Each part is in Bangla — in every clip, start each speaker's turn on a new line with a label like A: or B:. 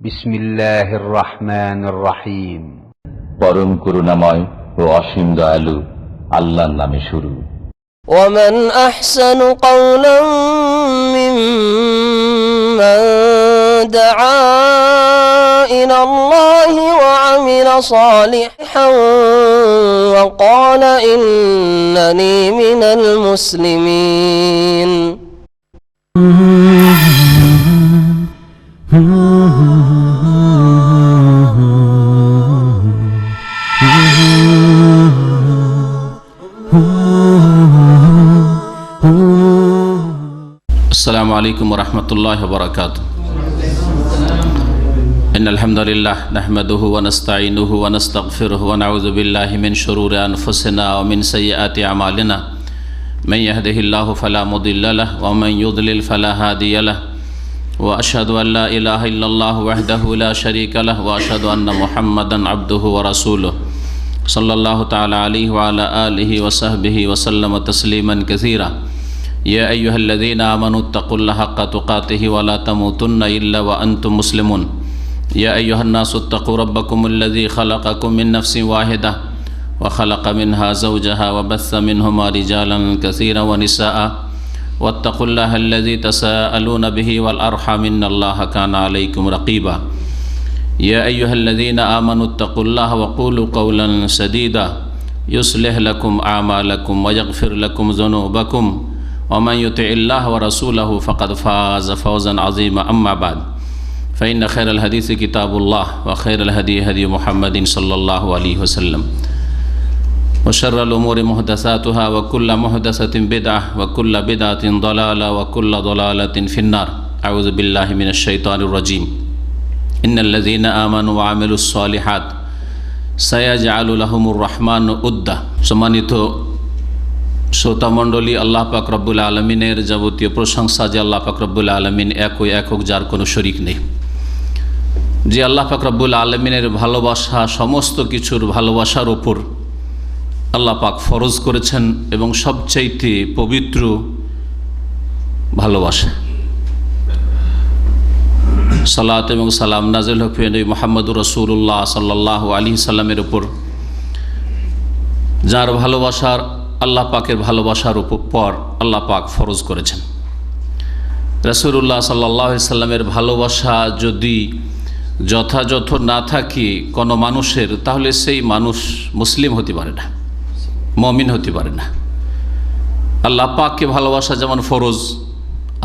A: বিসমিল্লাহির রহমানির রহিম।
B: পরম করুণাময় ও অসীম দয়ালু আল্লাহর নামে শুরু।
C: ومن أحسن قولا ممن دعا إلى الله وعمل صالحا وقال إنني من المسلمين.
D: السلام عليكم ورحمة الله وبركاته. إن الحمد لله نحمده ونستعينه ونستغفره ونعوذ بالله من شرور أنفسنا ومن سيئات أعمالنا من يهده الله فلا مضل له ومن يضلل فلا هادي له وأشهد أن لا إله إلا الله وحده لا شريك له وأشهد أن محمدا عبده ورسوله صلى الله تعالى عليه وعلى آله وصحبه وسلم تسليما كثيرا. يا أيها الذين آمنوا اتقوا الله حق تقاته ولا تموتن إلا وأنتم مسلمون. يا أيها الناس اتقوا ربكم الذي خلقكم من نفس واحدة وخلق منها زوجها وبث منهما رجالا كثيرا ونساء واتقوا الله الذي تساءلون به والأرحام إن الله كان عليكم رقيبا. يا أيها الذين آمنوا اتقوا الله وقولوا قولا سديدا يصلح لكم أعمالكم ويغفر لكم ذنوبكم ومن يطع الله ورسوله فقد فاز فوزا عظيما. أما بعد فإن خير الحديث كتاب الله وخير الهدي هدي محمد صلى الله عليه وسلم وشر الأمور محدثاتها وكل محدثة بدعة وكل بدعة ضلالة وكل ضلالة في النار. أعوذ بالله من الشيطان الرجيم. إن الذين آمنوا وعملوا الصالحات سيجعل لهم الرحمن উদ্দা। সম্মানিত শ্রোতামণ্ডলী, আল্লাহ পাক রব্বুল আলমিনের যাবতীয় প্রশংসা যে আল্লাহ পাক রব্বুল আলমিন একক, যার কোনো শরিক নেই। যে আল্লাহ পাক রব্বুল আলমিনের ভালোবাসা সমস্ত কিছুর ভালোবাসার ওপর আল্লাহ পাক ফরজ করেছেন এবং সবচাইতে পবিত্র ভালোবাসা। সালাত এবং সালাম নাজিল হোক নবী মুহাম্মদুর রাসূলুল্লাহ সাল্লাল্লাহু আলাইহি সাল্লামের উপর, যার ভালোবাসার আল্লাহ পাকের ভালোবাসার উপর আল্লাহ পাক ফরজ করেছেন। রাসূলুল্লাহ সাল্লাল্লাহু আলাইহি সাল্লামের ভালোবাসা যদি যথাযথ না থাকে কোনো মানুষের, তাহলে সেই মানুষ মুসলিম হতে পারে না, মুমিন হতে পারে না। আল্লাহ পাককে ভালোবাসা যেমন ফরজ,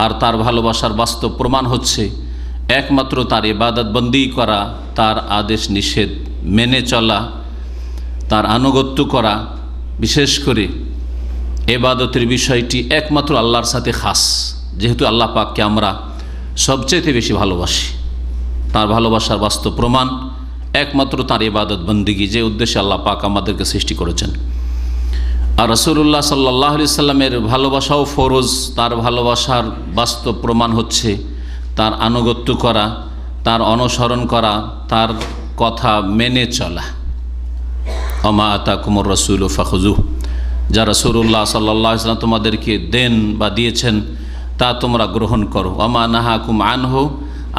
D: আর তার ভালোবাসার বাস্তব প্রমাণ হচ্ছে একমাত্র তার ইবাদত বন্দি করা, তার আদেশ নিষেধ মেনে চলা, তার আনুগত্য করা। বিশেষ করে ইবাদতের বিষয়টি একমাত্র আল্লাহর সাথে খাস, যেহেতু আল্লাহ পাককে আমরা সবচেয়ে বেশি ভালোবাসি। তার ভালোবাসার বাস্তব প্রমাণ একমাত্র তার ইবাদত বন্দিগি, যে উদ্দেশ্যে আল্লাহ পাক আমাদেরকে সৃষ্টি করেছেন। আর রাসূলুল্লাহ সাল্লাল্লাহু আলাইহি সাল্লামের ভালোবাসাও ফরজ। তার ভালোবাসার বাস্তব প্রমাণ হচ্ছে তার আনুগত্য করা, তার অনুসরণ করা, তার কথা মেনে চলা। ওমা আতাকুমুর রাসূলু ফাখুযুহ, যা রাসূলুল্লাহ সাল্লাল্লাহু আলাইহি সাল্লাম তোমাদেরকে দেন বা দিয়েছেন তা তোমরা গ্রহণ করো। ওমা নাহাকুম আনহু,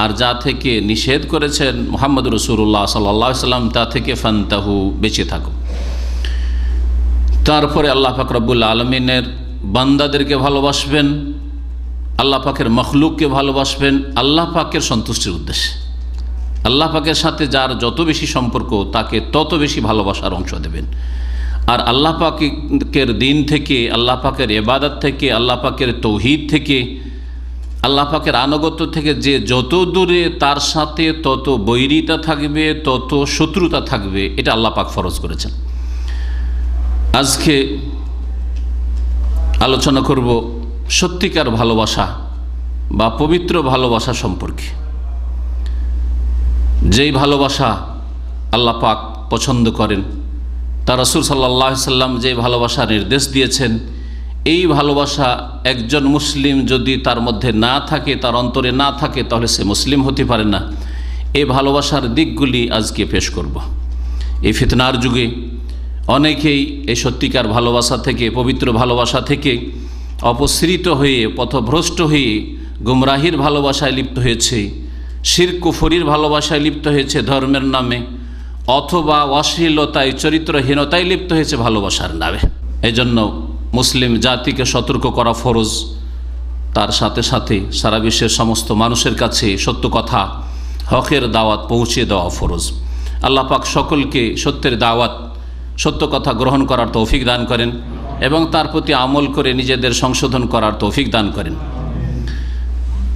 D: আর যা থেকে নিষেধ করেছেন মুহাম্মদ রাসূলুল্লাহ সাল্লাল্লাহু আলাইহি সাল্লাম তা থেকে ফান্তাহু, বেঁচে থাকো। তারপরে আল্লাহ পাক রব্বুল আলমিনের বান্দাদেরকে ভালোবাসবেন, আল্লাহ পাকের মখলুককে ভালোবাসবেন আল্লাহ পাকের সন্তুষ্টির উদ্দেশ্যে। আল্লাহ পাকের সাথে যার যত বেশি সম্পর্ক তাকে তত বেশি ভালোবাসার অংশ দেবেন। আর আল্লাহ পাকের দিন থেকে, আল্লাহ পাকের ইবাদত থেকে, আল্লাহ পাকের তৌহিদ থেকে, আল্লাহ পাকের আনুগত্য থেকে যে যত দূরে, তার সাথে তত বৈরিতা থাকবে, তত শত্রুতা থাকবে। এটা আল্লাহ পাক ফরজ করেছেন। আজকে আলোচনা করব সত্যিকার ভালোবাসা বা পবিত্র ভালোবাসা সম্পর্কে। যেই ভালোবাসা আল্লাহ পাক পছন্দ করেন, তার রাসূল সাল্লাল্লাহু আলাইহি সাল্লাম যে ভালোবাসা নির্দেশ দিয়েছেন, এই ভালোবাসা একজন মুসলিম যদি তার মধ্যে না থাকে, তার অন্তরে না থাকে, তাহলে সে মুসলিম হতে পারে না। এই ভালোবাসার দিকগুলি আজকে পেশ করব। এই ফিতনার যুগে অনেকেই এই সত্যিকার ভালোবাসা থেকে, পবিত্র ভালোবাসা থেকে অপসৃত হয়ে, পথভ্রষ্ট হয়ে গুমরাহির ভালোবাসায় লিপ্ত হয়েছে। শিরক কুফরির ভালোবাসায় লিপ্ত হয়েছে ধর্মের নামে, অথবা অশ্লীলতায় চরিত্রহীনতায় লিপ্ত হয়েছে ভালোবাসার নামে। এই জন্য মুসলিম জাতিকে সতর্ক করা ফরজ, তার সাথে সাথে সারা বিশ্বের সমস্ত মানুষের কাছে সত্য কথা, হকের দাওয়াত পৌঁছে দেওয়া ফরজ। আল্লাহ পাক সকলকে সত্যের দাওয়াত, সত্য কথা গ্রহণ করার তৌফিক দান করেন এবং তার প্রতি আমল করে নিজেদের সংশোধন করার তৌফিক দান করেন।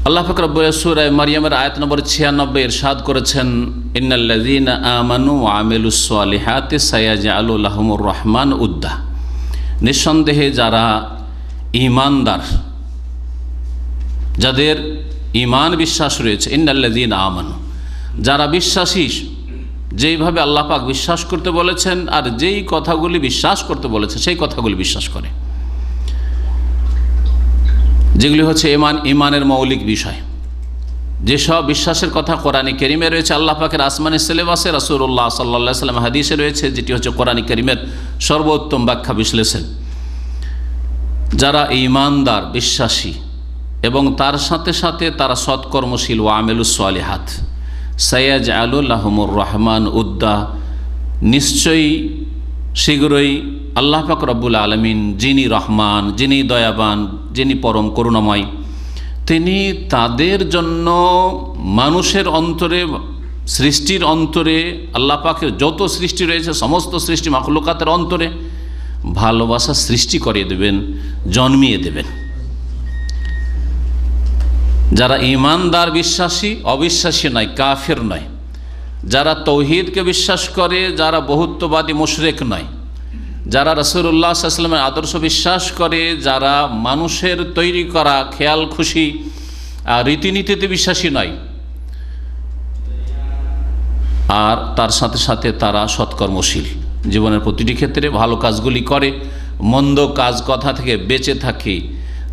D: আল্লাহ পাক রব্বুল সূরা মারইয়ামের আয়াত নম্বর 96 ইরশাদ করেছেন, ইন্নাল্লাযীনা আমানু ওয়া আমিলুস সালিহাতি সায়াজআলু লাহুমুর রহমান উদ্দা। নিঃসন্দেহে যারা ঈমানদার, যাদের ঈমান বিশ্বাস রয়েছে, ইন্নাল্লাযীনা আমানু, যারা বিশ্বাসী, যেইভাবে আল্লাহ পাক বিশ্বাস করতে বলেছেন আর যেই কথাগুলি বিশ্বাস করতে বলেছে সেই কথাগুলি বিশ্বাস করে, যেগুলি হচ্ছে ঈমানের মৌলিক বিষয়। যেসব বিশ্বাসের কথা কোরআনে কারীমে রয়েছে, আল্লাহ পাকের আসমানের সিলেবাসে, রাসূলুল্লাহ সাল্লাল্লাহু আলাইহি ওয়াসাল্লাম হাদিসে রয়েছে, যেটি হচ্ছে কোরআনে কারীমের সর্বোত্তম ব্যাখ্যা বিশ্লেষণ। যারা ঈমানদার, বিশ্বাসী এবং তার সাথে সাথে তারা সৎকর্মশীল, ওয়া আমিলুস সালিহাত সায়াজআলু লাহুমুর রহমান উদ্দা, নিশ্চয়ই শীঘ্রই আল্লাহ পাক রব্বুল আলামিন, যিনি রহমান, যিনি দয়াবান, যিনি পরম করুণাময়, তিনি তাদের জন্য মানুষের অন্তরে, সৃষ্টির অন্তরে, আল্লাহ পাকের যত সৃষ্টি রয়েছে সমস্ত সৃষ্টি মাখলুকাতের অন্তরে ভালোবাসা সৃষ্টি করিয়ে দেবেন, জন্মিয়ে দেবেন। যারা ঈমানদার, বিশ্বাসী, অবিশ্বাসী নয়, কাফের নয়, যারা তৌহিদকে বিশ্বাস করে, যারা বহুত্ববাদী মুশরিক নয়, যারা রাসূলুল্লাহ সাল্লাল্লাহু আলাইহি ওয়াসাল্লামের আদর্শ বিশ্বাস করে, যারা মানুষের তৈরি করা খেয়াল খুশি রীতিনীতিতে বিশ্বাসী নয়, আর তার সাথে সাথে তারা সৎকর্মশীল, জীবনের প্রতিটি ক্ষেত্রে ভালো কাজগুলি করে, মন্দ কাজ কথা থেকে বেঁচে থাকে,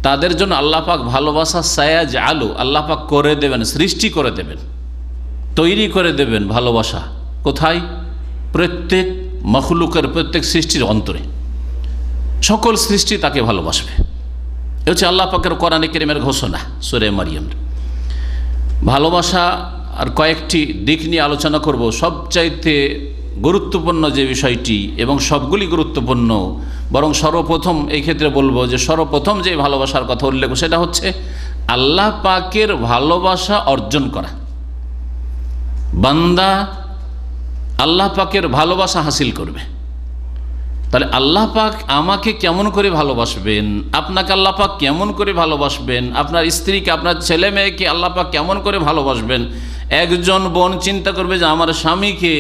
D: তাদের জন্য আল্লাহ পাক ভালোবাসা সায়াজআলু, আল্লাহ পাক করে দেবেন, সৃষ্টি করে দেবেন, তৈরি করে দেবেন ভালোবাসা। কোথায়? প্রত্যেক মখলুকের, প্রত্যেক সৃষ্টির অন্তরে। সকল সৃষ্টি তাকে ভালোবাসবে। এ হচ্ছে আল্লাহ পাকের কোরআনে কারীমের ঘোষণা সূরা মারইয়াম। ভালোবাসা আর কয়েকটি দিক নিয়ে আলোচনা করব। সবচাইতে গুরুত্বপূর্ণ যে বিষয়টি, এবং সবগুলি গুরুত্বপূর্ণ, বরং সর্বপ্রথম এই ক্ষেত্রে বলবো যে সর্বপ্রথম যে ভালোবাসার কথা উল্লেখ, সেটা হচ্ছে আল্লাহ পাকের ভালোবাসা অর্জন করা। বান্দা আল্লাহ পাকের ভালোবাসা হাসিল করবে। তাহলে আল্লাহ পাক আমাকে কেমন করে ভালোবাসবেন, আপনাকে আল্লাহ পাক কেমন করে ভালোবাসবেন, আপনার স্ত্রীকে, আপনার ছেলে মেয়েকে আল্লাহ পাক কেমন করে ভালোবাসবেন। একজন বোন চিন্তা করবে যে আমার স্বামীকে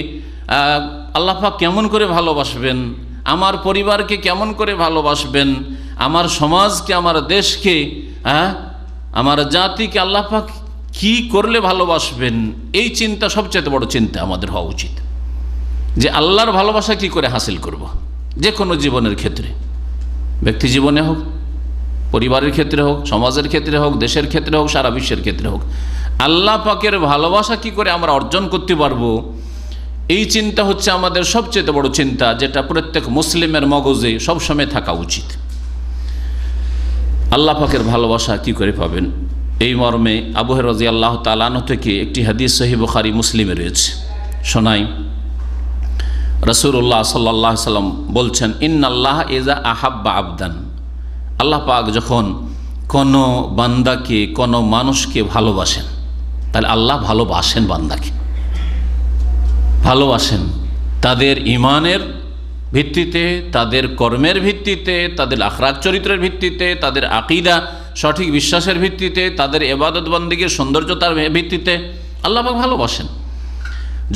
D: আল্লাহ পাক কেমন করে ভালোবাসবেন, আমার পরিবারকে কেমন করে ভালোবাসবেন, আমার সমাজকে, আমার দেশকে, আমার জাতিকে আল্লাহ পাক কি করলে ভালোবাসবেন। এই চিন্তা সবচেয়ে বড় চিন্তা আমাদের হওয়া উচিত, যে আল্লাহর ভালোবাসা কি করে হাসিল করব। যে কোনো জীবনের ক্ষেত্রে, ব্যক্তি জীবনে হোক, পরিবারের ক্ষেত্রে হোক, সমাজের ক্ষেত্রে হোক, দেশের ক্ষেত্রে হোক, সারা বিশ্বের ক্ষেত্রে হোক, আল্লাহ পাকের ভালোবাসা কি করে আমরা অর্জন করতে পারবো, এই চিন্তা হচ্ছে আমাদের সবচেয়ে বড় চিন্তা, যেটা প্রত্যেক মুসলিমের মগজে সবসময় থাকা উচিত। আল্লাহ পাকের ভালোবাসা কি করে পাবেন, এই মর্মে আবু হুরায়রা রাদিয়াল্লাহু তাআলা আনহু থেকে একটি হাদিস সহিহ বুখারী মুসলিমে রয়েছে। শোনাই, রাসূলুল্লাহ সাল্লাল্লাহু আলাইহি ওয়াসাল্লাম বলছেন, ইন্নাল্লাহ ইযা আহাব্বা আবদান, আল্লাহ পাক যখন কোনো বান্দাকে, কোনো মানুষকে ভালোবাসেন, তাহলে আল্লাহ ভালোবাসেন বান্দাকে, ভালোবাসেন তাদের ঈমানের ভিত্তিতে, তাদের কর্মের ভিত্তিতে, তাদের আখলাক চরিত্রের ভিত্তিতে, তাদের আকীদা সঠিক বিশ্বাসের ভিত্তিতে, তাদের ইবাদত বন্দেগীর সৌন্দর্যতার ভিত্তিতে আল্লাহ পাক ভালোবাসেন।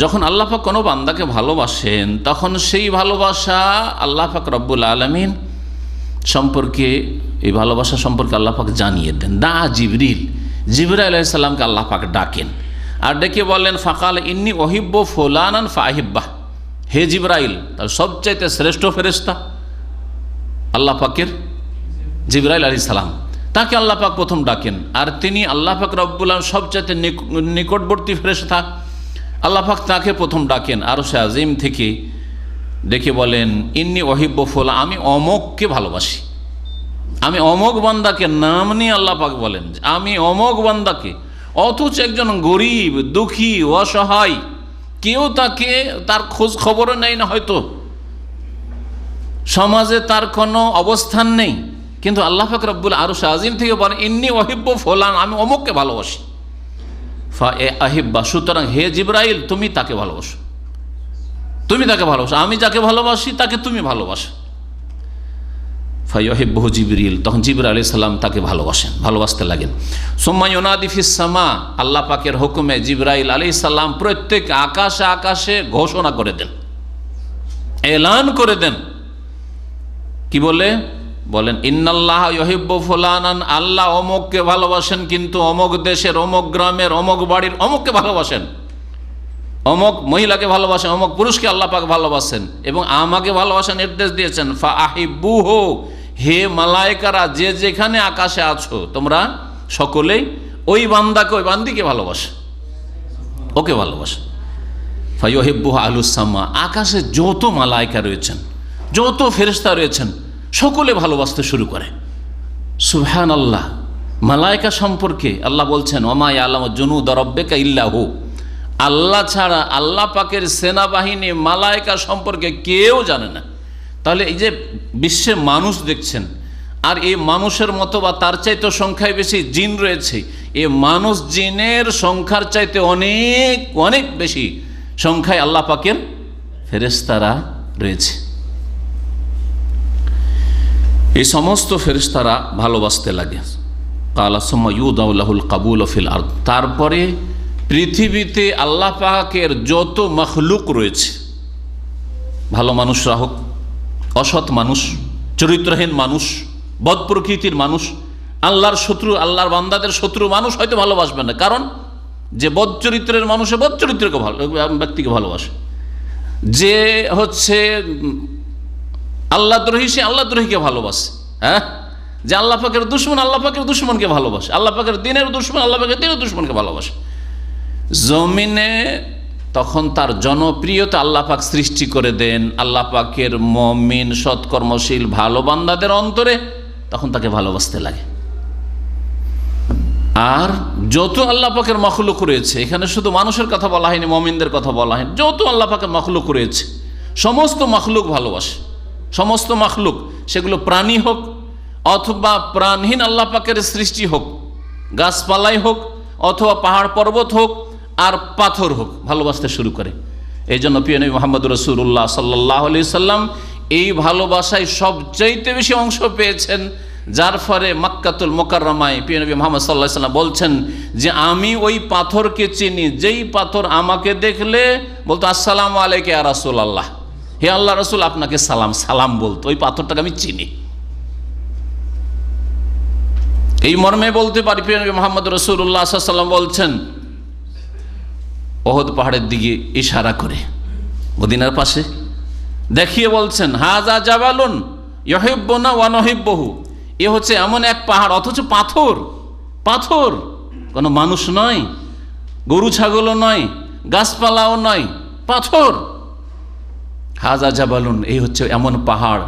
D: যখন আল্লাহ পাক কোনো বান্দাকে ভালোবাসেন, তখন সেই ভালোবাসা আল্লাহ পাক রব্বুল আলামিন সম্পর্কে, এই ভালোবাসা সম্পর্কে আল্লাহ পাক জানিয়ে দেন। জিবরাইল আলাইহিস সালামকে আল্লাহ পাক ডাকেন, আর ডেকে বলেন, ফাকাল ইন্নী ওহিব্বু ফুলানান ফাহিব্বাহ, হে জিবরাইল, তার সবচাইতে শ্রেষ্ঠ ফেরেশতা আল্লাহ পাকের জিবরাইল আলাইহিস সালাম, তাকে আল্লাহ পাক প্রথম ডাকেন। আর তিনি আল্লাহ পাক রব্বুল আলামিন সবচাইতে নিকটবর্তী ফেরেশতা, আল্লাহ পাক তাকে প্রথম ডাকেন আরশে আজিম থেকে, ডেকে বলেন, ইন্নী ওহিব্বু ফুলান, আমি অমুককে ভালোবাসি। আমি অমুক বান্দাকে নাম নিয়ে আল্লাহ পাক বলেন, আমি অমুক বান্দাকে অথচ একজন গরিব, দুঃখী, অসহায়, কেউ তাকে তার খোঁজ খবরও নেই না, হয়তো সমাজে তার কোনো অবস্থান নেই, কিন্তু আল্লাহ পাক রব্বুল আরশ আজিম থেকে বলেন ইন্নী ওয়াহিব্বু ফুলান, আমি অমুককে ভালোবাসি। ফা এ আহিব্বা, সুতরাং হে জিবরাইল তুমি তাকে ভালোবাসো, তুমি তাকে ভালোবাসো, আমি যাকে ভালোবাসি তাকে তুমি ভালোবাসো। ফাইহিব্বুহু জিবরিল, তখন জিবরাইল আলাইহিস সালাম তাকে ভালোবাসেন, ভালোবাসতে লাগেন। সুম্মা ইউনাদি ফিস সামা, আল্লাহ পাকের হুকুমে জিবরাইল আলাইহিস সালাম প্রত্যেক আকাশে আকাশে ঘোষণা করে দেন, এলান করে দেন। কি বলে? বলেন ইন্নাল্লাহ ইউহিব্বু ফুলানান, আল্লাহ অমুককে ভালোবাসেন, কিন্তু অমুক দেশের, অমুক গ্রামের, অমুক বাড়ির অমুককে ভালোবাসেন, অমুক মহিলাকে ভালোবাসেন, অমুক পুরুষকে আল্লাহ পাক ভালোবাসেন এবং আমাকে ভালোবাসার নির্দেশ দিয়েছেন। ফা আহিব্বুহু, হে মালায়েকারা যে যেখানে আকাশে আছো তোমরা সকলেই ওই বান্দাকে, ওই বান্দিকে ভালোবাসো, ওকে ভালোবাসো। ফাইহিব্বুহু আহলুস সামা, আকাশে যত মালায়েকা রয়েছেন, যত ফেরেশতা রয়েছেন, সকলে ভালোবাসতে শুরু করে। সুবহানাল্লাহ। মালায়েকা সম্পর্কে আল্লাহ বলছেন ওমা ইয়ালামু জুনুদা রাব্বিকা ইল্লা হু, আল্লাহ ছাড়া আল্লাহ পাকের সেনাবাহিনী মালায়েকা সম্পর্কে কেউ জানে না। তাহলে এই যে বিশ্বে মানুষ দেখছেন, আর এই মানুষের মতো বা তার চাইতে সংখ্যায় বেশি জিন রয়েছে, এই মানুষ জিনের সংখ্যার চাইতে অনেক অনেক বেশি সংখ্যায় আল্লাহ পাকের ফেরেশতারা রয়েছে। এই সমস্ত ফেরেশতারা ভালোবাসতে লাগে। কালা সুম্মা ইউদাউ লাহুল কাবুল ফিল আরদ, তারপরে পৃথিবীতে আল্লাহ পাকের যত মখলুক রয়েছে, ভালো মানুষরা হোক, অসৎ মানুষ, চরিত্রহীন মানুষ, বদ প্রকৃতির মানুষ, আল্লাহর শত্রু, আল্লাহর বান্দাদের শত্রু মানুষ হয়তো ভালোবাসবে না, কারণ যে বদ চরিত্রের মানুষে বদ চরিত্রকে ব্যক্তিকে ভালোবাসে, যে হচ্ছে আল্লাহদ্রোহী সে আল্লাহদ্রোহীকে ভালোবাসে, হ্যাঁ, যে আল্লাহ পাকের দুশমন আল্লাহ পাকের দুশমনকে ভালোবাসে, আল্লাহ পাকের দিনের দুশমন আল্লাহ পাকের দিনের দুশমনকে ভালোবাসে। জমিনে তখন তার জনপ্রিয়তা আল্লাহ পাক সৃষ্টি করে দেন আল্লাহ পাকের মুমিন সৎকর্মশীল ভালো বান্দাদের অন্তরে, তখন তাকে ভালোবাসতে লাগে। আর যত আল্লাহ পাকের মখলুক রয়েছে, এখানে শুধু মানুষের কথা বলা হয়নি, মুমিনদের কথা বলা হয়নি, যত আল্লাহ পাকের মখলুক রয়েছে সমস্ত মখলুক ভালোবাসে, সমস্ত মখলুক, সেগুলো প্রাণী হোক অথবা প্রাণহীন আল্লাহ পাকের সৃষ্টি হোক, গাছপালাই হোক অথবা পাহাড় পর্বত হোক আর পাথর হোক, ভালোবাসতে শুরু করে। এই জন্য প্রিয় নবী মুহাম্মদ রাসূলুল্লাহ সাল্লাল্লাহু আলাইহি সাল্লাম এই ভালোবাসায় সবচাইতে বেশি অংশ পেয়েছেন, যার ফলে মক্কাতুল মুকাররমায় প্রিয় নবী মুহাম্মদ সাল্লাল্লাহু আলাইহি সাল্লাম বলছেন যে আমি ওই পাথরকে চিনি, যেই পাথর আমাকে দেখলে বলতো আসসালামু আলাইকা ইয়া রাসূলুল্লাহ, হে আল্লাহ রসুল আপনাকে সালাম, সালাম বলতো, ওই পাথরটাকে আমি চিনি। এই মর্মে বলতে পারি প্রিয় নবী মুহাম্মদ রাসূলুল্লাহ সাল্লাল্লাহু আলাইহি সাল্লাম বলছেন ওহদ পাহাড়ের দিকে ইশারা করে, মদিনার পাশে দেখিয়ে বলছেন হাজা জাবালুন ইউহিব্বুনা ওয়া নুহিব্বুহু, এ হচ্ছে এমন এক পাহাড়, অথচ পাথর, পাথর, কোনো মানুষ নয়, গরু ছাগলও নয়, গাছপালাও নয়, পাথর। হাজা জাবালুন, এই হচ্ছে এমন পাহাড়,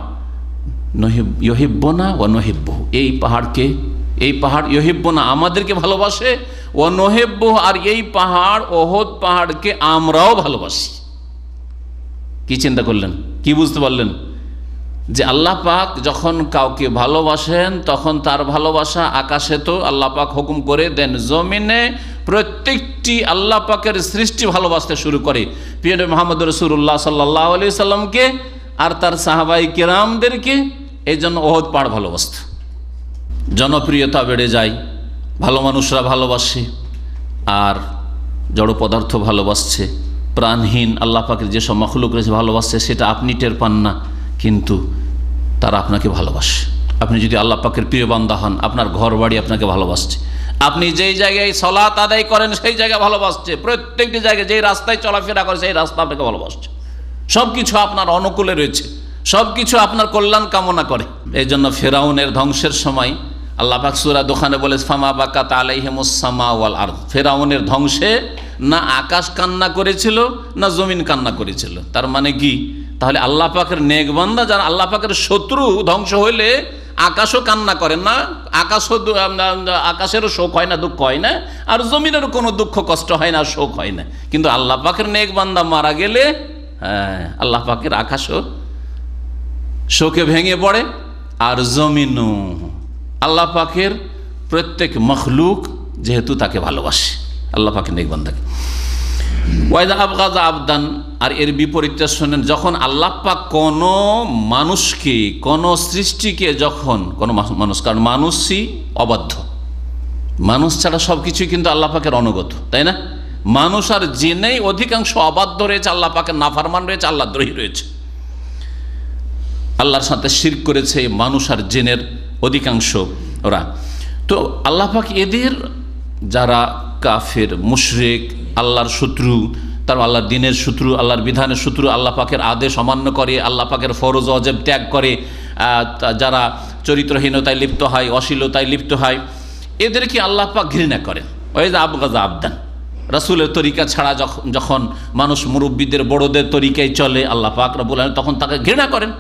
D: ইউহিব্বুনা ওয়া নুহিব্বুহু, এই পাহাড়কে, এই পাহাড় ইউহিব্বুনা আমাদেরকে ভালোবাসে, ওয়া নুহিব্বুহু আর এই পাহাড় ওহদ পাহাড়কে আমরাও ভালোবাসি। কি চিন্তা করলেন, কি বুঝতে পারলেন? যে আল্লাহ পাক যখন কাউকে ভালোবাসেন তখন তার ভালোবাসা আকাশে তো আল্লাহ পাক হুকুম করে দেন, জমিনে প্রত্যেকটি আল্লাহ পাকের সৃষ্টি ভালোবাসতে শুরু করে প্রিয় নবী মুহাম্মদ রাসূলুল্লাহ সাল্লাল্লাহু আলাইহি সাল্লামকে আর তার সাহাবায়ে কিরামদেরকে। এই জন্য ওহদ পাহাড় ভালোবাসত, জনপ্রিয়তা বেড়ে যায়, ভালো মানুষরা ভালোবাসে, আর জড় পদার্থ ভালোবাসছে, প্রাণহীন আল্লাহ পাকের যেসব মাখলুক রয়েছে ভালোবাসছে, সেটা আপনি টের পান না, কিন্তু তারা আপনাকে ভালোবাসে। আপনি যদি আল্লাহ পাকের প্রিয় বান্দা হন, আপনার ঘর বাড়ি আপনাকে ভালোবাসছে, আপনি যেই জায়গায় সালাত আদায় করেন সেই জায়গায় ভালোবাসছে, প্রত্যেকটি জায়গায় যেই রাস্তায় চলাফেরা করে সেই রাস্তা আপনাকে ভালোবাসছে, সব কিছু আপনার অনুকূলে রয়েছে, সব কিছু আপনার কল্যাণ কামনা করে। এই জন্য ফেরাউনের ধ্বংসের সময় আল্লাহ পাক সূরা দোখানে বলে ফামা বাকাত আলাইহিমুস সামা ওয়াল আরদ, ফেরাউনের ধ্বংসে না আকাশ কান্না করেছিল না জমিন কান্না করেছিল। তার মানে কি? তাহলে আল্লাহ পাকের নেক বান্দা যারা আল্লাহ পাকের শত্রু ধ্বংস হইলে আকাশও কান্না করেন না, আকাশেরও শোক হয় না, দুঃখ হয় না, আর জমিনেরও কোনো দুঃখ কষ্ট হয় না, শোক হয় না। কিন্তু আল্লাহ পাকের নেক বান্দা মারা গেলে আল্লাহ পাকের আকাশও শোকে ভেঙে পড়ে, আর জমিনও। আল্লাহ পাকের প্রত্যেক মখলুক যেহেতু তাকে ভালোবাসে, আল্লাহ পাকের নেক বান্দাকে। ওয়াইদা আবগাযা আবদান, আর এর বিপরীতটা শোনেন, যখন আল্লাহ পাক কোনো মানুষকে, কোনো সৃষ্টিকে, যখন কোনো মানুষ, কারণ মানুষই অবাধ্য, মানুষ ছাড়া সব কিছুই কিন্তু আল্লাহ পাকের অনুগত, তাই না? মানুষ আর জিনেই অধিকাংশ অবাধ্য রয়েছে, আল্লাহ পাকের নাফরমান রয়েছে, আল্লাহ দ্রোহী রয়েছে, আল্লাহর সাথে শিরক করেছে মানুষ আর জিনের অধিকাংশ ওরা। তো আল্লাহ পাক এদের, যারা কাফের, মুশরিক, আল্লাহর শত্রু, তার আল্লাহর দিনের শত্রু, আল্লাহর বিধানের শত্রু, আল্লাহ পাকের আদেশ অমান্য করে, আল্লাহ পাকের ফরজ ওয়াজিব ত্যাগ করে, যারা চরিত্রহীনতায় লিপ্ত হয়, অশ্লীলতায় লিপ্ত হয়, এদেরকে আল্লাহ পাক ঘৃণা করেন। ওয়াইদা আবগাযা আবদান, রাসূলের তরিকা ছাড়া যখন মানুষ মুরব্বীদের, বড়দের তরিকায় চলে, আল্লাহ পাক রব্বুল আলামিন তখন তাকে ঘৃণা করেন।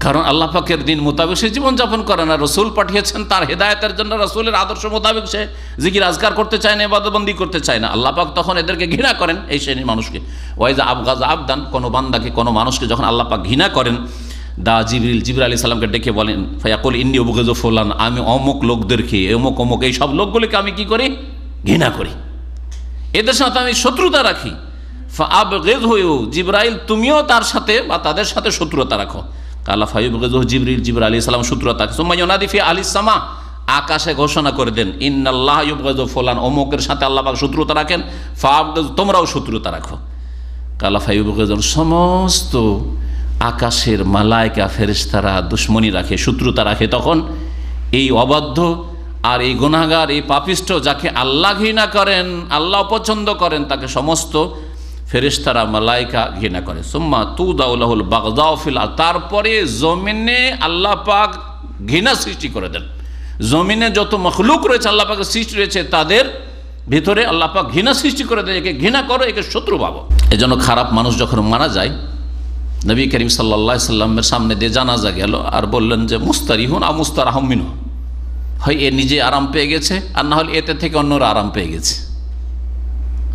D: কারণ আল্লাহ পাকের দিন মোতাবেক সে জীবনযাপন করে না, রসুল পাঠিয়েছেন তার হেদায়েতের জন্য, রসুলের আদর্শ মোতাবেক সে জিকির আজকার করতে চায় না, ইবাদতবন্দি করতে চায় না, আল্লাহ পাক তখন এদেরকে ঘৃণা করেন, এই শ্রেণীর মানুষকে। ওয়াইদা আবগাযা আবদান, কোনো বান্দাকে, কোনো মানুষকে যখন আল্লাহ পাক ঘৃণা করেন, জিবরিল আলাইহিস সালামকে ডেকে বলেন, ফায়াকুল ইন্নী উবগিযু ফুলান, আমি অমুক লোকদেরকে, অমুক অমুক এই সব লোকগুলিকে আমি কি করি? ঘৃণা করি, এদের সাথে আমি শত্রুতা রাখি। ফাআবগিযহু, জিবরাইল তুমিও তার সাথে বা তাদের সাথে শত্রুতা রাখো। কালা ফায়ুবগিযহু জিবরিল আলাইহিস সালাম শত্রুতা, সুম্মা ইউনাদি ফি আহলিস সামা, আকাশে ঘোষণা করে দেন, ইন্নাল্লাহা ইউবগিযু ফুলান, অমুকের সাথে আল্লাহ পাক শত্রুতা রাখেন, ফাআবগিযহু, তোমরাও শত্রুতা রাখো। কালা ফায়ুবগিযহু, সমস্ত আকাশের মালায়েকা ফেরেশতারা দুশমনি রাখে, শত্রুতা রাখে তখন এই অবাধ্য আর এই গুনাহগার, এই পাপিষ্ঠ, যাকে আল্লাহ ঘৃণা করেন, আল্লাহ অপছন্দ করেন, তাকে সমস্ত ফেরেশতারা, মালায়েকা ঘৃণা করে। সুম্মা তুদাউ লাহুল বাগদাউ ফিল আরদ, তারপরে জমিনে আল্লাহ পাক ঘৃণা সৃষ্টি করে দেন। জমিনে যত মখলুক রয়েছে, আল্লাহ পাকের সৃষ্টি রয়েছে, তাদের ভিতরে আল্লাহ পাক ঘৃণা সৃষ্টি করে দেন, একে ঘৃণা করো, একে শত্রু ভাবো। এজন্য খারাপ মানুষ যখন মারা যায়, নবী করিম সাল্লাল্লাহু আলাইহি সাল্লামের সামনে দিয়ে জানাজা গেল, আর বললেন যে মুস্তারিহুন আও মুস্তারাহুম মিনহু, হয় এ নিজে আরাম পেয়ে গেছে, আর না হলে এতে থেকে অন্যরা আরাম পেয়ে গেছে।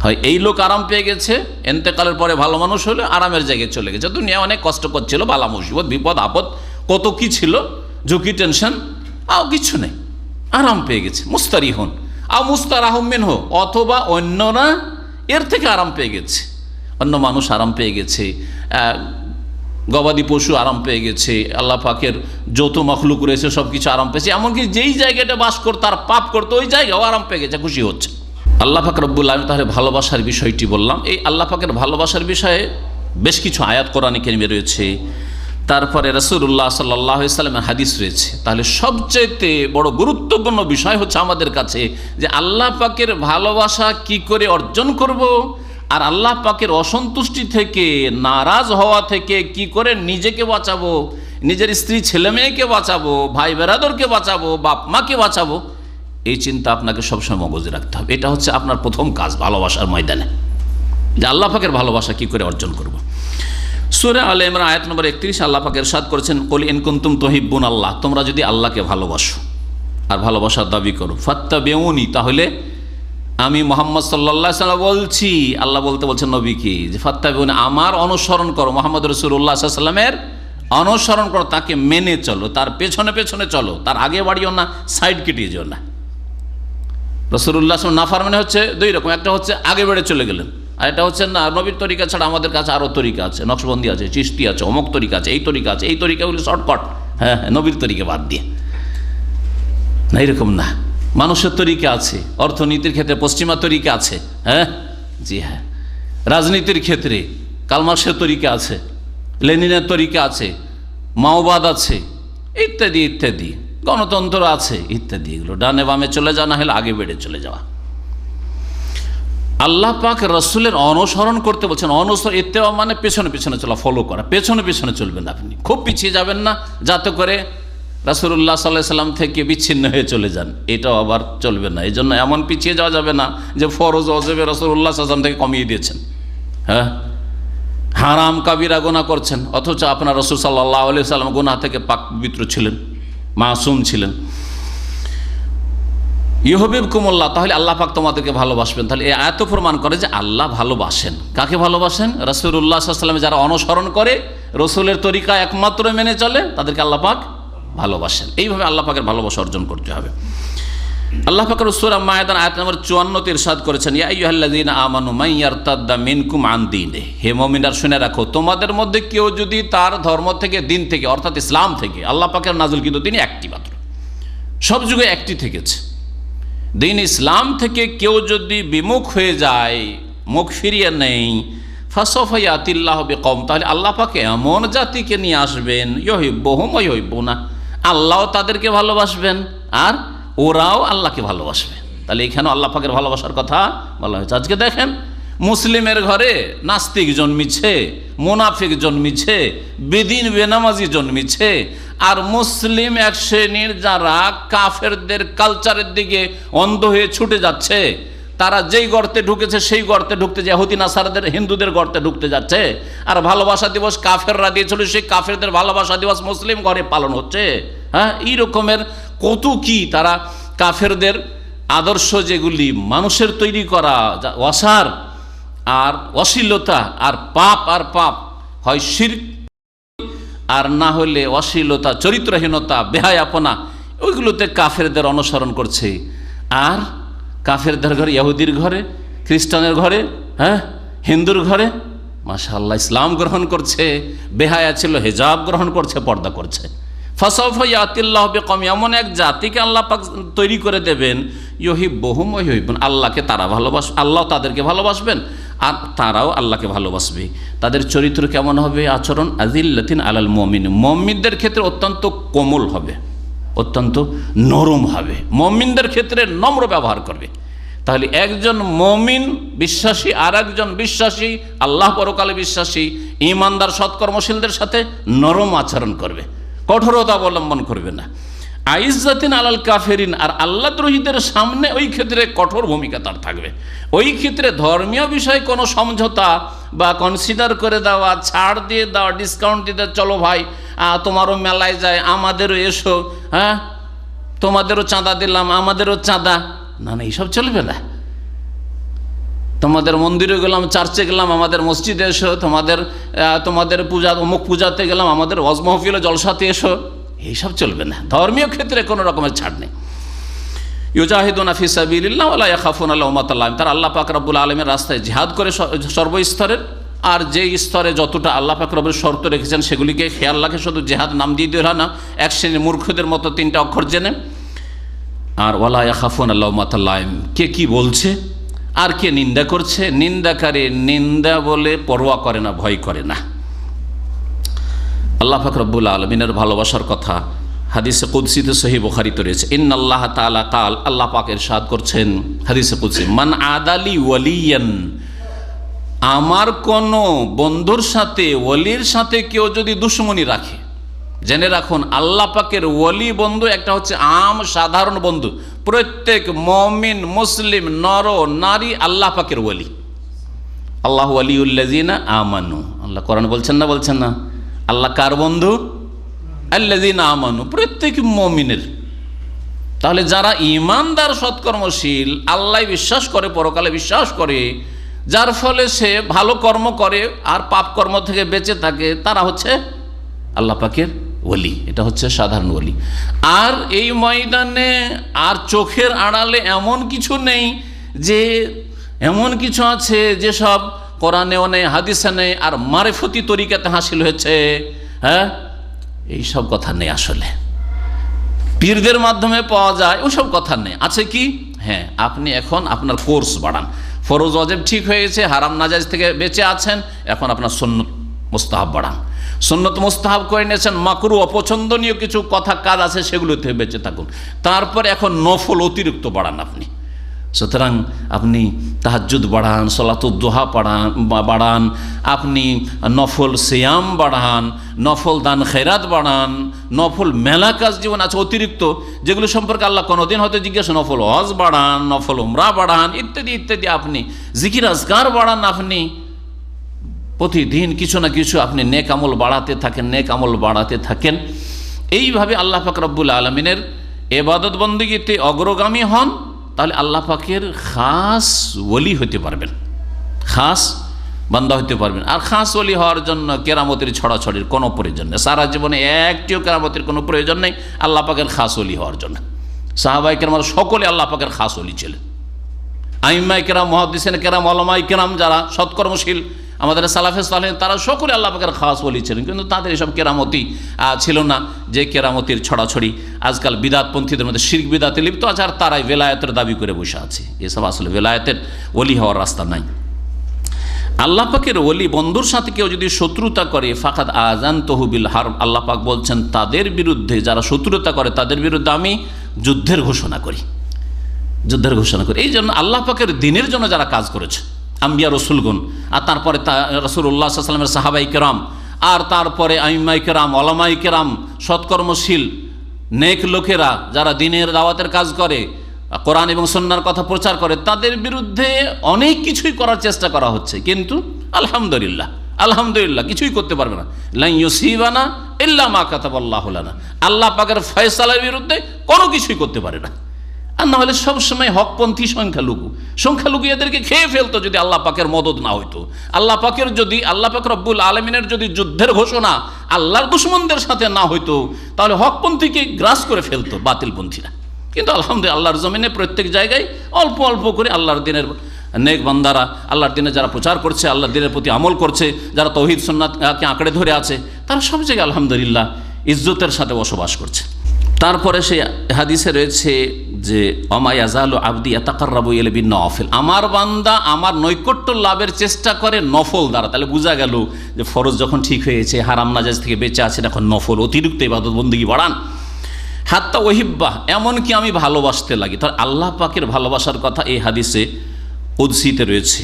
D: হয় এই লোক আরাম পেয়ে গেছে, এন্তেকালের পরে ভালো মানুষ হলে আরামের জায়গায় চলে গেছে, দুনিয়া অনেক কষ্ট করছিল, বালা মুসিবত, বিপদ আপদ কত কি ছিল, ঝুঁকি, টেনশন, আও কিছু নেই, আরাম পেয়ে গেছে। মুস্তারিহুন আও মুস্তারাহুম মিনহু, অথবা অন্যরা এর থেকে আরাম পেয়ে গেছে, অন্য মানুষ আরাম পেয়ে গেছে, গবাদি পশু আরাম পেয়ে গেছে, আল্লাহ পাকের যত মখলুক রয়েছে সব কিছু আরাম পেয়েছে, এমনকি যেই জায়গাটা বাস করতো আর পাপ করতো ওই জায়গাও আরাম পেয়ে গেছে, খুশি হচ্ছে। আল্লাহ পাক রব্বুল আলামিন তাহলে ভালোবাসার বিষয়টি বললাম। এই আল্লাহ পাকের ভালোবাসার বিষয়ে বেশ কিছু আয়াত কোরআনে কারিমে রয়েছে, তারপরে রাসূলুল্লাহ সাল্লাল্লাহু আলাইহি সাল্লামের হাদিস রয়েছে। তাহলে সবচেয়ে বড় গুরুত্বপূর্ণ বিষয় হচ্ছে আমাদের কাছে যে আল্লাহ পাকের ভালোবাসা কি করে অর্জন করব, আর আল্লাহ পাকের অসন্তুষ্টি থেকে, নারাজ হওয়া থেকে কি করে নিজেকে বাঁচাবো, নিজের স্ত্রী ছেলে মেয়েকে বাঁচাবো, ভাই বেরাদরকে বাঁচাবো, বাপ মাকে বাঁচাবো, এই চিন্তা আপনাকে সবসময় মগজে রাখতে হবে। এটা হচ্ছে আপনার প্রথম কাজ ভালোবাসার ময়দানে, যে আল্লাহ পাকের ভালোবাসা কি করে অর্জন করব। সূরা আলে ইমরান আয়াত নম্বর 31 আল্লাহ পাক ইরশাদ করেছেন, কুল ইন কুনতুম তুহিব্বুন আল্লাহ, তোমরা যদি আল্লাহকে ভালোবাসো আর ভালোবাসার দাবি করো, ফাত্তাবিউনি, তাহলে আমি মুহাম্মদ সাল্লাল্লাহু আলাইহি ওয়াসাল্লাম বলছি, আল্লাহ বলছেন নবীকে যে ফাত্তাবিউনি, আমার অনুসরণ করো, মুহাম্মদ রাসূলুল্লাহ সাল্লাল্লাহু আলাইহি ওয়াসাল্লামের অনুসরণ করো, তাকে মেনে চলো, তার পেছনে পেছনে চলো, তার আগে বাড়িও না, সাইড কেটিয়ে যেও না। রাসূলুল্লাহ নাফরমানি হচ্ছে দুই রকম, একটা হচ্ছে আগে বেড়ে চলে গেলেন, আর এটা হচ্ছে না, নবীর তরিকা ছাড়া আমাদের কাছে আরও তরিকা আছে, নকশবন্দি আছে, চিশতি আছে, অমুক তরিকা আছে, এই তরিকা আছে, এই তরিকাগুলি শর্টকাট, হ্যাঁ নবীর তরিকা বাদ দিয়ে না, এরকম না। মানুষের তরিকা আছে, অর্থনীতির ক্ষেত্রে পশ্চিমা তরিকা আছে, হ্যাঁ জি হ্যাঁ, রাজনীতির ক্ষেত্রে কার্ল মার্ক্সের তরিকা আছে, লেনিনের তরিকা আছে, মাওবাদ আছে, ইত্যাদি ইত্যাদি, গণতন্ত্র আছে ইত্যাদি, এগুলো ডানে বামে চলে যাওয়া, না হলে আগে বেড়ে চলে যাওয়া। আল্লাহ পাক রসুলের অনুসরণ করতে বলছেন, অনুসরণ ইত্তেবা মানে পেছনে পেছনে চলা, ফলো করা, পেছনে পেছনে চলবেন আপনি, খুব পিছিয়ে যাবেন না যাতে করে রাসূলুল্লাহ সাল্লাল্লাহু আলাইহি সাল্লাম থেকে বিচ্ছিন্ন হয়ে চলে যান, এটাও আবার চলবে না। এই জন্য এমন পিছিয়ে যাওয়া যাবে না যে ফরজ ওয়াজিব রাসূলুল্লাহ সাল্লাল্লাহু আলাইহি সাল্লাম থেকে কমিয়ে দিয়েছেন, হ্যাঁ হারাম কাবিরা গুনাহ করছেন, অথচ আপনার রাসূল সাল্লাল্লাহু আলাইহি সাল্লাম গুনাহ থেকে পাক পবিত্র ছিলেন, মাসুম ছিলেন। ইউহিব্বুকুমুল্লাহ, তাহলে আল্লাহ পাক তোমাদেরকে ভালোবাসবেন। তাহলে এই আয়াত প্রমাণ করে যে আল্লাহ ভালোবাসেন। কাকে ভালোবাসেন? রাসূলুল্লাহ সাল্লাল্লাহু আলাইহি ওয়াসাল্লাম যারা অনুসরণ করে, রসুলের তরিকা একমাত্র মেনে চলে, তাদেরকে আল্লাহ পাক ভালোবাসেন। এইভাবে আল্লাহ পাকের ভালোবাসা অর্জন করতে হবে। আল্লাহ পাকের সূরা মায়েদার আয়াত নম্বর 54 ইরশাদ করেছেন, ইয়া আইয়ুহাল্লাযীনা আমানু মান ইয়ারতাদ্দা মিনকুম আন দীনিহি, হে মুমিনরা শুনে রাখো, তোমাদের মধ্যে কেউ যদি তার ধর্ম থেকে, দিন থেকে, অর্থাৎ ইসলাম থেকে, আল্লাহ পাকের নাযিলকৃত দিন একটি মাত্র, সব যুগে একটি থেকেছে, দিন ইসলাম থেকে কেউ যদি বিমুখ হয়ে যায়, মুখ ফিরিয়ে নেই, ফাসাউফা ইয়াতিল্লাহু বিকওম, তাহলে আল্লাহ পাক এমন জাতিকে নিয়ে আসবেন, ইউহিব্বুহুম ওয়া ইউহিব্বুনা, আল্লাহও তাদেরকে ভালোবাসবেন আর ওরাও আল্লাহকে ভালোবাসবে। তাহলে এখানে আল্লাহ পাকের ভালোবাসার কথা বলা হয়েছে। আজকে দেখেন, মুসলিমের ঘরে নাস্তিক জন্মিছে, মুনাফিক জন্মিছে, বেদিন বেনামাজি জন্মিছে, আর মুসলিম এক শ্রেণীর যারা কাফেরদের কালচারের দিকে অন্ধ হয়ে ছুটে যাচ্ছে, তারা যেই গর্তে ঢুকেছে সেই গর্তে ঢুকতে যায়, ইহুদি নাসারাদের, হিন্দুদের গর্তে ঢুকতে যাচ্ছে। আর ভালোবাসা দিবস কাফেররা দিয়েছিল, সেই কাফেরদের ভালোবাসা দিবস মুসলিম ঘরে পালন হচ্ছে। হ্যাঁ, এই রকমের কত কি তারা কাফেরদের আদর্শ, যেগুলি মানুষের তৈরি করা, অসার আর অশ্লীলতা আর পাপ, হয় শিরক আর না হলে অশ্লীলতা, চরিত্রহীনতা, বেহায়াপনা, ওইগুলোতে কাফেরদের অনুসরণ করছে। আর কাফেরদের ঘরে, ইহুদির ঘরে, খ্রিস্টানের ঘরে, হ্যাঁ, হিন্দুর ঘরে মাশাআল্লাহ ইসলাম গ্রহণ করছে, বেহায়া ছিল হিজাব গ্রহণ করছে, পর্দা করছে। ফাসাউফা ইয়াতিল্লাহু বিকওম, এমন এক জাতিকে আল্লাহ পাক তৈরি করে দেবেন, ইউহিব্বুহুম ওয়া ইউহিব্বুন, আল্লাহকে তারা ভালোবাসবে, আল্লাহ তাদেরকে ভালোবাসবেন আর তারাও আল্লাহকে ভালোবাসবে। তাদের চরিত্র কেমন হবে? আচরণ আযিল্লাতিন আলাল মুমিন, মুমিনদের ক্ষেত্রে অত্যন্ত কোমল হবে, অত্যন্ত নরম হবে, মুমিনদের ক্ষেত্রে নম্র ব্যবহার করবে। তাহলে একজন মুমিন বিশ্বাসী আর একজন বিশ্বাসী, আল্লাহ পরকালে বিশ্বাসী, ঈমানদার সৎকর্মশীলদের সাথে নরম আচরণ করবে, কঠোরতা অবলম্বন করবে না। আইজ্জাতিন আলাল কাফেরিন, আর আল্লাহ দ্রোহীদের সামনে ওই ক্ষেত্রে কঠোর ভূমিকা তার থাকবে। ওই ক্ষেত্রে ধর্মীয় বিষয়ে কোনো সমঝোতা বা কনসিডার করে দেওয়া, ছাড় দিয়ে দেওয়া, ডিসকাউন্ট দিয়ে দেওয়া, চলো ভাই তোমারও মেলায় যায়, আমাদেরও এসো, হ্যাঁ তোমাদেরও চাঁদা দিলাম, আমাদেরও চাঁদা, না না, এইসব চলবে না। তোমাদের মন্দিরে গেলাম, চার্চে গেলাম, আমাদের মসজিদে এসো, তোমাদের পূজা, অমুক পূজাতে গেলাম, আমাদের ওয়াজ মাহফিলে জলসাতে এসো, এইসব চলবে না। ধর্মীয় ক্ষেত্রে কোনো রকমের ছাড় নেই। ইউজাহিদুনা ফি সাবিলিল্লাহ ওয়া লা ইয়াখাফুনা লাওমাতা লাইম, তারা আল্লাহ পাক রব্বুল আলামিনের রাস্তায় জিহাদ করে সর্বস্তরের, আর যেই স্তরে যতটা আল্লাহ পাক রব্বুল শর্ত রেখেছেন সেগুলিকে খেয়াল রাখে, শুধু জিহাদ নাম দিয়ে দেওয়া না, এক শ্রেণীর মূর্খদের মতো তিনটা অক্ষর জেনে। আর ওয়া লা ইয়াখাফুনা লাওমাতা লাইম, কে কি বলছে আর কে নিন্দা করছে, নিন্দাকারী নিন্দা বলে পরোয়া করে না, ভয় করে না। আল্লাহ পাক রব্বুল আলামিনের ভালোবাসার কথা হাদিসে কুদসিতে সহিহ বুখারীতে রয়েছে, ইন্নাল্লাহ তাআলা কাল, আল্লাহ পাক ইরশাদ করছেন হাদিসে কুদসি, মান আদালি ওয়ালিয়ান, আমার কোন বন্ধুর সাথে, ওলির সাথে কেউ যদি দুশমনি রাখে, জেনে রাখুন আল্লাহ পাকের ওলি বন্ধু একটা হচ্ছে আম সাধারণ বন্ধু, প্রত্যেক মুমিন মুসলিম নর নারী আল্লাহ পাকের ওলি। আল্লাহু ওয়ালিউল্লাযিনা আমানু, আল্লাহ কোরআনে বলছেন না, বলছেন না? আল্লাহ কার বন্ধু? আল্লাযিনা আমানু, প্রত্যেক মুমিনের। তাহলে যারা ঈমানদার সৎকর্মশীল, আল্লাহ বিশ্বাস করে, পরকালে বিশ্বাস করে, যার ফলে সে ভালো কর্ম করে আর পাপ কর্ম থেকে বেঁচে থাকে, তারা হচ্ছে আল্লাহ পাকের ওলি। এটা হচ্ছে সাধারণ ওলি। আর এই ময়দানে আর চোখের আড়ালে এমন কিছু নেই, যে এমন কিছু আছে যেসব কোরআনেও নেই, হাদিসে নেই, আর মারিফতি তরিকাতে হাসিল হয়েছে, হ্যাঁ, এইসব কথা নেই। আসলে পীরদের মাধ্যমে পাওয়া যায়, ওসব কথা নেই। আছে কি? হ্যাঁ, আপনি এখন আপনার কোর্স বাড়ান, ফরজ ওয়াজিব ঠিক হয়ে গেছে, হারাম নাজায়েজ থেকে বেঁচে আছেন, এখন আপনার সুন্নত মুস্তাহাব বাড়ান। সুন্নত মুস্তাহাব করে নিয়েছেন, মাকরু অপছন্দনীয় কিছু কথা কাজ আছে, সেগুলো থেকে বেঁচে থাকুন। তারপর এখন নফল অতিরিক্ত বাড়ান আপনি। সুতরাং আপনি তাহাজ্জুদ বাড়ান, সালাতুদ দুহা বাড়ান, আপনি নফল সিয়াম বাড়ান, নফল দান খেরাত বাড়ান, নফল মেলা কাজ জীবন আছে অতিরিক্ত, যেগুলো সম্পর্কে আল্লাহ কোনোদিন হয়তো জিজ্ঞাসা, নফল হজ বাড়ান, নফল উমরা বাড়ান, ইত্যাদি ইত্যাদি। আপনি জিকির আজকার বাড়ান, আপনি প্রতিদিন কিছু না কিছু আপনি নেক আমল বাড়াতে থাকেন, নেক আমল বাড়াতে থাকেন। এইভাবে আল্লাহ পাক রব্বুল আলমিনের ইবাদত বন্দেগীতে অগ্রগামী হন, তাহলে আল্লাহ পাকের খাস ওলি হতে পারবেন, খাস বান্দা হতে পারবেন। আর খাস ওলি হওয়ার জন্য কেরামতের ছড়াছড়ির কোনো প্রয়োজন নেই, সারা জীবনে একটিও কেরামতের কোনো প্রয়োজন নেই আল্লাহ পাকের খাস ওলি হওয়ার জন্য। সাহাবাই কেরাম সকলে আল্লাহ পাকের খাস ওলি ছিলেন। আইম্মাই কেরাম, মুহাদ্দিসিন কেরাম, উলামায়ে কেরাম যারা সৎকর্মশীল আমাদের সালাফে সালেহ, তারা সকলে আল্লাহ পাকের খাস ওলি ছিলেন, কিন্তু তাদের এসব কেরামতি ছিল না যে কেরামতির ছড়াছড়ি আজকাল বিদাতপন্থীদের মধ্যে শিরক বিদাতে লিপ্ত আছে, আর তারাই বেলায়েতের দাবি করে বসে আছে। এসব আসলে বেলায়েতের ওলি হওয়ার রাস্তা নাই। আল্লাহ পাকের ওলি বন্ধুর সাথে কেউ যদি শত্রুতা করে ফাকাদ আযানতুহু বিল হারব, আল্লাহ পাক বলছেন তাদের বিরুদ্ধে, যারা শত্রুতা করে তাদের বিরুদ্ধে আমি যুদ্ধের ঘোষণা করি, যুদ্ধের ঘোষণা করি। এই জন্য আল্লাহ পাকের দ্বীনের জন্য যারা কাজ করেছে, আম্বিয়া রসুলগণ, আর তারপরে রাসূলুল্লাহ সাল্লাল্লাহু আলাইহি ওয়াসাল্লামের সাহাবাই কেরাম, আর তারপরে আইম্মাই কেরাম, উলামায়ে কেরাম, সৎকর্মশীল নেক লোকেরা যারা দ্বীনের দাওয়াতের কাজ করে, কোরআন এবং সুন্নাহর কথা প্রচার করে, তাদের বিরুদ্ধে অনেক কিছুই করার চেষ্টা করা হচ্ছে, কিন্তু আলহামদুলিল্লাহ আলহামদুলিল্লাহ কিছুই করতে পারবে না। লা ইউসিবানা ইল্লা মা কাতাবাল্লাহু লানা, আল্লাহ পাকের ফয়সালার বিরুদ্ধে কোনো কিছুই করতে পারে না। আর না হলে সবসময় হকপন্থী সংখ্যালঘু এদেরকে খেয়ে ফেলতো যদি আল্লাহ পাকের মদদ না হইতো। আল্লাহ পাকের যদি, আল্লাহ পাক রব্বুল আলমিনের যদি যুদ্ধের ঘোষণা আল্লাহর দুশমনদের সাথে না হইতো, তাহলে হকপন্থীকে গ্রাস করে ফেলতো বাতিলপন্থীরা। কিন্তু আলহামদুলিল্লাহ আল্লাহর জমিনে প্রত্যেক জায়গায় অল্প অল্প করে আল্লাহর দিনের নেক বান্দারা, আল্লাহর দিনে যারা প্রচার করছে, আল্লাহর দিনের প্রতি আমল করছে, যারা তৌহিদ সুন্নাতকে আঁকড়ে ধরে আছে, তারা সব জায়গায় আলহামদুলিল্লাহ ইজ্জতের সাথে বসবাস করছে। তারপরে সে হাদিসে রয়েছে যে ওমা ইয়াজালু আবদি ইয়াতাকাররাবু ইলাইহি বিন-নওয়াফিল, আমার বান্দা আমার নৈকট্য লাভের চেষ্টা করে নফল দ্বারা। তাহলে বোঝা গেল যে ফরজ যখন ঠিক হয়েছে, হারাম নাজায়েজ থেকে বেঁচে আছেন, এখন নফল অতিরিক্ত ইবাদত বন্দেগী বাড়ান। হাত্তা ওহিব্বাহ, এমনকি আমি ভালোবাসতে লাগি। তাহলে আল্লাহ পাকের ভালোবাসার কথা এই হাদিসে কুদসিতে রয়েছে।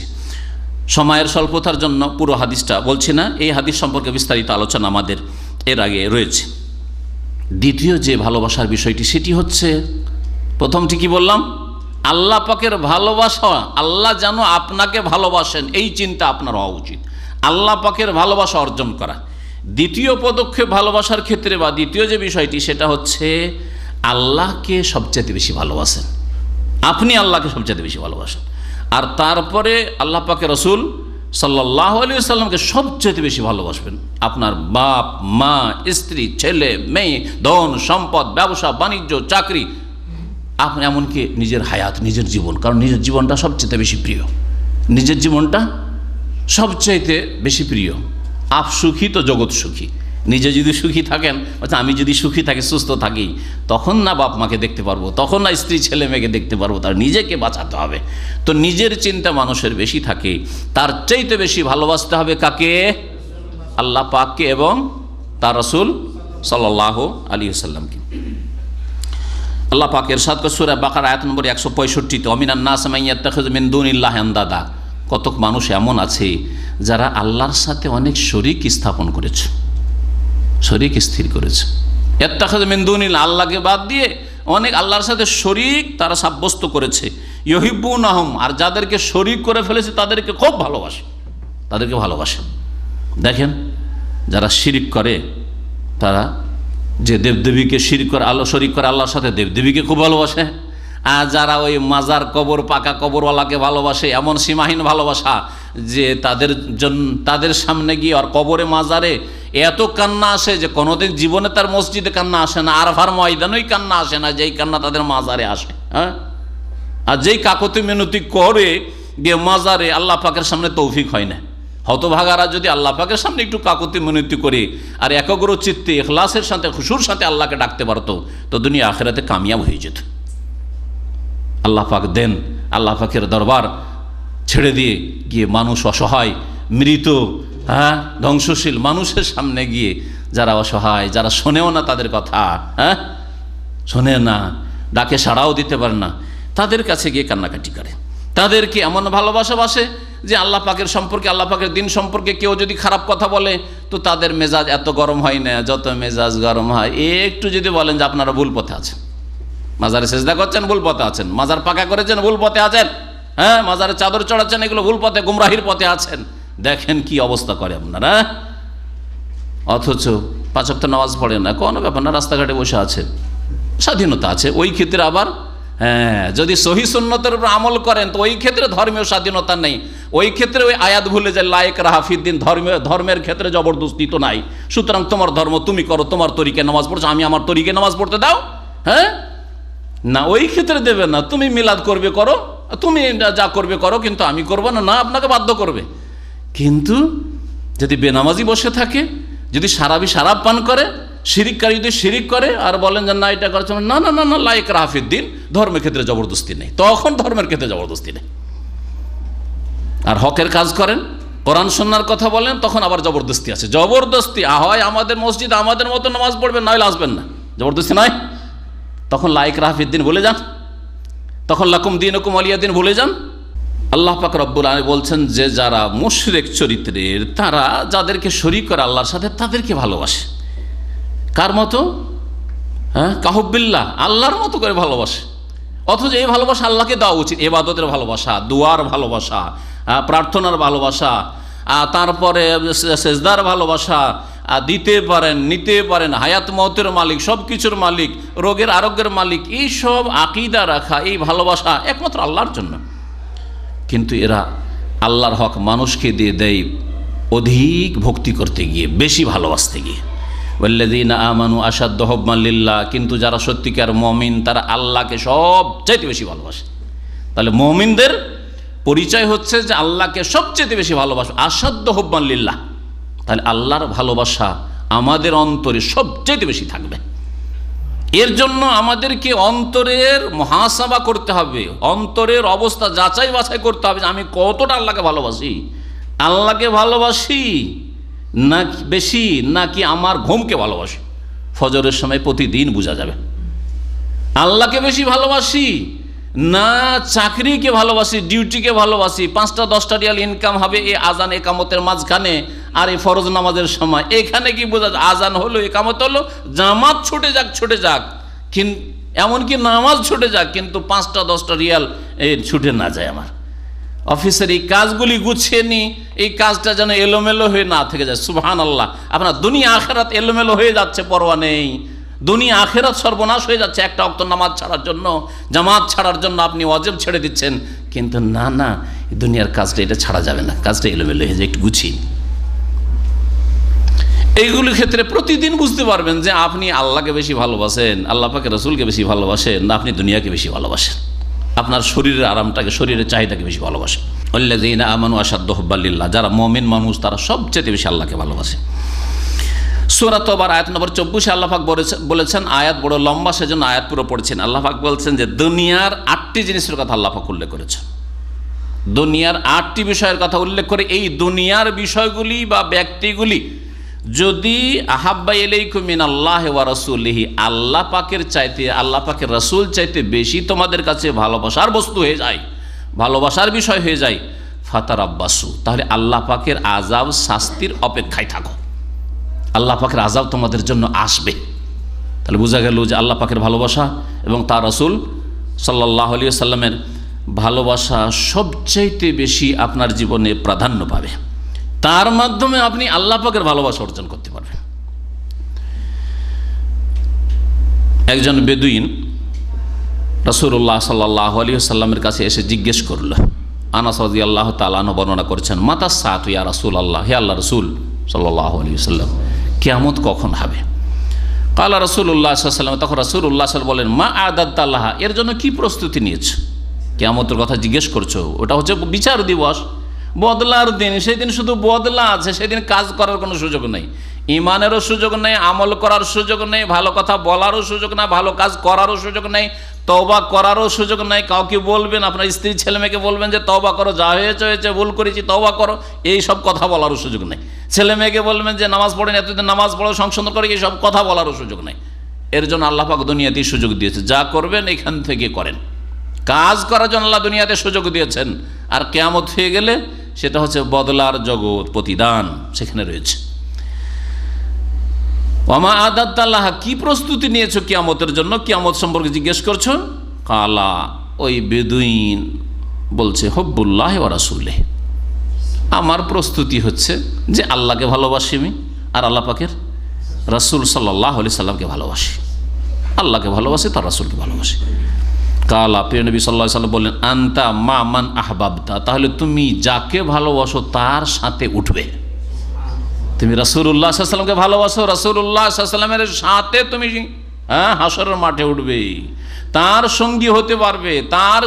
D: সময়ের স্বল্পতার জন্য পুরো হাদিসটা বলছি না, এই হাদিস সম্পর্কে বিস্তারিত আলোচনা আমাদের এর আগে রয়েছে। দ্বিতীয় যে ভালোবাসার বিষয়টি সেটি হচ্ছে, প্রথমটি কি বললাম, আল্লাহ পাকের ভালোবাসা, আল্লাহ যেন আপনাকে ভালোবাসেন এই চিন্তা আপনার হওয়া উচিত, আল্লাহ পাকের ভালোবাসা অর্জন করা। দ্বিতীয় পদক্ষেপ ভালোবাসার ক্ষেত্রে বা দ্বিতীয় যে বিষয়টি সেটা হচ্ছে আল্লাহকে সবচেয়ে বেশি ভালোবাসেন, আপনি আল্লাহকে সবচেয়ে বেশি ভালোবাসেন। আর তারপরে আল্লাহ পাকের রসুল সাল্লাল্লাহু আলাইহি ওয়াসাল্লামকে সবচেয়ে বেশি ভালোবাসবেন। আপনার বাপ মা, স্ত্রী, ছেলে মেয়ে, ধন সম্পদ, ব্যবসা বাণিজ্য, চাকরি, আপনি এমনকি নিজের হায়াত, নিজের জীবন, কারণ নিজের জীবনটা সবচেয়ে বেশি প্রিয়, নিজের জীবনটা সবচাইতে বেশি প্রিয়। আপ সুখী তো জগৎ সুখী। নিজে যদি সুখী থাকেন, অর্থাৎ আমি যদি সুখী থাকি, সুস্থ থাকি, তখন না বাপ মাকে দেখতে পারবো, তখন না স্ত্রী ছেলে মেয়েকে দেখতে পারবো, তার নিজেকে বাঁচাতে হবে। তো নিজের চিন্তা মানুষের বেশি থাকে, তার চাইতে বেশি ভালোবাসতে হবে কাকে? আল্লাহ পাককে এবং তার রাসূল সাল্লাল্লাহু আলাইহি ওয়াসাল্লামকে। আল্লাহ পাক ইরশাদ করে সূরা বাকারা আয়াত নম্বর 165, ওয়ামিনান নাস মান ইয়াত্তাখিযু মিন দুনিল্লাহি আনদাদা, কতক মানুষ এমন আছে যারা আল্লাহর সাথে অনেক শরীক স্থাপন করেছে, শরীক স্থির করেছে। ইত্তাখাযু মিন দুনিল্লাহ, আল্লাহকে বাদ দিয়ে অনেক আল্লাহর সাথে শরীক তারা সাব্যস্ত করেছে। ইউহিব্বুনাহুম, আর যাদেরকে শরীক করে ফেলেছে তাদেরকে খুব ভালোবাসে, তাদেরকে ভালোবাসে। দেখেন যারা শিরিক করে, তারা যে দেবদেবীকে শিরিক করে, আল্লাহ শরীক করে আল্লাহর সাথে, দেবদেবীকে খুব ভালোবাসে। আর যারা ওই মাজার কবর, পাকা কবরওয়ালাকে ভালোবাসে, এমন সীমাহীন ভালোবাসা যে তাদের সামনে গিয়ে আর কবরে মাজারে এত কান্না আসে যে কোনোদিন জীবনে তার মসজিদে কান্না আসে না, আরফার ময়দানেই কান্না আসে না, যেই কান্না তাদের মাজারে আসে। হ্যাঁ, আর যেই কাকতি মিনতি করে গিয়ে মাজারে, আল্লাহ পাকের সামনে তৌফিক হয় না। হতভাগারা যদি আল্লাহ পাকের সামনে একটু কাকতি মিনতি করে আর একাগ্র চিত্তে ইখলাসের সাথে, খুশুর সাথে আল্লাহকে ডাকতে পারতো, তো দুনিয়া আখিরাতে কামিয়াব হয়ে যেত। আল্লাহ পাক দেন, আল্লাহ পাকের দরবার ছেড়ে দিয়ে গিয়ে মানুষ অসহায়, মৃত, হ্যাঁ, ধ্বংসশীল মানুষের সামনে গিয়ে যারা অসহায়, যারা শোনেও না তাদের কথা, হ্যাঁ, শোনে না, ডাকে সাড়াও দিতে পারে না, তাদের কাছে গিয়ে কান্নাকাটি করে। তাদেরকে এমন ভালোবাসে যে আল্লাহ পাকের সম্পর্কে, আল্লাহ পাকের দিন সম্পর্কে কেউ যদি খারাপ কথা বলে তো তাদের মেজাজ এত গরম হয় না, যত মেজাজ গরম হয় একটু যদি বলেন যে আপনারা ভুল পথে আছেন, মাজারে সেজদা করছেন ভুল পথে আছেন, মাজার পাকা করেছেন ভুল পথে আছেন, হ্যাঁ, মাজারে চাদর চড়াচ্ছেন, এগুলো ভুল পথে, গুমরাহির পথে আছেন। দেখেন কি অবস্থা করে আপনারা। অথচ 5 ওয়াক্ত নামাজ পড়ে না, কোনো ব্যাপার না, রাস্তাঘাটে বসে আছে, স্বাধীনতা আছে। ওই ক্ষেত্রে আবার যদি সহি সুন্নতের উপর আমল করেন তো ওই ক্ষেত্রে ধর্মীয় স্বাধীনতা নেই। ওই ক্ষেত্রে ওই আয়াত ভুলে যায় লায়েক রাহাফিদ্দিন, ধর্মের ক্ষেত্রে জবরদস্তি তো নাই। সুতরাং তোমার ধর্ম তুমি করো, তোমার তরিকে নামাজ পড়ছো, আমি আমার তরিকে নামাজ পড়তে দাও। হ্যাঁ না, ওই ক্ষেত্রে দেবে না। তুমি মিলাদ করবে করো, তুমি যা করবে করো, কিন্তু আমি করবো না, না আপনাকে বাধ্য করবে। কিন্তু যদি বেনামাজি বসে থাকে, যদি শারাব পান করে, শিরিককারী যদি শিরিক করে আর বলেন যে না এটা করছে না, না না না লায়েক রাহাফিদ্দিন, ধর্মের ক্ষেত্রে জবরদস্তি নেই, তখন ধর্মের ক্ষেত্রে জবরদস্তি নেই। আর হকের কাজ করেন, কোরআন সুন্নাহর কথা বলেন, তখন আবার জবরদস্তি আছে। জবরদস্তি হয় আমাদের মসজিদ আমাদের মতো নামাজ পড়বেন, নইলে আসবেন না, জবরদস্তি নয়। তখন লায়েক রাহাফিদ্দিন ভুলে যান, তখন লাকুম দীনুকুম ওয়ালিয়া দিন ভুলে যান। আল্লাহ পাক রব্বুল আলামিন বলছেন যে যারা মুশরিক চরিত্রের, তারা যাদেরকে শরীক করে আল্লাহর সাথে, তাদেরকে ভালোবাসে। কার মতো? কাহুবিল্লাহ, আল্লাহর মতো করে ভালোবাসে। অথচ এই ভালোবাসা আল্লাহকে দেওয়া উচিত। ইবাদতের ভালোবাসা, দুয়ার ভালোবাসা, প্রার্থনার ভালোবাসা, তারপরে সেজদার ভালোবাসা, দিতে পারেন, নিতে পারেন, হায়াত মওতের মালিক, সব কিছুর মালিক, রোগের আরোগ্যের মালিক, এই সব আকিদা রাখা, এই ভালোবাসা একমাত্র আল্লাহর জন্য। কিন্তু এরা আল্লাহর হক মানুষকে দিয়ে দেয় অধিক ভক্তি করতে গিয়ে, বেশি ভালোবাসতে গিয়ে। ওয়াল্লাযীনা আমানু আশাদ্দু হুব্বান লিল্লাহ, কিন্তু যারা সত্যিকার মুমিন তারা আল্লাহকে সবচেয়ে বেশি ভালোবাসে। তাহলে মুমিনদের পরিচয় হচ্ছে যে আল্লাহকে সবচেয়ে বেশি ভালোবাসা, আশাদ্দু হুব্বান লিল্লাহ। তাহলে আল্লাহর ভালোবাসা আমাদের অন্তরে সবচেয়ে বেশি থাকবে। এর জন্য আমাদেরকে অন্তরের মুহাসাবা করতে হবে, অন্তরের অবস্থা যাচাই বাছাই করতে হবে যে আমি কতটা আল্লাহকে ভালোবাসি। আল্লাহকে ভালোবাসি না বেশি, নাকি আমার ঘুমকে ভালোবাসি? ফজরের সময় প্রতিদিন বোঝা যাবে। আল্লাহকে বেশি ভালোবাসি না চাকরিকে ভালোবাসি, ডিউটিকে ভালোবাসি, 5-10 রিয়াল ইনকাম হবে এই আজান একামতের মাঝখানে, আর এই ফরজ নামাজের সময় এখানে কি বোঝা যায়? আজান হলো, একামত হলো, জামাত ছুটে যাক, কিন্তু এমনকি নামাজ ছুটে যাক, কিন্তু 5-10 রিয়াল ছুটে না যায় আমার। অফিসের এই কাজগুলি গুছিয়ে নি, এই কাজটা যেন এলোমেলো হয়ে না থেকে যায়। সুবহানাল্লাহ, আপনার দুনিয়া আখেরাত এলোমেলো হয়ে যাচ্ছে, পরোয়া নেই। দুনিয়া আখেরাত সর্বনাশ হয়ে যাচ্ছে একটা ওয়াক্ত নামাজ ছাড়ার জন্য, জামাত ছাড়ার জন্য আপনি ওয়াজিব ছেড়ে দিচ্ছেন। কিন্তু না, দুনিয়ার কাজটা এটা ছাড়া যাবে না, কাজটা এলোমেলো হয়ে যায়, একটু গুছিয়ে। এইগুলির ক্ষেত্রে প্রতিদিন বুঝতে পারবেন যে আপনি আল্লাহকে বেশি ভালোবাসেন, আল্লাহ পাকের রাসূলকে বেশি ভালোবাসেন, না আপনি দুনিয়াকে বেশি ভালোবাসেন, আপনার শরীরের আরামটাকে, শরীরের চাহিদাকে বেশি ভালোবাসেন। ওয়াল্লাযীনা আমানু আশাদ্দু হুব্বান লিল্লাহ, যারা মুমিন মানুষ তারা সবচেয়ে বেশি আল্লাহকে ভালোবাসে। সূরা তওবার আয়াত নম্বর 24 আল্লাহ পাক বলেছেন, আয়াত বড় লম্বা সেজন্য আয়াত পুরো পড়ছেন। আল্লাহ পাক বলছেন যে দুনিয়ার 8টি জিনিসের কথা আল্লাহ পাক উল্লেখ করেছেন। দুনিয়ার 8টি বিষয়ের কথা উল্লেখ করে এই দুনিয়ার বিষয়গুলি বা ব্যক্তিগুলি যদি আহাব্বা ইলাইকুম মিনাল্লাহি ওয়া রাসূলিহি, আল্লাহ পাকের চাইতে, আল্লাহ পাকের রাসূল চাইতে বেশি তোমাদের কাছে ভালোবাসার বস্তু হয়ে যায়, ভালোবাসার বিষয় হয়ে যায়, ফাতারাব্বাসু, তাহলে আল্লাহ পাকের আযাব শাস্তির অপেক্ষায় থাকো। আল্লাহ পাকের আযাব তোমাদের জন্য আসবে। তাহলে বোঝা গেল যে আল্লাহ পাকের ভালোবাসা এবং তার রাসূল সাল্লাল্লাহু আলাইহি ওয়াসাল্লামের ভালোবাসা সবচাইতে বেশি আপনার জীবনে প্রাধান্য পাবে। তার মাধ্যমে আপনি আল্লাহ পাকের ভালোবাসা অর্জন করতে পারবেন। একজন বেদুইন রাসূলুল্লাহ সাল্লাল্লাহু আলাইহি ওয়াসাল্লামের কাছে এসে জিজ্ঞেস করল, আনাস রাদিয়াল্লাহু তাআলা আনহু বর্ণনা করেছেন, মাতা সাআতু ইয়া রাসূলুল্লাহ, হে আল্লাহর রাসূল সাল্লাল্লাহু আলাইহি ওয়াসাল্লাম, কিয়ামত কখন হবে? কালা রাসূলুল্লাহ সাল্লাল্লাহু আলাইহি ওয়াসাল্লাম, তখন রাসূলুল্লাহ সাল্লাল্লাহু বলেন, মা আদাত্তা লাহা, এর জন্য কি প্রস্তুতি নিয়েছো? কিয়ামতের কথা জিজ্ঞেস করছো, ওটা হচ্ছে বিচার দিবস, বদলার দিন। সেই দিন শুধু বদলা আছে, সেদিন কাজ করার কোনো সুযোগ নেই, ইমানেরও সুযোগ নেই, আমল করার সুযোগ নেই, ভালো কথা বলারও সুযোগ নেই, ভালো কাজ করারও সুযোগ নেই, তওবা করারও সুযোগ নেই। কাউকে বলবেন, আপনার স্ত্রী ছেলে মেয়েকে বলবেন যে তওবা করো, যা হয়েছে হয়েছে, ভুল করেছি তওবা করো, এই সব কথা বলারও সুযোগ নেই। ছেলে মেয়েকে বলবেন যে নামাজ পড়েন, এতদিন নামাজ পড়ো, সংশোধন করে, এই সব কথা বলারও সুযোগ নেই। এর জন্য আল্লাহ পাক দুনিয়াতেই সুযোগ দিয়েছে, যা করবেন এখান থেকে করেন। কাজ করার জন্য আল্লাহ দুনিয়াতে সুযোগ দিয়েছেন, আর কিয়ামত হয়ে গেলে সেটা হচ্ছে বদলার জগৎ, প্রতিদান সেখানে রয়েছে। ওয়ামা আদাত্তাল্লাহ, কি প্রস্তুতি নিয়েছো কিয়ামতের জন্য? কিয়ামত সম্পর্কে জিজ্ঞেস করছো। কালা, ওই বেদুইন বলছে, হুব্বুল্লাহ ওয়া রাসূলিহি, আমার প্রস্তুতি হচ্ছে যে আল্লাহকে ভালোবাসি আমি আর আল্লাহ পাকের রাসূল সাল্লাল্লাহু আলাইহি সাল্লামকে ভালোবাসি, আল্লাহকে ভালোবাসি, তার রাসূলকে ভালোবাসি। কালা, প্রিয় নবী সাল্লাল্লাহু আলাইহি সাল্লাম বললেন, আনতা মা মান আহবাবতা, তাহলে তুমি যাকে ভালোবাসো তার সাথে উঠবে। তুমি রাসূলুল্লাহ সাল্লাল্লাহু আলাইহি সাল্লামকে ভালোবাসো, রাসূলুল্লাহ সাল্লাল্লাহু আলাইহি সাল্লামের সাথে তুমি হাশরের মাঠে উঠবে, তার সঙ্গী হতে পারবে, তার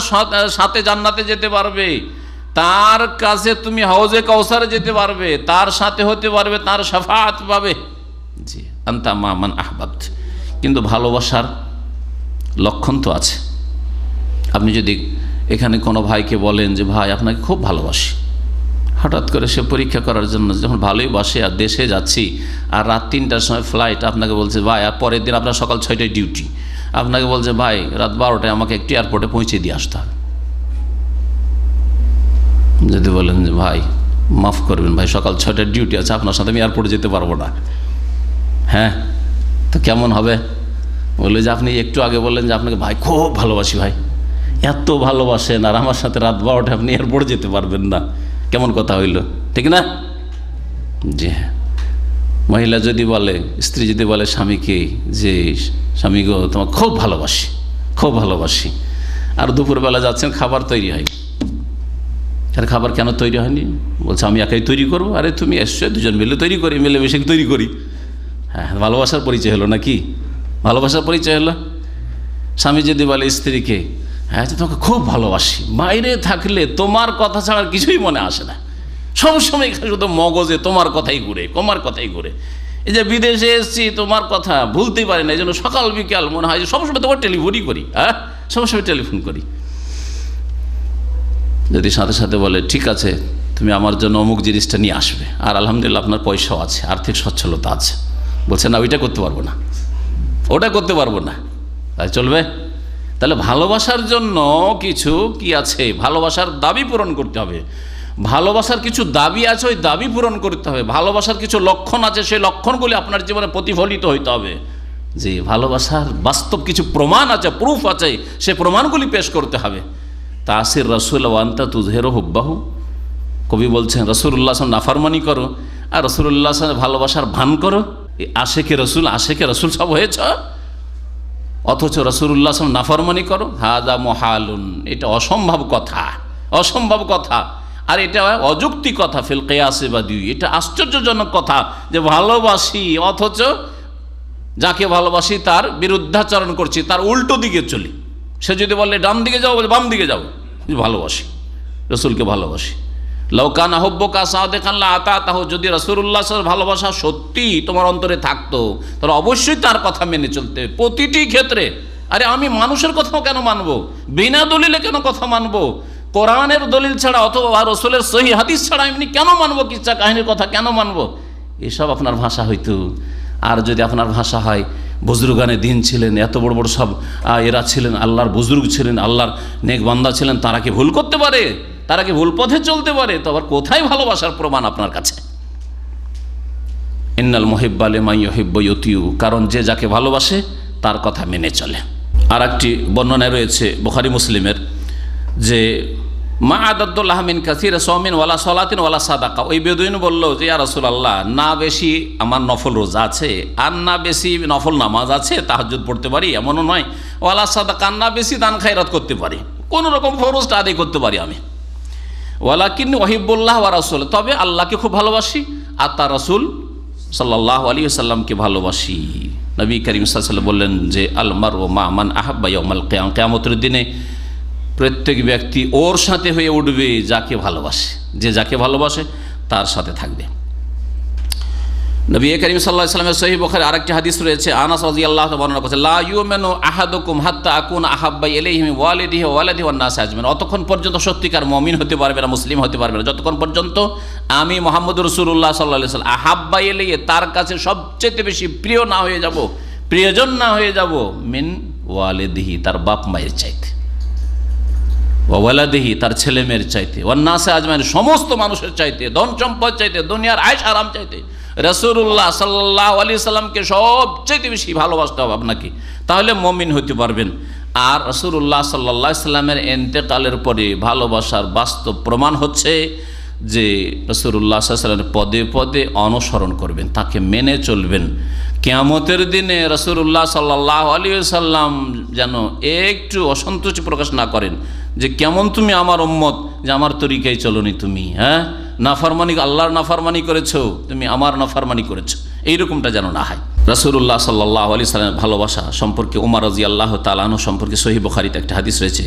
D: সাথে জান্নাতে যেতে পারবে, তার কাছে তুমি হাউজে কাউসারে যেতে পারবে, তার সাথে হতে পারবে, তার শাফাআত পাবে। জি, আনতা মা মান আহবাবত। কিন্তু ভালোবাসার লক্ষণ তো আছে। আপনি যদি এখানে কোনো ভাইকে বলেন যে ভাই আপনাকে খুব ভালোবাসি, হঠাৎ করে সে পরীক্ষা করার জন্য যখন ভালোই বাসে আর দেশে যাচ্ছি আর রাত 3টার সময় ফ্লাইট, আপনাকে বলছে ভাই, আর পরের দিন আপনার সকাল 6টায় ডিউটি, আপনাকে বলছে ভাই রাত 12টায় আমাকে একটি এয়ারপোর্টে পৌঁছে দিয়ে আসতে হবে। যদি বলেন যে ভাই মাফ করবেন ভাই, সকাল 6টায় ডিউটি আছে, আপনার সাথে আমি এয়ারপোর্টে যেতে পারবো না, হ্যাঁ, তো কেমন হবে? বলে যে আপনি একটু আগে বললেন যে আপনাকে ভাই খুব ভালোবাসি, ভাই এত ভালোবাসেন আর আমার সাথে রাত 12টায় আপনি এয়ারপোর্টে যেতে পারবেন না, কেমন কথা হইল, ঠিক না? জি হ্যাঁ। মহিলা যদি বলে, স্ত্রী যদি বলে স্বামীকে যে স্বামী গো তোমাকে খুব ভালোবাসি, খুব ভালোবাসি, আর দুপুরবেলা যাচ্ছেন খাবার তৈরি হয়নি, আর খাবার কেন তৈরি হয়নি? বলছে আমি একাই তৈরি করবো। আরে তুমি এসছো, দুজন মিলে তৈরি করি, মিলেমিশে তৈরি করি। হ্যাঁ, ভালোবাসার পরিচয় হলো নাকি? ভালোবাসার পরিচয় হলো। স্বামী যদি বলে স্ত্রীকে হ্যাঁ তোমাকে খুব ভালোবাসি, বাইরে থাকলে তোমার কথা ছাড়া কিছুই মনে আসে না, সবসময় শুধু মগজে তোমার কথাই ঘুরে, তোমার কথাই ঘুরে। এই যে বিদেশে এসেছি তোমার কথা ভুলতেই পারি না, এই জন্য সকাল বিকাল মনে হয় যে সবসময় তোমার টেলিফোনই করি, হ্যাঁ সবসময় টেলিফোন করি। যদি সাথে সাথে বলে ঠিক আছে তুমি আমার জন্য অমুক জিনিসটা নিয়ে আসবে, আর আলহামদুলিল্লাহ আপনার পয়সাও আছে, আর্থিক সচ্ছলতা আছে, বলছে না ওইটা করতে পারবো না, ওটা করতে পারবো না, তাই চলবে? তাহলে ভালোবাসার জন্য কিছু কি আছে, ভালোবাসার দাবি পূরণ করতে হবে। ভালোবাসার কিছু দাবি আছে, ওই দাবি পূরণ করতে হবে। ভালোবাসার কিছু লক্ষণ আছে, সেই লক্ষণগুলি আপনার জীবনে প্রতিফলিত হইতে হবে। যে ভালোবাসার বাস্তব কিছু প্রমাণ আছে, প্রুফ আছে, সে প্রমাণগুলি পেশ করতে হবে। তাসির রসুল ওয়ান্তা তুজহেরো হুব্বাহু, কবি বলছেন রসুল্লাহ নাফরমানি করো আর রসুল্লাহ ভালোবাসার ভান করো, আশেকে রসুল সব হয়েছ, অথচ রসুল্লাহ নাফরমানি করো। হাদা মহালুন, এটা অসম্ভব কথা, অসম্ভব কথা, আর এটা অযৌক্তিক কথা। ফিল কিয়াসে বাদি, এটা আশ্চর্যজনক কথা যে ভালোবাসি অথচ যাকে ভালোবাসি তার বিরুদ্ধাচরণ করছি, তার উল্টো দিকে চলি। সে যদি বলে ডান দিকে যাও, বলে বাম দিকে যাও, ভালোবাসি, রসুলকে ভালোবাসি। লৌকানা হব্বকা সাদেকান লা আতাতাহু, যদি রাসূলুল্লাহ ভালোবাসা সত্যি তোমার অন্তরে থাকতো তাহলে অবশ্যই তার কথা মেনে চলতে প্রতিটি ক্ষেত্রে। আরে আমি মানুষের কথাও কেন মানবো, বিনা দলিলে কেন কথা মানবো, কোরআনের দলিল ছাড়া অথবা রসুলের সহি হাদিস ছাড়া এমনি কেন মানবো, কিচ্ছা কাহিনীর কথা কেন মানবো? এসব আপনার ভাষা হইতো। আর যদি আপনার ভাষা হয় বুজরুগানে দিন ছিলেন, এত বড় বড় সব এরা ছিলেন, আল্লাহর বুজরুগ ছিলেন, আল্লাহর নেক বান্দা ছিলেন, তারা কি ভুল করতে পারে, তারা কি ভুল পথে চলতে পারে? তো আবার কোথায় ভালোবাসার প্রমাণ আপনার কাছে? ইন্নাল মুহিব্বা লিমান ইউহিব্বু ইউতিউ, কারণ যে যাকে ভালোবাসে তার কথা মেনে চলে। আর একটি বর্ণনায় রয়েছে বুখারী মুসলিমের, যে মা আদাদুল্লাহ মিন কাসিরা সাওমিন ওয়ালা সালাতিন ওয়ালা সাদাকা, ওই বেদুইন বলল যে ইয়া রাসূলুল্লাহ, না বেশি আমার নফল রোজা আছে, আর না বেশি নফল নামাজ আছে, তাহাজ্জুদ পড়তে পারি এমনও নয়, ওয়ালা সাদাকা, না বেশি দান খায়রাত করতে পারি, কোনো রকম ফরজটা আদায় করতে পারি আমি, ওয়ালাকিন ওয়াহিব্বুল্লাহ ওয়া রাসূল, তবে আল্লাহকে খুব ভালোবাসি আর তার রাসূল সাল্লাল্লাহু আলাইহি ওয়াসাল্লামকে ভালোবাসি। নবী করিম সাল্লাল্লাহু আলাইহি ওয়াসাল্লাম বললেন যে আল মারউ মা মান আহাব্বা ইয়াউমাল কিয়ামা, কিয়ামতের দিনে প্রত্যেক ব্যক্তি ওর সাথে হয়ে উঠবে যাকে ভালোবাসে, যে যাকে ভালোবাসে তার সাথে থাকবে। নবী করিম সাল্লাল্লাহু আলাইহি ওয়াসাল্লামের সহিহ বুখারী আরেকটি হাদিস রয়েছে, আনাস রাদিয়াল্লাহু তাআলা বর্ণনা করেছেন, লা ইউমিনু আহাদুকুম হাত্তা আকুনা আহাব্বা ইলাইহি মিন ওয়ালিদিহি ওয়া ওয়ালাদিহি ওয়ান নাস আজমাইন, অতক্ষণ পর্যন্ত সত্যিকার মুমিন হতে পারবে না, মুসলিম হতে পারবে না যতক্ষণ পর্যন্ত আমি মুহাম্মদুর রাসূলুল্লাহ সাল্লাল্লাহু আলাইহি ওয়াসাল্লাম আহাব্বা ইলাইহি, তার কাছে সবচেয়ে বেশি প্রিয় না হয়ে যাব, প্রিয়জন না হয়ে যাব, মিন ওয়ালিদিহি, তার বাপ মায়ের চাইতে, ওয়া ওয়ালাদিহি, তার ছেলে মেয়ের চাইতে, ওয়ান নাস আজমাইন, সমস্ত মানুষের চাইতে, ধন সম্পদ চাইতে, দুনিয়ার আয়েশ আরাম চাইতে রাসূলুল্লাহ সাল্লাল্লাহু আলাইহি সাল্লামকে সবচেয়ে বেশি ভালোবাসতে হবে আপনাকে, তাহলে মুমিন হতে পারবেন। আর রাসূলুল্লাহ সাল্লাল্লাহু আলাইহি সাল্লামের ইন্তেকালের পরে ভালোবাসার বাস্তব প্রমাণ হচ্ছে যে রাসূলুল্লাহ সাল্লাল্লাহু আলাইহি সাল্লামের পদে পদে অনুসরণ করবেন, তাকে মেনে চলবেন। কিয়ামতের দিনে রাসূলুল্লাহ সাল্লাল্লাহু আলাইহি ওয়াসাল্লাম যেন একটু অসন্তুষ্টি প্রকাশ না করেন যে কেমন তুমি আমার উম্মত, যে আমার তরিকায় চলনি তুমি, নাফরমানি, আল্লাহর নাফরমানি করেছো, তুমি আমার নাফরমানি করেছো, এইরকমটা যেন না হয়। রাসূলুল্লাহ সাল্লাল্লাহু আলাইহি ওয়াসাল্লামের ভালোবাসা সম্পর্কে ওমর রাদিয়াল্লাহু তাআলা আনহু সম্পর্কে সহিহ বুখারীতে একটা হাদিস রয়েছে।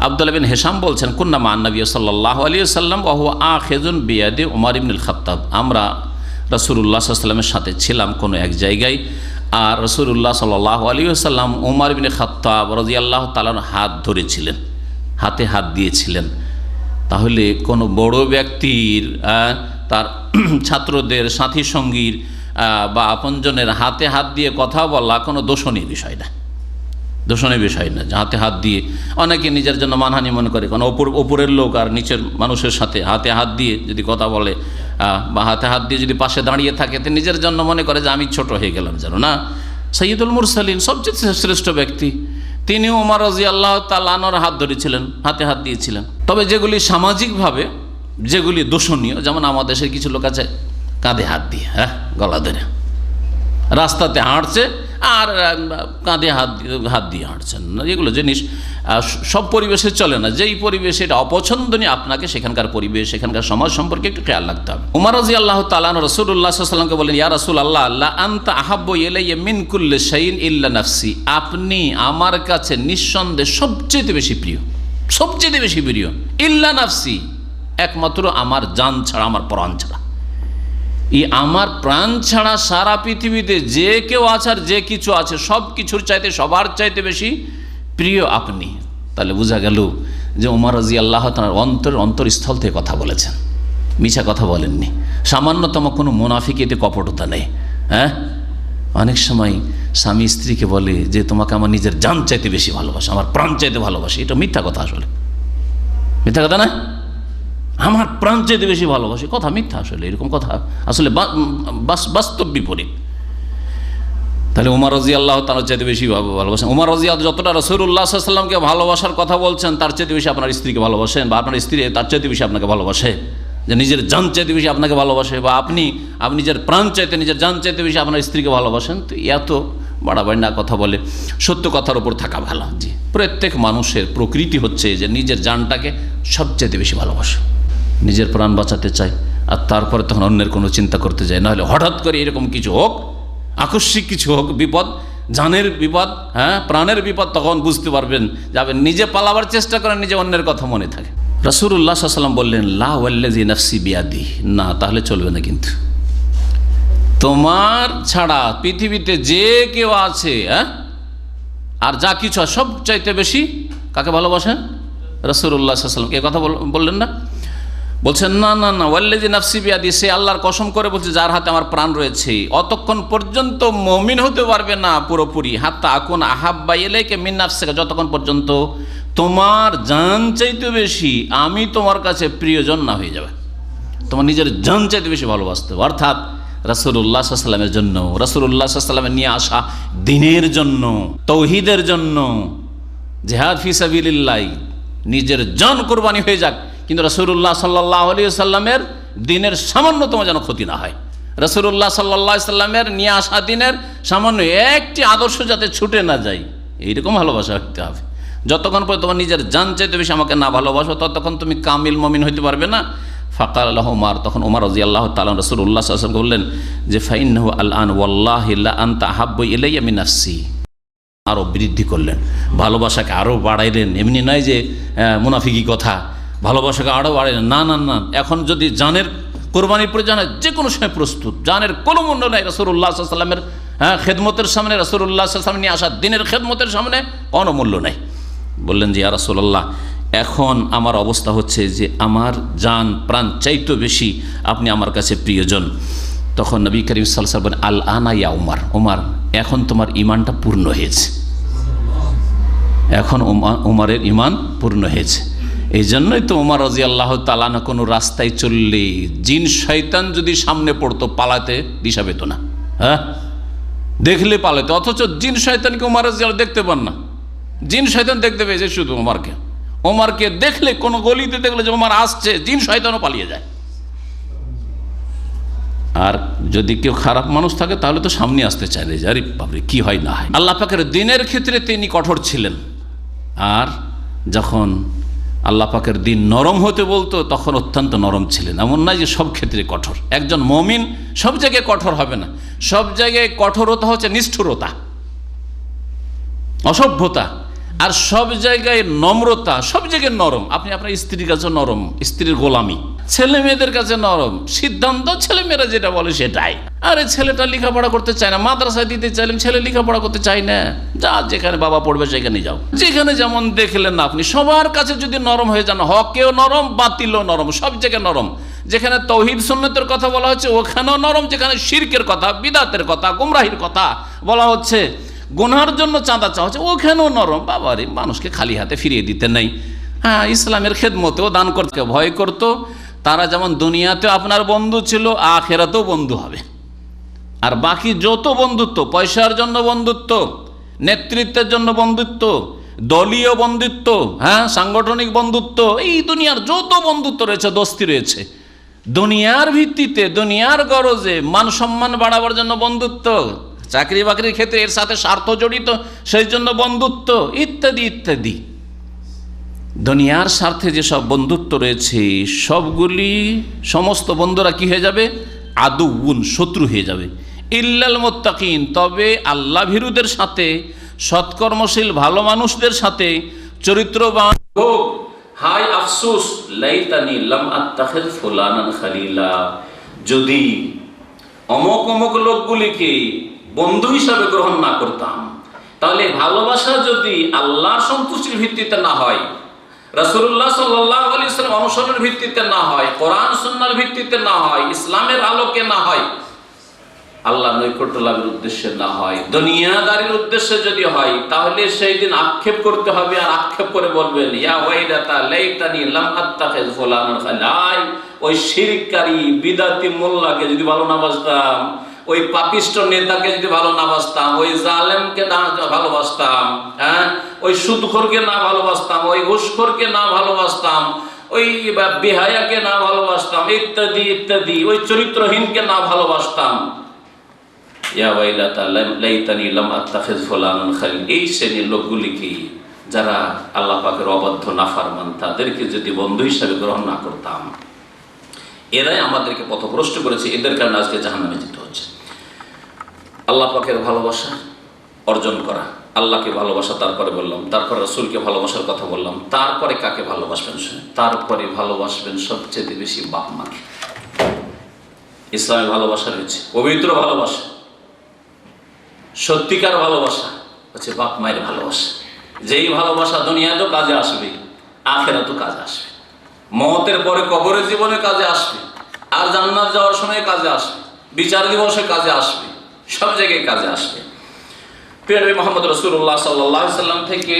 D: আব্দুল্লাহ বিন হিশাম বলছেন, কুন্না মা নবী সাল্লাল্লাহু আলাইহি ওয়াসাল্লাম ওয়া হুয়া আখিযুন বিয়াদি ওমর ইবনুল খাত্তাব, আমরা রাসূলুল্লাহ সাল্লাল্লাহু আলাইহি ওয়াসাল্লামের সাথে ছিলাম কোনো এক জায়গায়, আর রাসূলুল্লাহ সাল্লাল্লাহু আলাইহি ওয়াসাল্লাম ওমর ইবনে খাত্তাব রাদিয়াল্লাহু তাআলার হাত ধরেছিলেন, হাতে হাত দিয়েছিলেন। তাহলে কোনো বড় ব্যক্তির তার ছাত্রদের, সাথী সঙ্গীর বা আপনজনের হাতে হাত দিয়ে কথা বলা কোনো দোষণীয় বিষয় না, দোষণীয় বিষয় না। হাতে হাত দিয়ে অনেকে নিজের জন্য মানহানি মনে করে, কারণ ওপরের লোক আর নিচের মানুষের সাথে হাতে হাত দিয়ে যদি কথা বলে বা হাতে হাত দিয়ে যদি পাশে দাঁড়িয়ে থাকে, তো নিজের জন্য মনে করে যে আমি ছোট হয়ে গেলাম যেন। না, সাইয়্যিদুল মুরসালিন, সবচেয়ে শ্রেষ্ঠ ব্যক্তি, তিনি ওমর রাদিয়াল্লাহু তাআলা আনহুর হাত ধরেছিলেন, হাতে হাত দিয়েছিলেন। তবে যেগুলি সামাজিকভাবে যেগুলি দোষণীয়, যেমন আমাদের দেশের কিছু লোক আছে কাঁধে হাত দিয়ে, গলা ধরে রাস্তাতে হাঁটছে আর কাঁধে হাত দিয়ে হাঁটছেন, এগুলো জিনিস সব পরিবেশে চলে না। যেই পরিবেশে এটা অপছন্দনীয়, আপনাকে সেখানকার পরিবেশ, সেখানকার সমাজ সম্পর্কে একটু খেয়াল রাখতে হবে। ওমর রাদিয়াল্লাহু তাআলা আনহু রাসূলুল্লাহ সাল্লাল্লাহু আলাইহি ওয়াসাল্লামকে বলেন, ইয়া রাসূলুল্লাহ, লা আনতা আহাব্বু ইলাইয়া মিন কুল্লি শাইইন ইল্লা নাফসি, আপনি আমার কাছে নিঃসন্দেহে সবচেয়ে বেশি প্রিয়, সবচেয়ে বেশি প্রিয়, ইল্লা নাফসি, একমাত্র আমার জান ছাড়া, আমার প্রাণ ছাড়া। এই আমার প্রাণ ছাড়া সারা পৃথিবীতে যে কেউ আছে আর যে কিছু আছে সব কিছুর চাইতে, সবার চাইতে বেশি প্রিয় আপনি। তাহলে বোঝা গেল যে ওমর রাদিয়াল্লাহু তাআলার অন্তরস্থল থেকে কথা বলেছেন, মিছা কথা বলেননি। সামান্যতম কোনো মুনাফিকিতে কপটতা নেই। অনেক সময় স্বামী স্ত্রীকে বলে যে তোমাকে আমার নিজের জান চাইতে বেশি ভালোবাসে, আমার প্রাণ চাইতে ভালোবাসে, এটা মিথ্যা কথা। আসলে মিথ্যা কথা না, আমার প্রাণ চাইতে বেশি ভালোবাসে, কথা মিথ্যা। আসলে এরকম কথা আসলে বাস্তব বিপরীত। তাহলে ওমর রাদিয়াল্লাহু তাআলা চাইতে বেশি ভালোবাসেন। ওমর রাদিয়াল্লাহু যতটা রাসূলুল্লাহ সাল্লাল্লাহু আলাইহি ওয়াসাল্লামকে ভালোবাসার কথা বলছেন, তার চাইতে বেশি আপনার স্ত্রীকে ভালোবাসেন, বা আপনার স্ত্রী তার চাইতে বেশি আপনাকে ভালোবাসে, যে নিজের জান চাইতে বেশি আপনাকে ভালোবাসে, বা আপনি নিজের প্রাণ চাইতে, নিজের জান চাইতে বেশি আপনার স্ত্রীকে ভালোবাসেন। তো এত বাড়াবাড়ি না কথা বলে সত্য কথার উপর থাকা ভালো। জি, প্রত্যেক মানুষের প্রকৃতি হচ্ছে যে নিজের জানটাকে সবচাইতে বেশি ভালোবাসে, নিজের প্রাণ বাঁচাতে চায়, আর তারপরে তখন অন্যের কোনো চিন্তা করতে যায়। নাহলে হঠাৎ করে এরকম কিছু হোক, আকস্মিক কিছু হোক, বিপদ, জানের বিপদ, প্রাণের বিপদ, তখন বুঝতে পারবেন যাবে, নিজে পালাবার চেষ্টা করেন, নিজে অন্যের কথা মনে থাকে। রাসূলুল্লাহ সাল্লাল্লাহু আলাইহি ওয়াসাল্লাম বললেন, লা ওয়াল্লাযী নাফসি বিয়াদিহি, না, তাহলে চলবে না। কিন্তু তোমার ছাড়া পৃথিবীতে যে কেউ আছে আর যা কিছু সব চাইতে বেশি কাকে ভালোবাসেন? রাসূলুল্লাহ সাল্লাল্লাহু আলাইহি ওয়াসাল্লাম। এ কথা বললেন না? বলছেন না না না, ওয়াল্লাযী নাফসি বিয়াদিহি, সে আল্লাহর কসম করে বলছে যার হাতে আমার প্রাণ রয়েছে, অতক্ষণ পর্যন্ত মুমিন হতে পারবে না পুরোপুরি, হাত্তা আকুন আহাব্বা ইলাইকা মিন নাফসিকা, যতক্ষণ পর্যন্ত তোমার জান চাইতে বেশি আমি তোমার কাছে প্রিয়জন না হয়ে যাবে। তোমার নিজের জান চাইতে বেশি ভালোবাসতে হবে। অর্থাৎ রাসূলুল্লাহ সাল্লাল্লাহু আলাইহি ওয়াসাল্লামের জন্য, রাসূলুল্লাহ সাল্লাল্লাহু আলাইহি ওয়াসাল্লামের নিয়ে আসা দ্বীনের জন্য, তৌহিদের জন্য, জিহাদ ফি সাবিলিল্লাহ, নিজের জান কুরবানি হয়ে যাক, কিন্তু রাসূলুল্লাহ সাল্লাল্লাহু আলাইহি ওয়াসাল্লামের দ্বীনের সামান্যতম যেন ক্ষতি না হয়। রাসূলুল্লাহ সাল্লাল্লাহু আলাইহি ওয়াসাল্লামের নিয়ে আসা দ্বীনের সামান্য একটি আদর্শ যাতে ছুটে না যায়, এইরকম ভালোবাসা রাখতে হবে। যতক্ষণ পর্যন্ত তোমার নিজের জান চাইতে বেশি আমাকে না ভালোবাসো, ততক্ষণ তুমি কামিল মুমিন হইতে পারবে না। ফাকাল লাহু উমর, তখন ওমর রাদিয়াল্লাহু তাআলা রাসূলুল্লাহ সাল্লাল্লাহু আলাইহি ওয়াসাল্লাম বললেন যে ফাইন্নাহু আল-আন ওয়াল্লাহি লা আনতা আহাব্বু ইলাইয়া মিন নাফসি, আরও বৃদ্ধি করলেন, ভালোবাসাকে আরও বাড়াইলেন। এমনি নয় যে মুনাফিকি কথা, ভালোবাসাকে আরও বাড়াইলেন, না না না। এখন যদি জানের কোরবানির প্রয়োজন হয়, যে কোনো সময় প্রস্তুত, জানের কোনো মূল্য নাই রাসূলুল্লাহ সাল্লাল্লাহু আলাইহি ওয়াসাল্লামের খেদমতের সামনে, রাসূলুল্লাহ সাল্লাল্লাহু আলাইহি ওয়াসাল্লাম নিয়ে আসা দ্বীনের খেদমতের সামনে কোনো মূল্য নাই। বললেন যে ইয়া রাসূলুল্লাহ, এখন আমার অবস্থা হচ্ছে যে আমার জান প্রাণ চাইতে বেশি আপনি আমার কাছে প্রিয়জন। তখন নবী করিম সাল্লাল্লাহু আলাইহি ওয়াসাল্লাম বলেন, আল আনা ইয়া উমর, উমর এখন তোমার ঈমানটা পূর্ণ হয়েছে, এখন উমরের ঈমান পূর্ণ হয়েছে। এই জন্যই তো উমর রাদিয়াল্লাহু তাআলা আনহু কোনো রাস্তায় চললে জিন শয়তান যদি সামনে পড়তো, পালাতে দিশা পেত না, দেখলে পালাতে। অথচ জিন শয়তানকে উমর রাদিয়াল্লাহু দেখতে পান না, জিন শয়তান দেখতে পেয়েছে শুধু ওমরকে। ওমরকে দেখলে, কোনো গলিতে দেখলে যে ওমর আসছে, জিন শয়তানও পালিয়ে যায়। আর যদি কেউ খারাপ মানুষ থাকে তাহলে তো সামনে আসতে চাইলে যে আরে বাপরে কি হয় না হয়। আল্লাহ পাকের দ্বীনের ক্ষেত্রে তিনি কঠোর ছিলেন, আর যখন আল্লাহ পাকের দ্বীন নরম হতে বলতো তখন অত্যন্ত নরম ছিলেন। এমন নয় যে সব ক্ষেত্রে কঠোর। একজন মুমিন সব জায়গায় কঠোর হবে না, সব জায়গায় কঠোরতা হচ্ছে নিষ্ঠুরতা, অসভ্যতা, আর সব জায়গায় নম্রতা, সব জায়গায় নরম। আপনি আপনার স্ত্রীর কাছে নরম, স্ত্রীর গোলামি, ছেলে মেয়েদের কাছে নরম, সিদ্ধান্ত ছেলে মেয়েরা যেটা বলে সেটাই। আরে ছেলেটা লেখাপড়া করতে চায় না, মাদ্রাসায় দিতে চাইলেন, ছেলে লেখাপড়া করতে চায় না, যা যেখানে বাবা পড়বে সেখানে যাও। যেখানে যেমন দেখলেন না আপনি, সবার কাছে যদি নরম হয়ে যান, হকেও নরম, বাতিলও নরম, সব জায়গায় নরম। যেখানে তৌহিদ সুন্নতের কথা বলা হচ্ছে ওখানেও নরম, যেখানে শিরকের কথা, বিদাতের কথা, গুমরাহির কথা বলা হচ্ছে, গুনার জন্য চাঁদা চাওয়া হচ্ছে, ওখানেও নরম। বাবারে, মানুষকে খালি হাতে ফিরিয়ে দিতে নেই। হ্যাঁ, ইসলামের খেদমতেও দান করতে ভয় করতো। তারা যেমন দুনিয়াতেও আপনার বন্ধু ছিল, আখেরাতেও বন্ধু হবে। আর বাকি যত বন্ধুত্ব, পয়সার জন্য বন্ধুত্ব, নেতৃত্বের জন্য বন্ধুত্ব, দলীয় বন্ধুত্ব, হ্যাঁ, সাংগঠনিক বন্ধুত্ব, এই দুনিয়ার যত বন্ধুত্ব রয়েছে, দোস্তি রয়েছে, দুনিয়ার ভিত্তিতে, দুনিয়ার গরজে, মান সম্মান বাড়াবার জন্য বন্ধুত্ব, চাকরি বাকরির ক্ষেত্রে এর সাথে স্বার্থ জড়িত, সেই জন্য বন্ধুত্ব, ইত্যাদি ইত্যাদি। দুনিয়ার স্বার্থে যেসব বন্ধুত্ব রয়েছে সবগুলি, সমস্ত বন্ধুরা কি হয়ে যাবে? আদুউন, শত্রু হয়ে যাবে। ইল্লাল মুত্তাকিন, তবে আল্লাহ ভীরুদের সাথে, সৎকর্মশীল ভালো মানুষদের সাথে, চরিত্রবান হোক। হাই আফসোস, লাইতানি লাম আত্তাখিজ ফুলানান খালিলা, যদি অমুক অমুক লোকগুলিকে বন্ধু হিসাবে গ্রহণ না করতাম, তাহলে ভালোবাসা যদি আল্লাহর সন্তুষ্টির ভিত্তিতে না হয়, রাসূলুল্লাহ সাল্লাল্লাহু আলাইহি ওয়াসাল্লাম অনুসরণের ভিত্তিতে না হয়, কোরআন সুন্নাহর ভিত্তিতে না হয়, ইসলামের আলোকে না হয়, আল্লাহ নৈকট্য লাভের উদ্দেশ্যে না হয়, দুনিয়াদারির উদ্দেশ্যে যদি হয়, তাহলে সেই দিন আক্ষেপ করতে হবে। আর আক্ষেপ করে বলবেন, ইয়া ওয়াইলাতা লাইতানি লাম আত্তাখিজ ফুলানান খালিলা, ওই শিরককারী বিদাতি মোল্লাকে যদি ভালো না বাসতাম, ওই পাপিষ্ট নেতাকে যদি ভালো না বাসতাম, ওই জালেমকে না ভালোবাসতাম, হ্যাঁ, ওই সুদখোরকে না ভালোবাসতাম, ওই ঘুষখোরকে না ভালোবাসতাম, ওই বেহায়াকে না ভালোবাসতাম, ইত্যাদি ইত্যাদি, ওই চরিত্রহীনকে না ভালোবাসতাম, ইয়া ওয়াইলাতা লাইতানি লাম আত্তাখিজ ফুলানান খালিলা, এই শ্রেণীর লোকগুলিকে, যারা আল্লাহ পাকের অবাধ্য নাফরমান, তাদেরকে যদি বন্ধু হিসাবে গ্রহণ না করতাম, এরাই আমাদেরকে পথভ্রষ্ট করেছে, এদের কারণে আজকে জাহান্নামে যেতে হচ্ছে। আল্লাহ পাকের ভালোবাসা অর্জন করা, আল্লাহকে ভালোবাসা, তারপরে বললাম, তারপরে রাসূলকে ভালোবাসার কথা বললাম, তারপরে কাকে ভালোবাসবেন? তারপরে ভালোবাসবেন সবচেয়ে বেশি বাপ মাকে। ইসলামে ভালোবাসা রয়েছে, পবিত্র ভালোবাসা, সত্যিকার ভালোবাসা হচ্ছে বাপ মায়ের ভালোবাসা। যেই ভালোবাসা দুনিয়াতেও কাজে আসবে, আখিরাতেও কাজে আসবে, মওতের পরে কবরের জীবনে কাজে আসবে, আর জান্নাত যাওয়ার সময় কাজে আসবে, বিচার দিবসে কাজে আসবে, সব জায়গায় কাজে আসবে। প্রিয় নবী মুহাম্মদ রাসূলুল্লাহ সাল্লাল্লাহু আলাইহি ওয়াসাল্লাম থেকে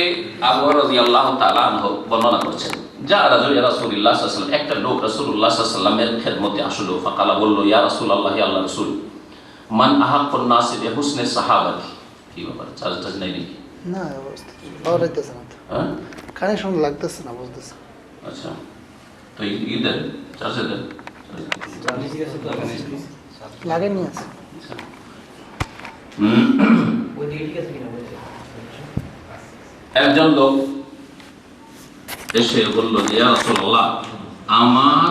D: আবু হুরায়রা রাদিয়াল্লাহু তাআলা আনহু বর্ণনা করছেন, যা রাজুল ইয়া রাসূলুল্লাহ সাল্লাল্লাহু আলাইহি ওয়াসাল্লাম, একটা লোক রাসূলুল্লাহ সাল্লাল্লাহু আলাইহি ওয়াসাল্লামের খেদমতে আসলো। ফাকালা, বলল, ইয়া রাসূলুল্লাহ, আল্লাহ রাসূল, মান আহাক্কুন নাসি বিহুসনি সাহাবাতি। কি ব্যাপার, চার্জ নাই নাকি?
E: না, অবস্থা পাওয়া যাইতেছে না তো,
D: হ্যাঁ,
E: কানেকশন লাগতেছে না, বুঝতেছে।
D: আচ্ছা, তো ইদের চার্জে দেন,
E: লাগেনি আছে।
D: একজন লোক এসে বলল, ইয়া রাসূলুল্লাহ, আমার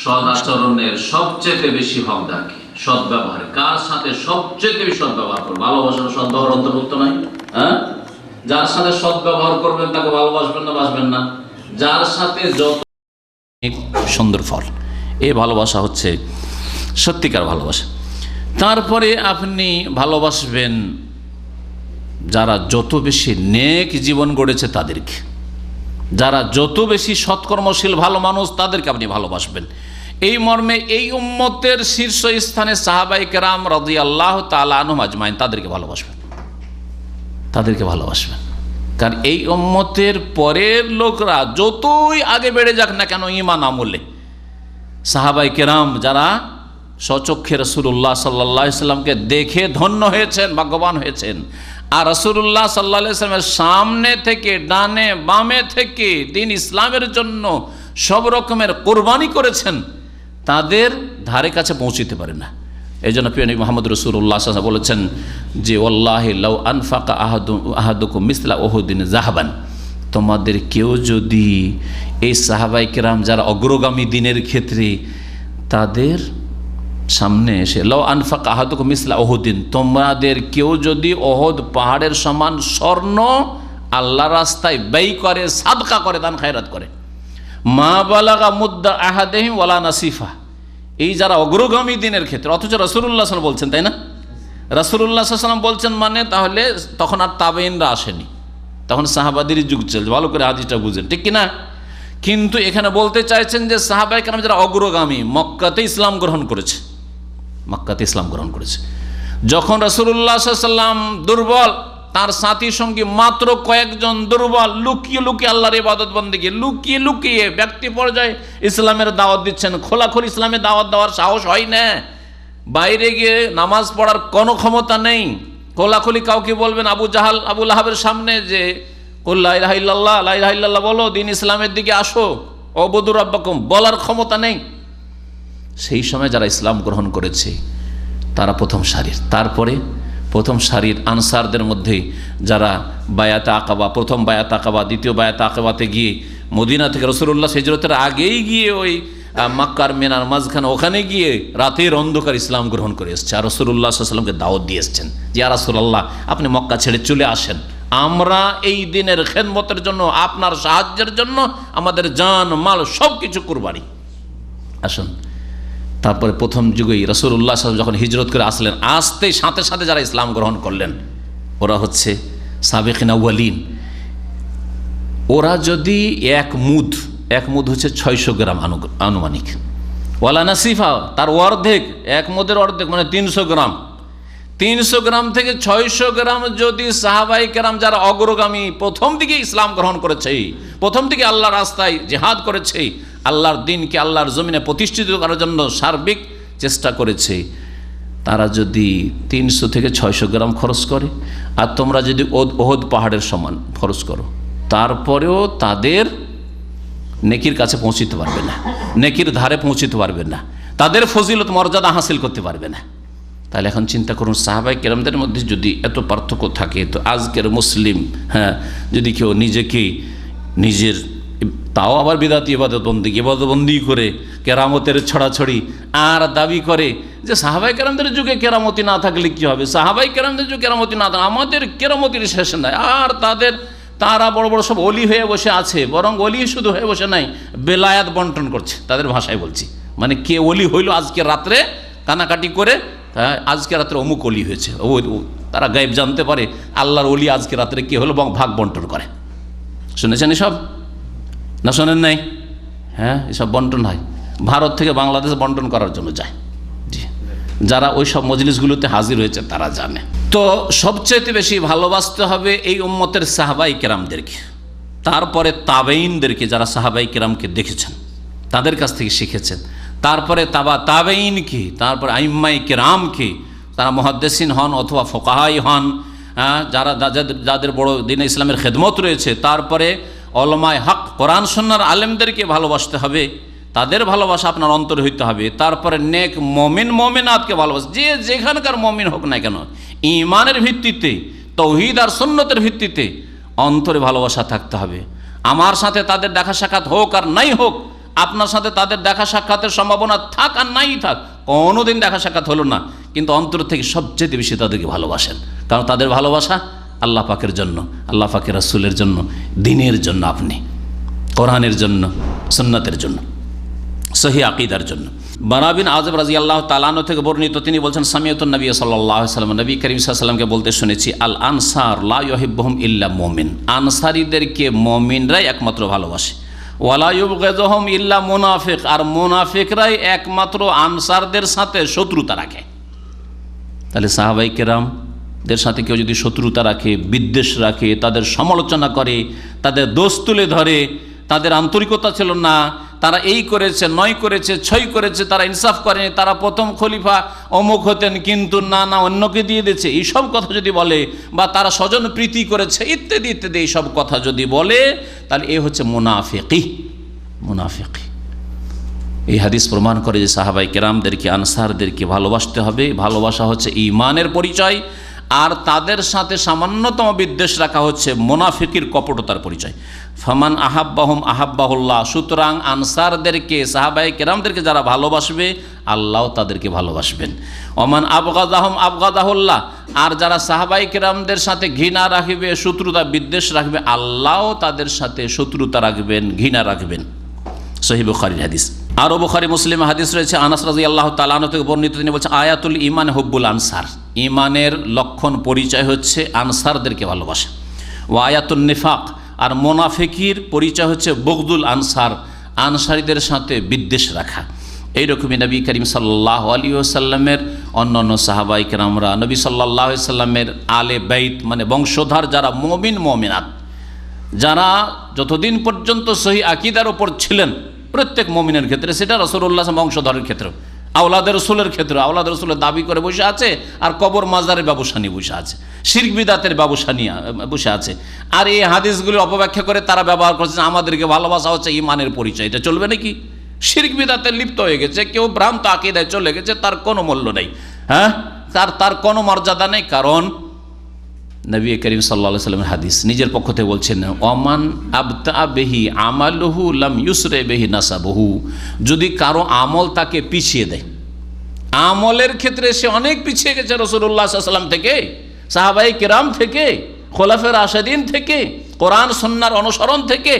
D: সৎ আচরণের সবচেয়ে বেশি হকদার কি? সৎ ব্যবহার, কার সাথে সবচেয়ে বেশি সৎ ব্যবহার করবো? ভালোবাসার সৎ ব্যবহার অন্তর্ভুক্ত নাই? হ্যাঁ, যার সাথে সৎ ব্যবহার করবেন তাকে ভালোবাসবেন না বাসবেন না? যার সাথে যত সুন্দর ফল, এই ভালোবাসা হচ্ছে সত্যিকার ভালোবাসা। তারপরে আপনি ভালোবাসবেন যারা যত বেশি নেক জীবন গড়েছে তাদেরকে, যারা যত বেশি সৎকর্মশীল ভালো মানুষ, তাদেরকে আপনি ভালোবাসবেন। এই মর্মে এই উম্মতের শীর্ষ স্থানে সাহাবায়ে কেরাম রাদিয়াল্লাহু তাআলা আনহুম আজমাইন, তাদেরকে ভালোবাসবেন, তাদেরকে ভালোবাসবেন। কারণ এই উম্মতের পরের লোকরা যতই আগে বেড়ে যাক না কেন ঈমান আমলে, সাহাবায়ে কেরাম যারা স্বচক্ষে রাসূলুল্লাহ সাল্লাল্লাহু আলাইহি সাল্লামকে দেখে ধন্য হয়েছেন, ভাগ্যবান হয়েছেন, আর রাসূলুল্লাহ সাল্লাল্লাহু আলাইহি সাল্লামের সামনে থেকে, ডানে বামে থেকে দিন ইসলামের জন্য সব রকমের কোরবানি করেছেন, তাদের ধারে কাছে পৌঁছিতে পারে না। এই জন্য প্রিয় নবী মুহাম্মদ রাসূলুল্লাহ সাল্লাল্লাহু আলাইহি ওয়াসাল্লাম বলেছেন যে ওয়াল্লাহি লাউ আনফাকা আহাদুকুম মিসলা উহুদিন যাহাবান, তোমাদের কেউ যদি এই সাহাবায়ে কেরাম যারা অগ্রগামী দিনের ক্ষেত্রে তাদের সামনে এসে লাউ আনফাকা আহাদুকুম মিসলা উহুদিন, তোমাদের কেউ যদি ওহদ পাহাড়ের সমান স্বর্ণ আল্লাহ রাস্তায় ব্যয় করে, সাদকা করে, দান খায়রাত করে, মা বালাগা মুদ্দা আহাদিহিম ওয়ালা নাসিফা, এই যারা অগ্রগামী দিনের ক্ষেত্রে, অথচ রাসূলুল্লাহ সাল্লাল্লাহু আলাইহি ওয়াসাল্লাম বলছেন, তাই না? রাসূলুল্লাহ সাল্লাল্লাহু আলাইহি ওয়াসাল্লাম বলছেন মানে তাহলে তখন আর তাবেঈনরা আসেনি, তখন সাহাবাদেরই যুগ চলছে। ভালো করে হাদিসটা বুঝেন, ঠিক কিনা? কিন্তু এখানে বলতে চাইছেন যে সাহাবায়ে কেরাম যারা অগ্রগামী, মক্কাতে ইসলাম গ্রহণ করেছে, মক্কাতে ইসলাম গ্রহণ করেছে। যখন রাসূলুল্লাহ সাল্লাল্লাহু আলাইহি ওয়াসাল্লাম দুর্বল, তার সাথী সঙ্গী মাত্র কয়েকজন দুর্বল, লুকিয়ে লুকিয়ে আল্লাহর ইবাদত বন্দেগী লুকিয়ে লুকিয়ে ব্যক্তি পর্যায়ে ইসলামের দাওয়াত দিচ্ছেন। খোলাখুলি ইসলামের দাওয়াত দেওয়ার সাহস হয় না, বাইরে গিয়ে নামাজ পড়ার কোনো ক্ষমতা নেই। খোলাখুলি কাউকে বলবেন আবু জাহাল আবু লাহাবের সামনে যে কুল লা ইলাহা ইল্লাল্লাহ, লা ইলাহা ইল্লাল্লাহ বলো, দিন ইসলামের দিকে আসো, উবুদু রাব্বাকুম, বলার ক্ষমতা নেই। সেই সময় যারা ইসলাম গ্রহণ করেছে তারা প্রথম সারির। তারপরে প্রথম সারির আনসারদের মধ্যে যারা বায়াতে আকাবা, প্রথম বায়াতে আকাবা, দ্বিতীয় বায়াতে আকাবাতে গিয়ে মদিনা থেকে রাসূলুল্লাহ হিজরতের আগেই গিয়ে ওই মক্কার মিনার মাঝখানে ওখানে গিয়ে রাতের অন্ধকার ইসলাম গ্রহণ করে এসছে, আর রাসূলুল্লাহ সাল্লাল্লাহু আলাইহি ওয়াসাল্লামকে দাওয়াত দিয়ে এসছেন যে ইয়া রাসূলুল্লাহ, আপনি মক্কা ছেড়ে চলে আসেন, আমরা এই দিনের খেদমতের জন্য, আপনার সাহায্যের জন্য আমাদের জান মাল সব কিছু কুরবানি, আসুন। তারপরে প্রথম যুগেই রাসূলুল্লাহ সাল্লাল্লাহু আলাইহি ওয়াসাল্লাম যখন হিজরত করে আসলেন, আসতেই সাথে সাথে যারা ইসলাম গ্রহণ করলেন ওরা হচ্ছে সাবিকিন আউয়ালিন। ওরা যদি এক মুদ হচ্ছে 600 গ্রাম আনুমানিক, ওয়ালা নাসিফা তার অর্ধেক, এক মুদের অর্ধেক মানে 300 গ্রাম, 300 গ্রাম থেকে 600 গ্রাম যদি সাহাবায়ে কেরাম যারা অগ্রগামী, প্রথম দিকে ইসলাম গ্রহণ করেছে, প্রথম দিকে আল্লাহর রাস্তায় জিহাদ করেছে, আল্লাহর দ্বীনকে আল্লাহর জমিনে প্রতিষ্ঠিত করার জন্য সার্বিক চেষ্টা করেছে, তারা যদি 300 থেকে 600 গ্রাম খরচ করে, আর তোমরা যদি ওহদ পাহাড়ের সমান খরচ করো, তারপরেও তাদের নেকির কাছে পৌঁছিতে পারবে না, নেকির ধারে পৌঁছিতে পারবে না, তাদের ফজিলত মর্যাদা হাসিল করতে পারবে না। তাহলে এখন চিন্তা করুন, সাহাবায়ে কেরামদের মধ্যে যদি এত পার্থক্য থাকে, তো আজকের মুসলিম যদি কেউ নিজেকে নিজের, তাও আবার বিদাতি ইবাদতবন্দি করে কেরামতের ছড়াছড়ি আর দাবি করে যে সাহাবায়ে কেরামদের যুগে কেরামতি না থাকলে কি হবে, সাহাবায়ে কেরামদের যুগে কেরামতি না থাকলে আমাদের কেরামতির শেষ নাই, আর তারা বড় বড় সব অলি হয়ে বসে আছে, বরং অলি শুধু হয়ে বসে নাই, বেলায়াত বন্টন করছে, তাদের ভাষায় বলছি, মানে কে অলি হইল আজকে রাত্রে কানাকাটি করে, আজকে রাত্রে অমুক অলি হয়েছে, তারা গায়েব জানতে পারে আল্লাহর অলি আজকে রাত্রে কে হলো, ভাগ বন্টন করে। শুনেছেন এসব না শোনেন নাই? হ্যাঁ, এসব বন্টন হয়, ভারত থেকে বাংলাদেশে বন্টন করার জন্য যায়। জি, যারা ওই সব মজলিসগুলোতে হাজির হয়েছে তারা জানে। তো সবচেয়ে বেশি ভালোবাসতে হবে এই উম্মতের সাহাবায়ে কেরামদেরকে, তারপরে তাবেঈনদেরকে, যারা সাহাবায়ে কেরামকে দেখেছেন তাদের কাছ থেকে শিখেছেন, তারপরে তাবেঈনকে, তারপরে আইম্মায়ে কেরামকে, তারা মুহাদ্দিসিন হন অথবা ফুকাহাই হন, যারা যাদের বড় দ্বীনে ইসলামের খেদমত রয়েছে, তারপরে উলামায়ে হক কোরআন সুন্নাহর আলেমদেরকে ভালোবাসতে হবে, তাদের ভালোবাসা আপনার অন্তরে হইতে হবে। তারপরে নেক মুমিন মুমিনাতকে ভালোবাসা, যে যেখানকার মুমিন হোক না কেন, ঈমানের ভিত্তিতে, তাওহীদ আর সুন্নতের ভিত্তিতে অন্তরে ভালোবাসা থাকতে হবে। আমার সাথে তাদের দেখা সাক্ষাৎ হোক আর নাই হোক, আপনার সাথে তাদের দেখা সাক্ষাতের সম্ভাবনা থাক আর নাই থাক, কোনোদিন দেখা সাক্ষাৎ হলো না, কিন্তু অন্তর থেকে সবচেয়ে বেশি তাদেরকে ভালোবাসেন, কারণ তাদের ভালোবাসা আল্লাহ পাকের জন্য, আল্লাহ পাকের রাসূলের জন্য, দ্বীনের জন্য, আপনি কোরআনের জন্য, সুন্নাতের জন্য, সহি আকীদার জন্য। বারা বিন আযিব রাদিয়াল্লাহু তাআলা আনহু থেকে বর্ণিত, তিনি বলছেন সামিয়াতুন নবী সাল্লাল্লাহু আলাইহি ওয়াসাল্লাম, নবী করিম সাল্লাল্লাহু আলাইহি ওয়াসাল্লামকে বলতে শুনেছি, আল আনসার লা ইউহিব্বুহুম ইল্লা মুমিন, আনসারীদেরকে মুমিনরাই একমাত্র ভালোবাসে, ওয়ালা ইউবগিযুহুম ইল্লা মুনাফিক, আর মুনাফিকরাই একমাত্র আনসারদের সাথে শত্রুতা রাখে। তাহলে সাহাবায়ে কেরামদের সাথে কেউ যদি শত্রুতা রাখে, বিদ্বেষ রাখে, তাদের সমালোচনা করে, তাদের দোষ তুলে ধরে, তাদের আন্তরিকতা ছিল না, তারা এই করেছে, নয় করেছে, ছয় করেছে, তারা ইনসাফ করেনি, তারা প্রথম খলিফা অমুক হতেন কিন্তু না অন্যকে দিয়ে দিয়েছে, এইসব কথা যদি বলে, বা তারা স্বজন প্রীতি করেছে ইত্যাদি ইত্যাদি এইসব কথা যদি বলে, তাহলে এ হচ্ছে মুনাফিকি। এই হাদিস প্রমাণ করে যে সাহাবাই কেরামদেরকে, আনসারদেরকে ভালোবাসতে হবে। ভালোবাসা হচ্ছে ঈমানের পরিচয়, আর তাদের সাথে সামান্যতম বিদ্বেষ রাখা হচ্ছে মুনাফিকির কপটতার পরিচয়। ফামান আহাব্বাহুম আহাব্বাহুল্লাহ, সুতরাং আনসারদেরকে, সাহাবাই কেরামদেরকে যারা ভালোবাসবে আল্লাহ তাদেরকে ভালোবাসবেন। ওমান আবগাদাহুম আবগাদাহুল্লাহ, আর যারা সাহাবাই কেরামদের সাথে ঘৃণা রাখবে, শত্রুতা বিদ্বেষ রাখবে, আল্লাহ তাদের সাথে শত্রুতা রাখবেন, ঘৃণা রাখবেন। সহিহ বুখারীর হাদিস। আরও বুখারী মুসলিম হাদিস রয়েছে, আনাস রাদিয়াল্লাহু তাআলা আনহু থেকে বর্ণিত, তিনি বলছেন আয়াতুল ঈমান হুব্বুল আনসার, ঈমানের লক্ষণ পরিচয় হচ্ছে আনসারদেরকে ভালোবাসা। ওয়া আয়াতুন নিফাক, আর মুনাফিকির পরিচয় হচ্ছে বগদুল আনসার, আনসারীদের সাথে বিদ্বেষ রাখা। এইরকমই নবী করিম সাল্লাল্লাহু আলাইহি ওয়াসাল্লামের অন্যান্য সাহাবায়ে কেরামরা, নবী সাল্লাল্লাহু আলাইহি ওয়াসাল্লামের আলে বাইত মানে বংশধর যারা মুমিন মুমিনাত, যারা যতদিন পর্যন্ত সহি আকীদার উপর ছিলেন প্রত্যেক মুমিনের ক্ষেত্রে, সেটা রাসূলুল্লাহ বংশধরের ক্ষেত্রে, আওলাদ রসুলের ক্ষেত্রে, আওলাদ রসুলের দাবি করে বসে আছে, আর কবর মাজারের ব্যবসা নিয়ে বসে আছে, শিরক বিদাতের ব্যবসা নিয়ে বসে আছে। আর এই হাদিসগুলির অপব্যাখ্যা করে তারা ব্যবহার করছে আমাদেরকে ভালোবাসা হচ্ছে ঈমানের পরিচয়। এটা চলবে নাকি? শিরক বিদাতে লিপ্ত হয়ে গেছে, কেউ ভ্রান্ত আকীদায় চলে গেছে, তার কোনো মূল্য নেই, হ্যাঁ, তার কোনো মর্যাদা নেই। কারণ নবী করিম সাল্লাল্লাহু আলাইহি ওয়াসাল্লামের হাদিস নিজের পক্ষ থেকে বলছেন, ওমান আবতা বিহি আমালুহু লাম ইউসরে বিহি নাসাবুহু, যদি কারো আমল তাকে পিছিয়ে দেয়, আমলের ক্ষেত্রে সে অনেক পিছিয়ে গেছে রাসূলুল্লাহ সাল্লাল্লাহু আলাইহি ওয়াসাল্লাম থেকে, সাহাবায়ে কেরাম থেকে, খোলাফায়ে রাশিদিন থেকে, কোরআন সুন্নাহর অনুসরণ থেকে,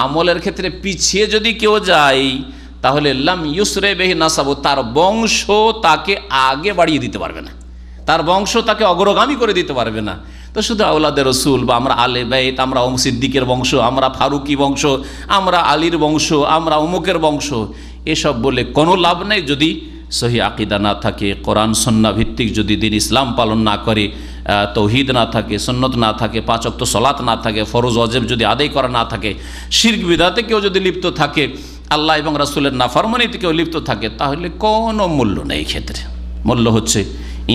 D: আমলের ক্ষেত্রে পিছিয়ে যদি কেউ যায়, তাহলে লাম ইউসরে বিহি নাসাবু, তার বংশ তাকে আগে বাড়িয়ে দিতে পারবে না, তার বংশ তাকে অগ্রগামী করে দিতে পারবে না। তো শুধু আওলাদে রসুল বা আমরা আলে বাইত, আমরা সিদ্দিকের বংশ, আমরা ফারুকি বংশ, আমরা আলীর বংশ, আমরা অমুকের বংশ, এসব বলে কোনো লাভ নেই যদি সহি আকীদা না থাকে, কোরআন সুন্নাহ ভিত্তিক যদি দিন ইসলাম পালন না করে, তৌহিদ না থাকে, সুন্নত না থাকে, 5 ওয়াক্ত সালাত না থাকে, ফরজ ওয়াজিব যদি আদায় করা না থাকে, শিরক বিদআতে কেউ যদি লিপ্ত থাকে, আল্লাহ এবং রাসূলের নাফরমানিতে কেউ লিপ্ত থাকে, তাহলে কোনো মূল্য নেই। ক্ষেত্রে মূল্য হচ্ছে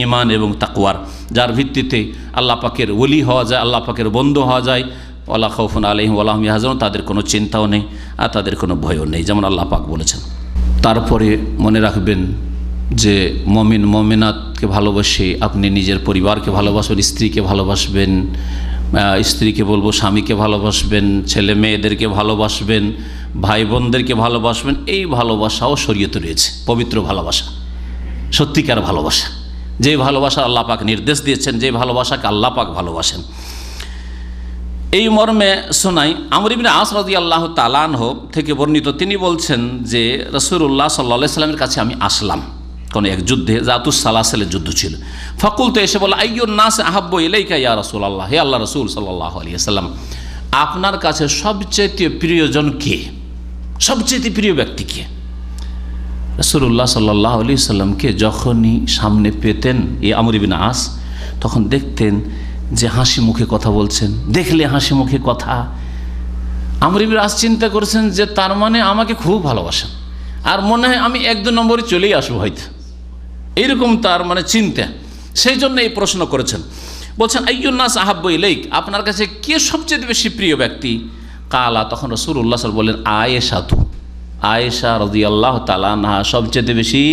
D: ঈমান এবং তাকওয়ার, যার ভিত্তিতে আল্লাহ পাকের ওলি হওয়া যায়, আল্লাহ পাকের বন্ধু হওয়া যায়। ওয়ালা খাউফুন আলাইহিম ওয়ালা হুম ইয়াহজানুন, তাদের কোনো চিন্তাও নেই আর তাদের কোনো ভয়ও নেই, যেমন আল্লাহ পাক বলেছেন। তারপরে মনে রাখবেন যে মুমিন মুমিনাতকে ভালোবাসে আপনি নিজের পরিবারকে ভালোবাসবেন, স্ত্রীকে ভালোবাসবেন, স্ত্রীকে বলবো স্বামীকে ভালোবাসবেন, ছেলে মেয়েদেরকে ভালোবাসবেন, ভাই বোনদেরকে ভালোবাসবেন। এই ভালোবাসাও শরীয়তে রয়েছে, পবিত্র ভালোবাসা, সত্যিকার ভালোবাসা, যে ভালোবাসা আল্লাহ পাক নির্দেশ দিয়েছেন, যে ভালোবাসাকে আল্লাহ পাক ভালোবাসেন। এই মর্মে শোনাই, আমর ইবনে আস রাদিয়াল্লাহু তাআলা আনহু থেকে বর্ণিত, তিনি বলছেন যে রাসূলুল্লাহ সাল্লাল্লাহু আলাইহি সাল্লামের কাছে আমি আসলাম কোন এক যুদ্ধে, জাতুস সালাসিলের যুদ্ধ ছিল। ফাকুলতু, এসে বলা, আইয়ুন নাস আহাব্বু ইলাইকা ইয়া রাসূলুল্লাহ, হে আল্লাহ রাসূল সাল্লাল্লাহু আলাইহি সাল্লাম, আপনার কাছে সবচেয়ে প্রিয়জন কে, সবচেয়ে প্রিয় ব্যক্তি কে? রাসূলুল্লাহ সাল্লাল্লাহু আলাইহি সাল্লামকে যখনই সামনে পেতেন এই আমর ইবনে আস, তখন দেখতেন যে হাসি মুখে কথা বলছেন, দেখলে হাসি মুখে কথা। আমর ইবনে আস চিন্তা করেছেন যে তার মানে আমাকে খুব ভালোবাসেন, আর মনে হয় আমি 1-2 নম্বরে চলেই আসবো হয়তো, এইরকম তার মানে চিন্তা। সেই জন্য এই প্রশ্ন করেছেন। বলছেন আইয়ুন নাস আহাব্বু ইলাইক, আপনার কাছে কে সবচেয়ে বেশি প্রিয় ব্যক্তি? কালা, তখন রাসূলুল্লাহ সাল্লাল্লাহু আলাইহি ওয়াসাল্লাম বললেন আয়েশাতু, আয়েশা রাদিয়াল্লাহু তাআলা আনহা সবচেয়ে বেশি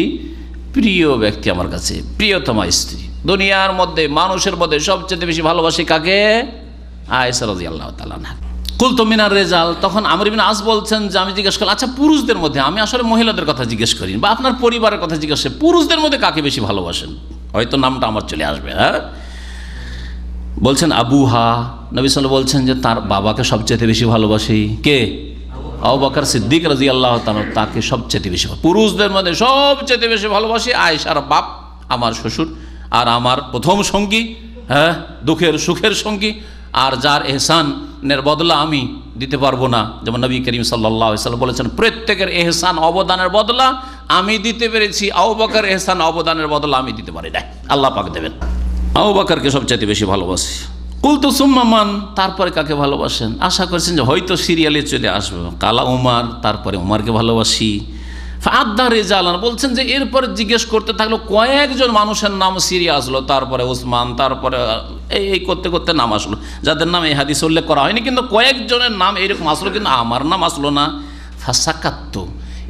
D: প্রিয় ব্যক্তি আমার কাছে, প্রিয়তমা স্ত্রী। দুনিয়ার মধ্যে মানুষের মধ্যে সবচেয়ে বেশি ভালোবাসি কাকে? আয়েশা রাদিয়াল্লাহু তাআলা আনহা। কুলতু মিনার রিজাল, তখন আমর ইবনে আস বলছেন যে আমি জিজ্ঞেস করলাম, আচ্ছা পুরুষদের মধ্যে, আমি আসলে মহিলাদের কথা জিজ্ঞেস করি বা আপনার পরিবারের কথা জিজ্ঞেস করি, পুরুষদের মধ্যে কাকে বেশি ভালোবাসেন? হয়তো নামটা আমার চলে আসবে। হ্যাঁ, বলছেন আবুহা, নবী সাল্লাল্লাহু আলাইহি ওয়াসাল্লাম বলছেন যে তার বাবাকে সবচেয়ে বেশি ভালোবাসি। কে? আবু বকর সিদ্দিক রাদিয়াল্লাহু তাআলা, তাকে সবচেয়ে বেশি, পুরুষদের মধ্যে সবচেয়ে বেশি ভালোবাসি আয়েশার বাপ, আমার শ্বশুর, আর আমার প্রথম সঙ্গী, হ্যাঁ, দুঃখের সুখের সঙ্গী, আর যার এহসানের বদলা আমি দিতে পারবো না। যেমন নবী করিম সাল্লাল্লাহু আলাইহি ওয়াসাল্লাম বলেছেন, প্রত্যেকের এহসান অবদানের বদলা আমি দিতে পেরেছি, আবু বকর এহসান অবদানের বদলা আমি দিতে পারি না, আল্লাহ পাক দেবেন। আবু বকরকে সবচেয়ে বেশি ভালোবাসি। কুলতু সুম্মা মান, তারপরে কাকে ভালোবাসেন? আশা করছেন যে হয়তো সিরিয়ালে চলে আসবে, কালা উমার, তারপরে উমারকে ভালোবাসি। ফাআদ্দা রিজালান, বলছেন যে এরপরে জিজ্ঞেস করতে থাকলো, কয়েকজন মানুষের নাম সিরিয়া আসলো, তারপরে উসমান, তারপরে এই করতে করতে নাম আসলো, যাদের নাম এই হাদিসে উল্লেখ করা হয়নি, কিন্তু কয়েকজনের নাম এইরকম আসলো, কিন্তু আমার নাম আসলো না। ফাসাকাত্তু,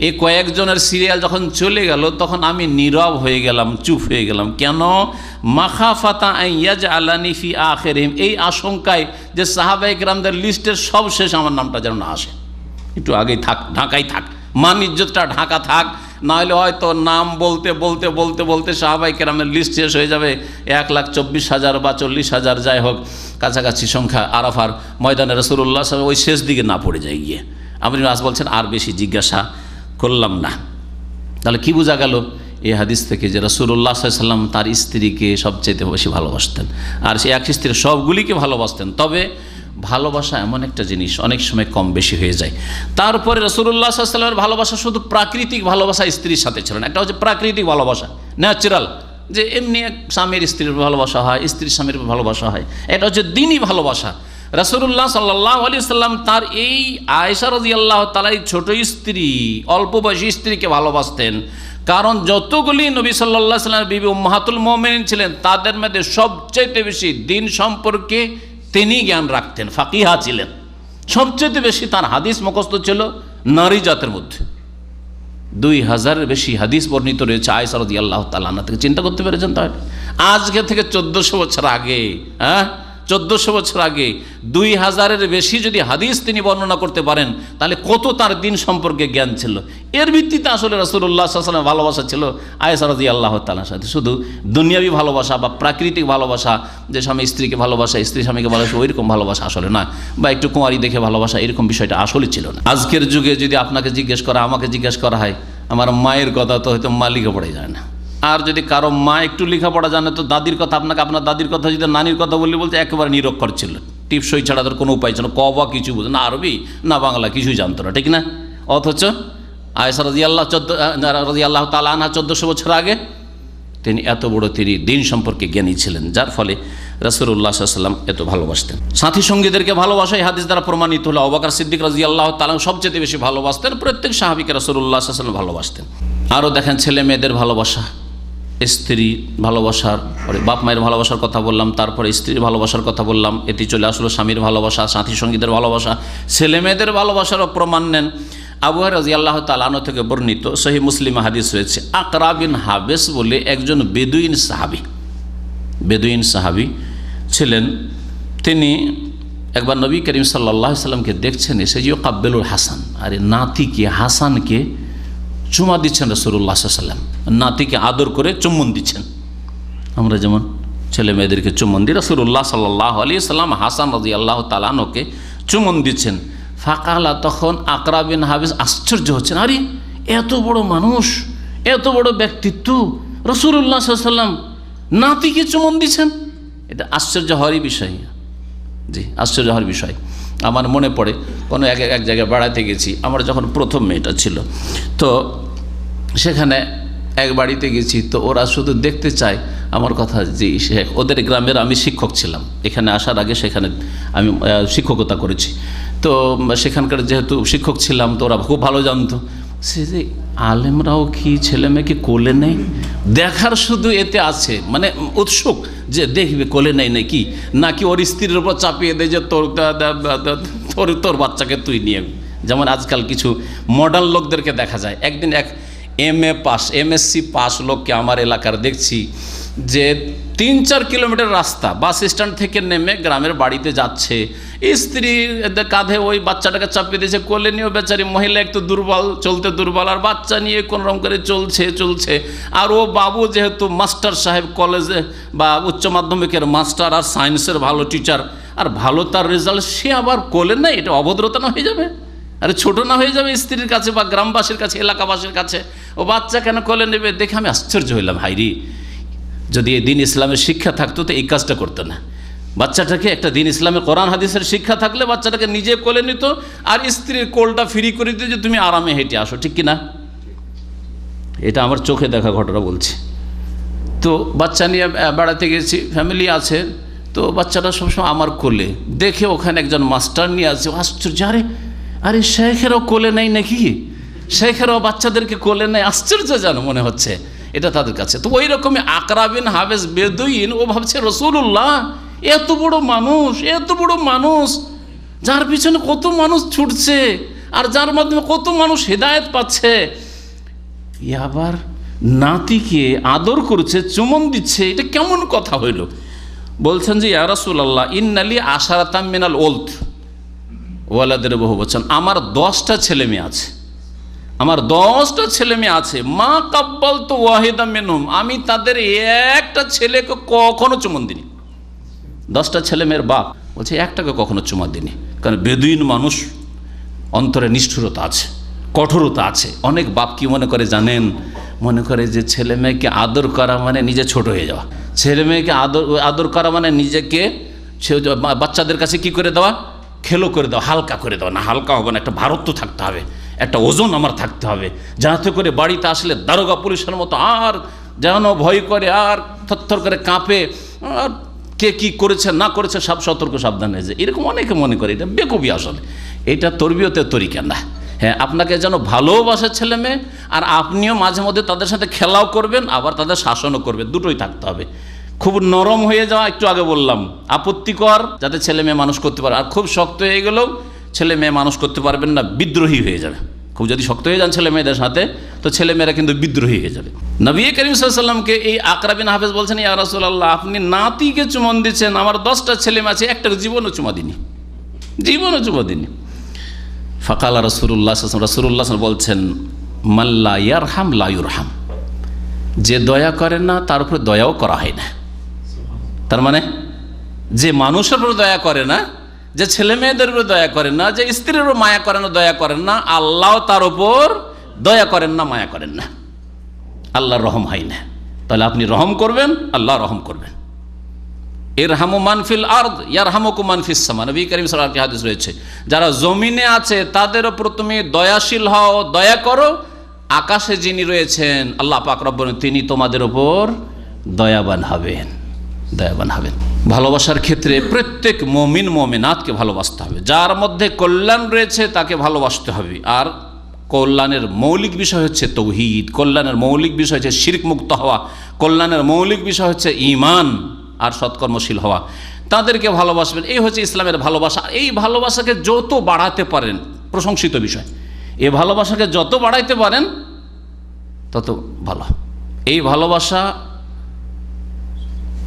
D: এই কয়েকজনের সিরিয়াল যখন চলে গেল তখন আমি নীরব হয়ে গেলাম, চুপ হয়ে গেলাম। কেন? মাখাফাতা আইয়াজ আলানি ফি আখিরিহিম, এই আশঙ্কায় যে সাহাবায়ে কেরামদের লিস্টের সব শেষ আমার নামটা যেন না আসে, একটু আগেই থাক, ঢাকাই থাক, মান ইজ্জতটা ঢাকা থাক, নাহলে হয়তো নাম বলতে বলতে বলতে বলতে সাহাবায়ে কেরামের লিস্ট শেষ হয়ে যাবে 1,24,000 বা 40,000 যাই হোক কাছাকাছি সংখ্যা আরাফার ময়দানে রাসূলুল্লাহ সাল্লাল্লাহু আলাইহি ওয়াসাল্লাম ওই শেষ দিকে না পড়ে যায় গিয়ে। আপনি আজ বলছেন আর বেশি জিজ্ঞাসা করলাম না। তাহলে কি বোঝা গেল এই হাদিস থেকে? যে রাসূলুল্লাহ সাল্লাল্লাহু আলাইহি ওয়াসাল্লাম তার স্ত্রীকে সবচেয়ে বেশি ভালোবাসতেন, আর সে এক স্ত্রী সবগুলিকে ভালোবাসতেন। তবে ভালোবাসা এমন একটা জিনিস অনেক সময় কম বেশি হয়ে যায়। তারপরে রাসূলুল্লাহ সাল্লাল্লাহু আলাইহি ওয়াসাল্লামের ভালোবাসা শুধু প্রাকৃতিক ভালোবাসা স্ত্রীর সাথে ছিল না, একটা হচ্ছে প্রাকৃতিক ভালোবাসা, ন্যাচারাল, যে এমনি এক স্বামীর স্ত্রীর ভালোবাসা হয়, স্ত্রীর স্বামীর ভালোবাসা হয়। এটা হচ্ছে দ্বীনি ভালোবাসা। রাসূলুল্লাহ সাল্লাল্লাহু আলাইহি ওয়াসাল্লাম তার এই আয়েশা রাদিয়াল্লাহু তাআলা ছোট স্ত্রী, অল্প বয়সী স্ত্রীকে ভালোবাসতেন, কারণ যতগুলি নবী সাল্লাল্লাহু আলাইহি ওয়াসাল্লামের বিবি উম্মাহাতুল মুমিনিন ছিলেন তাদের মধ্যে সবচেয়ে বেশি দিন সম্পর্কে তিনি জ্ঞান রাখতেন, ফাকিহা ছিলেন। সবচেয়ে বেশি তার হাদিস মুখস্থ ছিল নারী জাতের মধ্যে। 2000-এর বেশি হাদিস বর্ণিত রয়েছে আয়েশা রাদিয়াল্লাহু তাআলা আনহা থেকে। চিন্তা করতে পেরেছেন? তাহলে আজকে থেকে 1400 বছর আগে, 1400 বছর আগে 2000-এর বেশি যদি হাদিস তিনি বর্ণনা করতে পারেন, তাহলে কত তার দিন সম্পর্কে জ্ঞান ছিল। এর ভিত্তিতে আসলে রাসূলুল্লাহ সাল্লাল্লাহু আলাইহি ওয়াসাল্লামের ভালোবাসা ছিল আয়েশা রাদিয়াল্লাহু তাআলার সাথে। শুধু দুনিয়াবী ভালোবাসা বা প্রাকৃতিক ভালোবাসা, যে স্বামী স্ত্রীকে ভালোবাসা, স্ত্রী স্বামীকে ভালোবাসা, ওইরকম ভালোবাসা আসলে না, বা একটু কুঁয়ারি দেখে ভালোবাসা, এরকম বিষয়টা আসলে ছিল না। আজকের যুগে যদি আপনাকে জিজ্ঞেস করা, আমাকে জিজ্ঞেস করা হয়, আমার মায়ের কথা তো হয়তো মা লিখে পড়ে যায় না। আর যদি কারো মা একটু লেখাপড়া জানে তো দাদির কথা, আপনাকে আপনার দাদির কথা যদি নানির কথা বলতে একেবারে নিরক্ষর ছিল, টিপসই ছাড়া তার কোনো উপায় ছিল না, কবা কিছু বুঝে না, আরবি না বাংলা কিছুই জানতো না, ঠিক না? অথচ আয়েশা রাদিয়াল্লাহু তাআলা আনহা 1400 বছর আগে তিনি এত বড় দিন সম্পর্কে জ্ঞানী ছিলেন, যার ফলে রাসূলুল্লাহ সাল্লাল্লাহু আলাইহি ওয়াসাল্লাম এত ভালোবাসতেন। সাথী সঙ্গীদেরকে ভালোবাসা এই হাদিস দ্বারা প্রমাণিত হলো। আবু বকর সিদ্দিক রাদিয়াল্লাহু তাআলা সবচেয়ে বেশি ভালোবাসতেন, প্রত্যেক সাহাবীকে রাসূলুল্লাহ সাল্লাল্লাহু আলাইহি ওয়াসাল্লাম ভালোবাসতেন। আরও দেখেন ছেলে মেয়েদের ভালোবাসা, স্ত্রী ভালোবাসার পরে বাপ মায়ের ভালোবাসার কথা বললাম, তারপরে স্ত্রীর ভালোবাসার কথা বললাম, এটি চলে আসলো স্বামীর ভালোবাসা, সাথী সঙ্গীদের ভালোবাসা, ছেলে মেয়েদের ভালোবাসারও প্রমাণ নেন। আবু হুরায়রা রাদিয়াল্লাহু তাআলা আনহু থেকে বর্ণিত সহিহ মুসলিমে হাদিস রয়েছে, আকরা বিন হাবেস বলে একজন বেদুইন সাহাবী ছিলেন। তিনি একবার নবী করিম সাল্লাল্লাহু আলাইহি সাল্লামকে দেখছেন, এসে যে কাব্বেলুল হাসান, আরে নাতিকে হাসানকে চুমা দিচ্ছেন রাসূলুল্লাহ সাল্লাল্লাহু আলাইহি ওয়াসাল্লাম, নাতিকে আদর করে চুম্বন দিচ্ছেন। আমরা যেমন ছেলে মেয়েদেরকে চুম্বন দিই, রাসূলুল্লাহ সাল্লাল্লাহু আলাইহি ওয়াসাল্লাম হাসান রাদিয়াল্লাহু তাআলা আনহুকে চুম্বন দিচ্ছেন। ফাকালা, তখন আকরা বিন হাবিস আশ্চর্য হচ্ছেন, আরে এত বড় মানুষ, এত বড় ব্যক্তিত্ব, রাসূলুল্লাহ সাল্লাল্লাহু আলাইহি ওয়াসাল্লাম নাতিকে চুম্বন দিচ্ছেন। এটা আশ্চর্য হওয়ারই বিষয়, জি আশ্চর্য হওয়ার বিষয়। আমার মনে পড়ে কোনো এক জায়গায় বেড়াতে গেছি, আমার যখন প্রথম মেয়েটা ছিল, তো সেখানে এক বাড়িতে গেছি, তো ওরা শুধু দেখতে চায় আমার কথা, জি শেখ, ওদের গ্রামের আমি শিক্ষক ছিলাম, এখানে আসার আগে সেখানে আমি শিক্ষকতা করেছি, তো সেখানকার যেহেতু শিক্ষক ছিলাম তো ওরা খুব ভালো জানতো সে যে আলেমরাও কি ছেলে মেয়েকে কোলে নেই, দেখার শুধু এতে আছে, মানে উৎসুক যে দেখবে কোলে নেই নাকি ওর স্ত্রীর উপর চাপিয়ে দেয় যে তোর বাচ্চাকে তুই নিয়ে। যেমন আজকাল কিছু মডার্ন লোকদেরকে দেখা যায়। একদিন এক এমএসসি পাস লোককে আমার এলাকার দেখছি যে 3-4 কিলোমিটার রাস্তা বাস স্ট্যান্ড থেকে নেমে গ্রামের বাড়িতে যাচ্ছে, স্ত্রী কাঁধে ওই বাচ্চাটাকে চাপিয়ে দিয়েছে, কোলে নিয়েও বেচারি মহিলা একটু দুর্বল, আর বাচ্চা নিয়ে কোনোরকম করে চলছে। আর ও বাবু যেহেতু মাস্টার সাহেব, কলেজে বা উচ্চ মাধ্যমিকের মাস্টার আর সায়েন্সের ভালো টিচার, আর ভালো তার রেজাল্ট, সে আবার কোলে নেই, এটা অভদ্রতা না হয়ে যাবে? আরে ছোট না হয়ে যাবে স্ত্রীর কাছে বা গ্রামবাসীর কাছে, এলাকাবাসীর কাছে? ও বাচ্চা কেন কোলে নেবে? দেখে আমি আশ্চর্য হইলাম, হাইরি, যদি এই দিন ইসলামের শিক্ষা থাকতো তো এই কাজটা করতো না। বাচ্চাটাকে একটা দিন ইসলামের কোরআন হাদিসের শিক্ষা থাকলে বাচ্চাটাকে নিজে কোলে নিত, আর স্ত্রীর কোলটা ফ্রি করে দিত যে তুমি আরামে হেঁটে আসো, ঠিক কিনা? এটা আমার চোখে দেখা ঘটনা বলছি। তো বাচ্চা নিয়ে বেড়াতে গেছি, ফ্যামিলি আছে, তো বাচ্চাটা সবসময় আমার কোলে, দেখে ওখানে একজন মাস্টার নিয়ে আছে, আশ্চর্য, আরে শেখেরাও কোলে নেই নাকি? শেখেরাও বাচ্চাদেরকে কোলে নেয়, আশ্চর্য যেন মনে হচ্ছে এটা তাদের কাছে। তো ওই রকমই আকরা বিন হাবেস বেদুইন, ও ভাবছে রাসূলুল্লাহ এত বড় মানুষ, যার পিছনে কত মানুষ ছুটছে, আর যার মাধ্যমে কত মানুষ হেদায়েত পাচ্ছে, এ আবার নাতিকে আদর করছে, চুমন দিচ্ছে, এটা কেমন কথা হইল? বলছেন যে ইয়া রাসূলুল্লাহ ইন্নালি আশারাতাম মিনাল ওলদ ওয়ালাদের বহু বচন, আমার 10টা ছেলে মেয়ে আছে, আমার 10টা ছেলে মেয়ে আছে। মা কাব্বাল তো ওয়াহিদা মিনহুম, আমি তাদের একটা ছেলেকে কখনো চুমন দিনি। 10টা ছেলে মেয়ের বাপ বলছে একটাকে কখনো চুমা দিনি। কারণ বেদুইন মানুষ, অন্তরে নিষ্ঠুরতা আছে, কঠোরতা আছে। অনেক বাপ কি মনে করে জানেন? মনে করে যে ছেলে মেয়েকে আদর করা মানে নিজে ছোট হয়ে যাওয়া, ছেলে মেয়েকে আদর করা মানে নিজেকে বাচ্চাদের কাছে কি করে দেওয়া, খেলো করে দেওয়া, হালকা করে দেওয়া। না, হালকা হবে না, একটা ভারত্ব থাকতে হবে, একটা ওজন আমার থাকতে হবে, যাতে করে বাড়িতে আসলে দারোগা পুলিশের মতো আর যেন ভয় করে, আর থরথর করে কাঁপে, আর কে কি করেছে না করেছে সব সতর্ক সাবধান হয়ে যায়। এরকম অনেকে মনে করে, এটা বেকুবি। আসলে এটা তরবিয়তের তরিকা না। হ্যাঁ, আপনাকে যেন ভালোবাসে ছেলে মেয়ে, আর আপনিও মাঝে মধ্যে তাদের সাথে খেলাও করবেন, আবার তাদের শাসনও করবেন, দুটোই থাকতে হবে। খুব নরম হয়ে যাওয়া, একটু আগে বললাম, আপত্তিকর, যাতে ছেলে মেয়ে মানুষ করতে পারে। আর খুব শক্ত হয়ে গেলেও ছেলে মেয়ে মানুষ করতে পারবেন না, বিদ্রোহী হয়ে যাবে। খুব যদি শক্ত হয়ে যান ছেলে মেয়েদের সাথে, তো ছেলে মেয়েরা কিন্তু বিদ্রোহী হয়ে যাবে। নবী করিম সাল্লাল্লাহু আলাইহি ওয়াসাল্লামকে এই আকরা বিন হাফেজ বলছেন, ইয়া রাসূলুল্লাহ আপনি নাতিকে চুমন দিচ্ছেন, আমার 10টা ছেলে মেয়ে আছে, একটা জীবনও চুমা দিনি, জীবনও চুমা দিনি। ফাকালা রাসূলুল্লাহ রাসূলুল্লাহ বলছেন, মাল্লা ইয়ারহাম লা ইউরহাম, যে দয়া করেন না তার উপরে দয়াও করা হয় না। তার মানে যে মানুষের উপর দয়া করে না, যে ছেলে মেয়েদের উপর দয়া করেন না, যে স্ত্রীর উপর মায়া করেন না, দয়া করেন না, আল্লাহ তার উপর দয়া করেন না, মায়া করেন না, আল্লাহর রহম হয় না। তাহলে আপনি রহম করবেন, আল্লাহ রহম করবেন। ইরহামু মান ফিল আরদ ইয়ারহামুকুম মান ফিস সামা, নবী করিম সাল্লাল্লাহু আলাইহি ওয়াসাল্লাম হাদিস রয়েছে, যারা জমিনে আছে তাদের উপর তুমি দয়াশীল হও, দয়া করো, আকাশে যিনি রয়েছেন আল্লাহ পাক রব্বুল তিনি তোমাদের উপর দয়াবান হবেন, দয়াবান হবেন। ভালোবাসার ক্ষেত্রে প্রত্যেক মুমিন মুমিনাতকে ভালোবাসতে হবে। যার মধ্যে কল্যাণ রয়েছে তাকে ভালোবাসতে হবে। আর কল্যাণের মৌলিক বিষয় হচ্ছে তৌহিদ, কল্যাণের মৌলিক বিষয় হচ্ছে শিরক মুক্ত হওয়া, কল্যাণের মৌলিক বিষয় হচ্ছে ঈমান আর সৎকর্মশীল হওয়া। তাদেরকে ভালোবাসবেন, এই হচ্ছে ইসলামের ভালোবাসা। এই ভালোবাসাকে যত বাড়াতে পারেন, প্রশংসিত বিষয়, এই ভালোবাসাকে যত বাড়াইতে পারেন তত ভালো। এই ভালোবাসা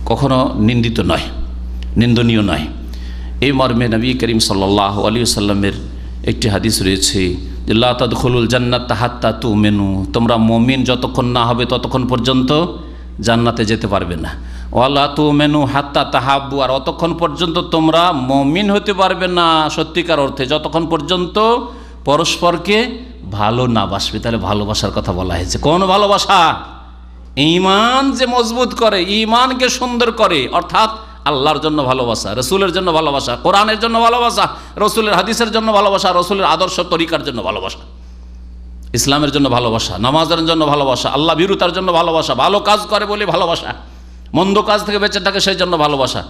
D: কখনো নিন্দিত নয়, নিন্দনীয় নয়। এই মর্মে নবী করিম সাল্লাল্লাহু আলাইহি ওয়াসাল্লামের একটি হাদিস রয়েছে যে লা তাদখুলুল জান্নাতা হাত্তা তুমিনু, তোমরা মুমিন যতক্ষণ না হবে ততক্ষণ পর্যন্ত জান্নাতে যেতে পারবে না। ওয়ালা তুমিনু হাত্তা তাহাব্বু, আর অতক্ষণ পর্যন্ত তোমরা মুমিন হতে পারবে না সত্যিকার অর্থে যতক্ষণ পর্যন্ত পরস্পরকে ভালো না বাসবে। তাহলে ভালোবাসার কথা বলা হয়েছে। কোন ভালোবাসা? ঈমান যে মজবুত করে, ঈমানকে সুন্দর করে, অর্থাৎ আল্লাহর জন্য ভালোবাসা, রসুলের জন্য ভালোবাসা, কোরআনের জন্য ভালোবাসা, রসুলের হাদিসের জন্য ভালোবাসা, রসুলের আদর্শ তরিকার জন্য ভালোবাসা, ইসলামের জন্য ভালোবাসা, নামাজের জন্য ভালোবাসা, আল্লাহ ভীরুতার জন্য ভালোবাসা, ভালো কাজ করে বলে ভালোবাসা, মন্দ কাজ থেকে বেঁচে থাকে সেই জন্য ভালোবাসা।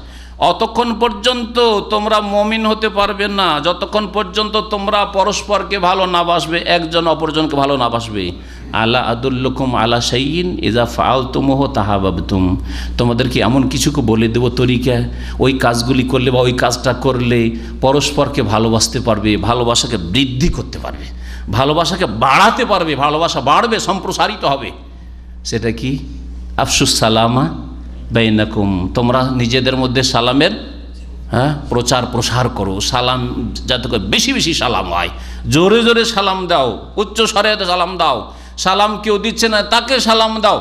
D: অতক্ষণ পর্যন্ত তোমরা মুমিন হতে পারবে না যতক্ষণ পর্যন্ত তোমরা পরস্পরকে ভালো না বাসবে, একজন অপরজনকে ভালো না বাসবে। আলা আদুল্লুকুম আলা শাইইন ইযা ফাআলতুমুহু তাহাব্বাবতুম, তোমাদেরকে এমন কিছুকে বলে দেব তরিকা, ওই কাজগুলি করলে বা ওই কাজটা করলে পরস্পরকে ভালোবাসতে পারবে, ভালোবাসাকে বৃদ্ধি করতে পারবে, ভালোবাসাকে বাড়াতে পারবে, ভালোবাসা বাড়বে, সম্প্রসারিত হবে। সেটা কি? আফসুস সালামা বাইনাকুম, তোমরা নিজেদের মধ্যে সালামের প্রচার প্রসার করো। সালাম যাতে করে বেশি বেশি সালাম হয়, জোরে জোরে সালাম দাও, উচ্চ স্বরে সালাম দাও। সালাম কেউ দিচ্ছে না তাকে সালাম দাও,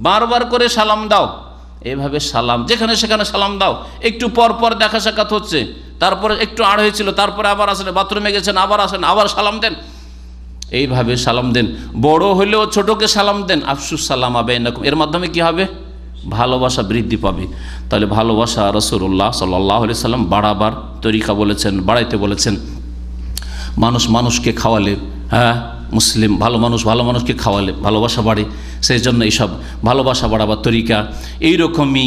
D: বারবার করে সালাম দাও। এইভাবে সালাম যেখানে সেখানে সালাম দাও। একটু পর পর দেখা সাক্ষাৎ হচ্ছে, তারপরে একটু আড় হয়েছিল, তারপরে আবার আসেন, বাথরুমে গেছেন আবার আসেন, আবার সালাম দেন। এইভাবে সালাম দেন। বড় হলেও ছোটকে সালাম দেন। আফসুস সালামা বাইনাকুম, এর মাধ্যমে কি হবে? ভালোবাসা বৃদ্ধি পাবে। তাহলে ভালোবাসা রাসূলুল্লাহ সাল্লাল্লাহু আলাইহি সাল্লাম বাড়াবার তরিকা বলেছেন, বাড়াইতে বলেছেন। মানুষ মানুষকে খাওয়ালে, মুসলিম ভালো মানুষকে খাওয়ালে ভালোবাসা বাড়ে। সেই জন্য এইসব ভালোবাসা বাড়াবার তরিকা। এইরকমই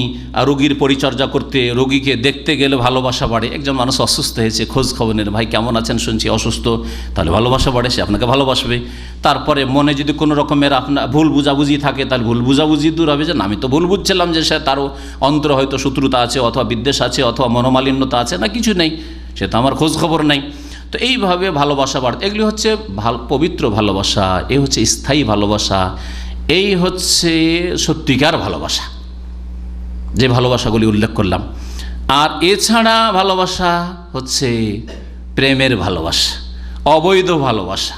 D: রোগীর পরিচর্যা করতে, রোগীকে দেখতে গেলে ভালোবাসা বাড়ে। একজন মানুষ অসুস্থ হয়েছে, খোঁজ খবর নেন, ভাই কেমন আছেন, শুনছি অসুস্থ, তাহলে ভালোবাসা বাড়ে, সে আপনাকে ভালোবাসবে। তারপরে মনে যদি কোনো রকমের আপনার ভুল বুঝাবুঝি থাকে, তাহলে ভুল বুঝাবুঝি দূর হবে, যে আমি তো ভুল বুঝছিলাম যে সে তারও অন্তরে হয়তো শত্রুতা আছে, অথবা বিদ্বেষ আছে, অথবা মনোমালিন্যতা আছে, না কিছু নেই, সে তো আমার খোঁজ খবর নেই। তো এইভাবে ভালোবাসা বাড়তে, এগুলি হচ্ছে পবিত্র ভালোবাসা, এই হচ্ছে স্থায়ী ভালোবাসা, এই হচ্ছে সত্যিকার ভালোবাসা, যে ভালোবাসাগুলি উল্লেখ করলাম। আর এছাড়া ভালোবাসা হচ্ছে প্রেমের ভালোবাসা, অবৈধ ভালোবাসা,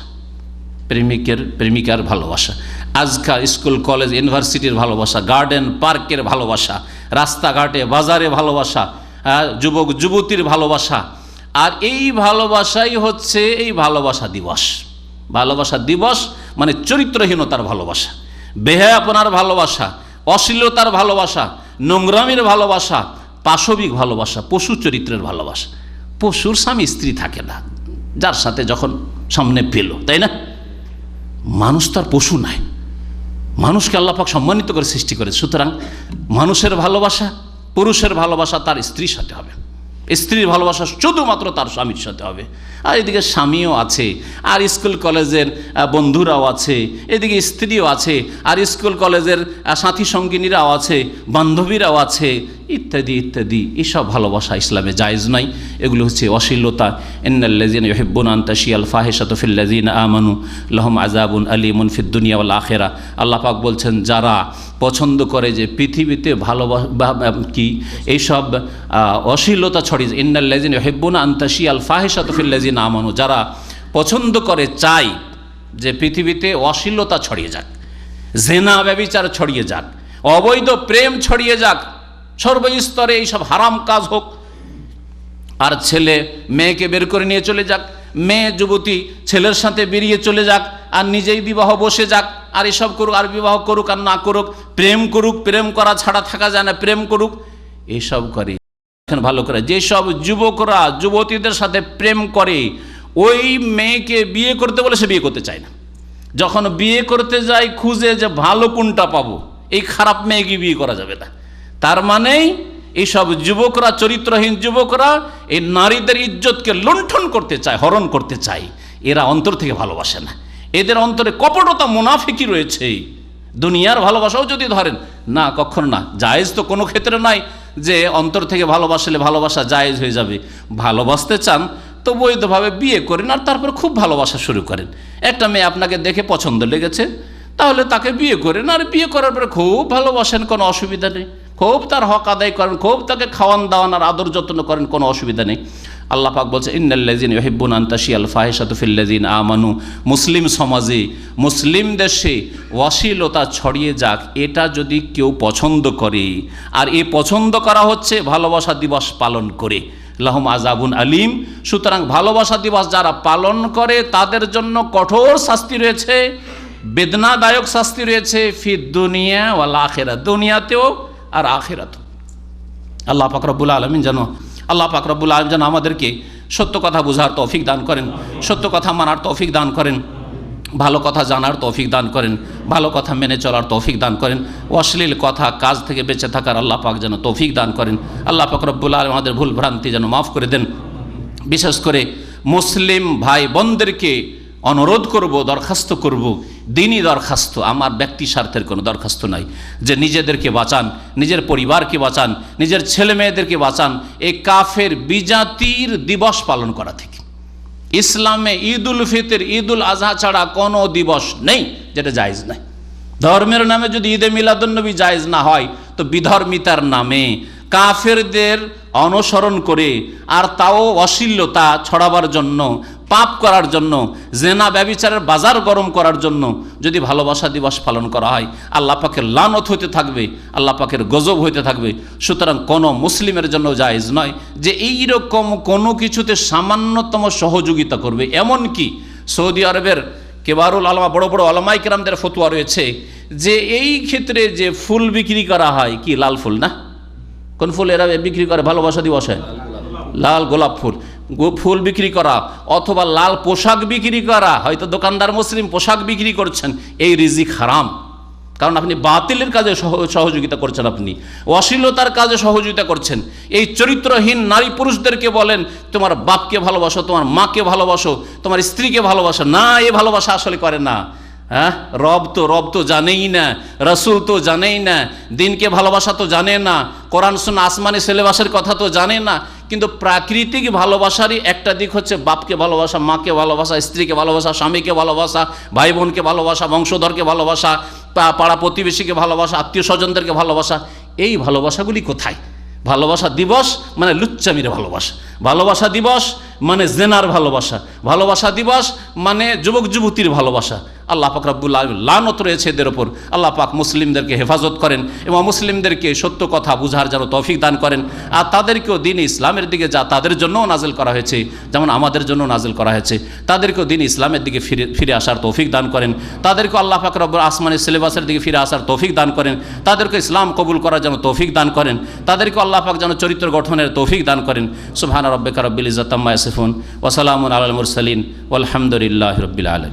D: প্রেমিকার ভালোবাসা, আজকাল স্কুল কলেজ ইউনিভার্সিটির ভালোবাসা, গার্ডেন পার্কের ভালোবাসা, রাস্তাঘাটে বাজারে ভালোবাসা, যুবক যুবতীর ভালোবাসা। আর এই ভালোবাসাই হচ্ছে এই ভালোবাসা দিবস। ভালোবাসা দিবস মানে চরিত্রহীনতার ভালোবাসা, বেহায়াপনার ভালোবাসা, অশ্লীলতার ভালোবাসা, নোংরামির ভালোবাসা, পাশবিক ভালোবাসা, পশু চরিত্রের ভালোবাসা। পশুর স্বামী স্ত্রী থাকে না, যার সাথে যখন সামনে পেল, তাই না? মানুষ তার পশু নাই, মানুষকে আল্লাহ পাক সম্মানিত করে সৃষ্টি করে। সুতরাং মানুষের ভালোবাসা, পুরুষের ভালোবাসা তার স্ত্রীর সাথে হবে, স্ত্রীর ভালোবাসা শুধুমাত্র তার স্বামীর সাথে হবে। আর এদিকে স্বামীও আছে, আর স্কুল কলেজের বন্ধুরাও আছে, এদিকে স্ত্রীও আছে, আর স্কুল কলেজের সাথী সঙ্গিনীরাও আছে, বান্ধবীরাও আছে, ইত্যাদি ইত্যাদি। এসব ভালোবাসা ইসলামে জায়েজ নাই, এগুলো হচ্ছে অশ্লীলতা। ইন্নাল্লাযীনা ইউহিব্বুনা আন তাশিয়াল ফাহিশাতু ফিল্লাযীনা আমানু লাহুম আযাবুন আলীমুন ফিদ দুনিয়া ওয়াল আখিরা। আল্লাহ পাক বলছেন, যারা পছন্দ করে যে পৃথিবীতে কি এইসব অশ্লীলতা ছড়িয়ে, ইন্নাল্লাযীনা ইউহিব্বুনা আন তাশিয়াল ফাহিশাতু ফিল্লাযীনা আমানু, যারা পছন্দ করে, চায় যে পৃথিবীতে অশ্লীলতা ছড়িয়ে যাক, জেনা ব্যভিচার ছড়িয়ে যাক, অবৈধ প্রেম ছড়িয়ে যাক, সর্বস্তরে এইসব হারাম কাজ হোক, আর ছেলে মেয়েকে বের করে নিয়ে চলে যাক, মেয়ে যুবতী ছেলের সাথে বেরিয়ে চলে যাক, আর নিজেই বিবাহ বসে যাক, আর এসব করুক, আর বিবাহ করুক আর না করুক, প্রেম করুক, প্রেম করা ছাড়া থাকা যায় না, প্রেম করুক, এইসব করে। ভালো করে যেসব যুবকরা যুবতীদের সাথে প্রেম করে, ওই মেয়েকে বিয়ে করতে বলে সে বিয়ে করতে চায় না। যখন বিয়ে করতে যায় খুঁজে যে ভালো কোনটা পাবো, এই খারাপ মেয়েকে বিয়ে করা যাবে না। তার মানেই এইসব যুবকরা, চরিত্রহীন যুবকরা এই নারীদের ইজ্জতকে লুণ্ঠন করতে চায়, হরণ করতে চায়। এরা অন্তর থেকে ভালোবাসে না, এদের অন্তরে কপটতা, মুনাফিকি রয়েছে। দুনিয়ার ভালোবাসাও যদি ধরেন, না, কখনো না, জায়েজ তো কোনো ক্ষেত্রে নাই যে অন্তর থেকে ভালোবাসলে ভালোবাসা জায়েজ হয়ে যাবে। ভালোবাসতে চান তো বৈধভাবে বিয়ে করেন, আর তারপর খুব ভালোবাসা শুরু করেন। একটা মেয়ে আপনাকে দেখে পছন্দ লেগেছে, তাহলে তাকে বিয়ে করেন, আর বিয়ে করার পরে খুব ভালোবাসেন, কোনো অসুবিধা নেই, খুব তার হক আদায় করেন, খুব তাকে খাওয়ান দাওয়ান আর আদর যত্ন করেন, কোনো অসুবিধা নেই। আল্লাহ পাক বলছে, ইন্নাল্লাযীনা ইউহিব্বুনা আন তাশিয়াল ফাহিশাতু ফিল্লাযীনা আমানু। মুসলিম সমাজে, মুসলিম দেশে অশ্লীলতা ছড়িয়ে যাক, এটা যদি কেউ পছন্দ করে, আর এ পছন্দ করা হচ্ছে ভালোবাসা দিবস পালন করে, লাহুম আযাবুন আলীম। সুতরাং ভালোবাসা দিবস যারা পালন করে তাদের জন্য কঠোর শাস্তি রয়েছে, বেদনাদায়ক শাস্তি রয়েছে, ফিদ দুনিয়া ওয়াল আখিরা, দুনিয়াতেও আর আখিরাতেও। আল্লাহ পাক রব্বুল আলামিন যেন আমাদেরকে সত্য কথা বোঝার তৌফিক দান করেন, সত্য কথা মানার তৌফিক দান করেন, ভালো কথা জানার তৌফিক দান করেন, ভালো কথা মেনে চলার তৌফিক দান করেন, অশ্লীল কথা কাজ থেকে বেঁচে থাকার আল্লাহ পাক যেন তৌফিক দান করেন। আল্লাহ পাক রব্বুল আলামিন আমাদের ভুল ভ্রান্তি যেন মাফ করে দেন। বিশেষ করে মুসলিম ভাই বোনদেরকে অনুরোধ করব, দরখাস্ত করব, দিনই দরখাস্ত, আমার ব্যক্তি স্বার্থের কোনো দরখাস্ত নাই, যে নিজেদেরকে বাঁচান, নিজের পরিবারকে বাঁচান, নিজের ছেলে মেয়েদেরকে বাঁচান এই কাফের বিজাতির দিবস পালন করা থেকে। ইসলামে ঈদ উল ফিতর, ঈদ উল আজহা ছাড়া কোনো দিবস নেই যেটা জায়েজ নাই। ধর্মের নামে যদি ঈদে মিলাদুন্নবী জায়েজ না হয়, তো বিধর্মিতার নামে কাফেরদের অনুসরণ করে, আর তাও অশ্লীলতা ছড়াবার জন্য, পাপ করার জন্য, জেনা ব্যভিচারের বাজার গরম করার জন্য যদি ভালোবাসা দিবস পালন করা হয়, আল্লাহ পাকের লানত হইতে থাকবে, আল্লাহ পাকের গজব হইতে থাকবে। সুতরাং কোনো মুসলিমের জন্য জায়েজ নয় যে এইরকম কোনো কিছুতে সামান্যতম সহযোগিতা করবে। এমনকি সৌদি আরবের কেবারুল আলমা, বড় বড় আলমাই কেরামদের ফতোয়া রয়েছে যে এই ক্ষেত্রে যে ফুল বিক্রি করা হয়, কি লাল ফুল না, কোন ফুল এরা বিক্রি করে ভালোবাসা দিবসে? লাল গোলাপ ফুল, ফুল বিক্রি করা, অথবা লাল পোশাক বিক্রি করা, হয়তো দোকানদার মুসলিম পোশাক বিক্রি করছেন, এই রিজিক হারাম। কারণ আপনি বাতিলের কাজে সহযোগিতা করছেন, আপনি অশ্লীলতার কাজে সহযোগিতা করছেন। এই চরিত্রহীন নারী পুরুষদেরকে বলেন তোমার বাপকে ভালোবাসো, তোমার মাকে ভালোবাসো, তোমার স্ত্রীকে ভালোবাসো, না, এ ভালোবাসা আসলে করে না। হ্যাঁ, রব তো জানেই না, রসুল তো জানেই না, দিনকে ভালোবাসা তো জানে না, কোরআন সুন্নাহ আসমানি সিলেবাসের কথা তো জানে না, কিন্তু প্রাকৃতিক ভালোবাসারই একটা দিক হচ্ছে বাপকে ভালোবাসা, মাকে ভালোবাসা, স্ত্রীকে ভালোবাসা, স্বামীকে ভালোবাসা, ভাই বোনকে ভালোবাসা, বংশধরকে ভালোবাসা, পাড়া প্রতিবেশীকে ভালোবাসা, আত্মীয় স্বজনদেরকে ভালোবাসা। এই ভালোবাসাগুলি কোথায়? ভালোবাসা দিবস মানে লুচ্চামির ভালোবাসা, ভালোবাসা দিবস মানে জেনার ভালোবাসা, ভালোবাসা দিবস মানে যুবক যুবতীর ভালোবাসা। আল্লাহ পাক রব্বুল আলামিন লানত রয়েছে এদের ওপর। আল্লাহ পাক মুসলিমদেরকে হেফাজত করেন এবং মুসলিমদেরকে সত্য কথা বুঝার যেন তৌফিক দান করেন, আর তাদেরকেও দিন ইসলামের দিকে যা তাদের জন্যও নাজিল করা হয়েছে, যেমন আমাদের জন্য নাজিল করা হয়েছে, তাদেরকেও দিন ইসলামের দিকে ফিরে আসার তৌফিক দান করেন। তাদেরকেও আল্লাহ পাক রব্বুল আসমানি সিলেবাসের দিকে ফিরে আসার তৌফিক দান করেন। তাদেরকে ইসলাম কবুল করার যেন তৌফিক দান করেন। তাদেরকে আল্লাহ পাক যেন চরিত্র গঠনের তৌফিক দান করেন। সুবহান রাব্বিকা রাব্বিল ইজ্জাতি আম্মা ইয়াসিফুন ওয়া সালামুন আলাল মুরসালিন ওয়ালহামদুলিল্লাহি রাব্বিল আলামিন।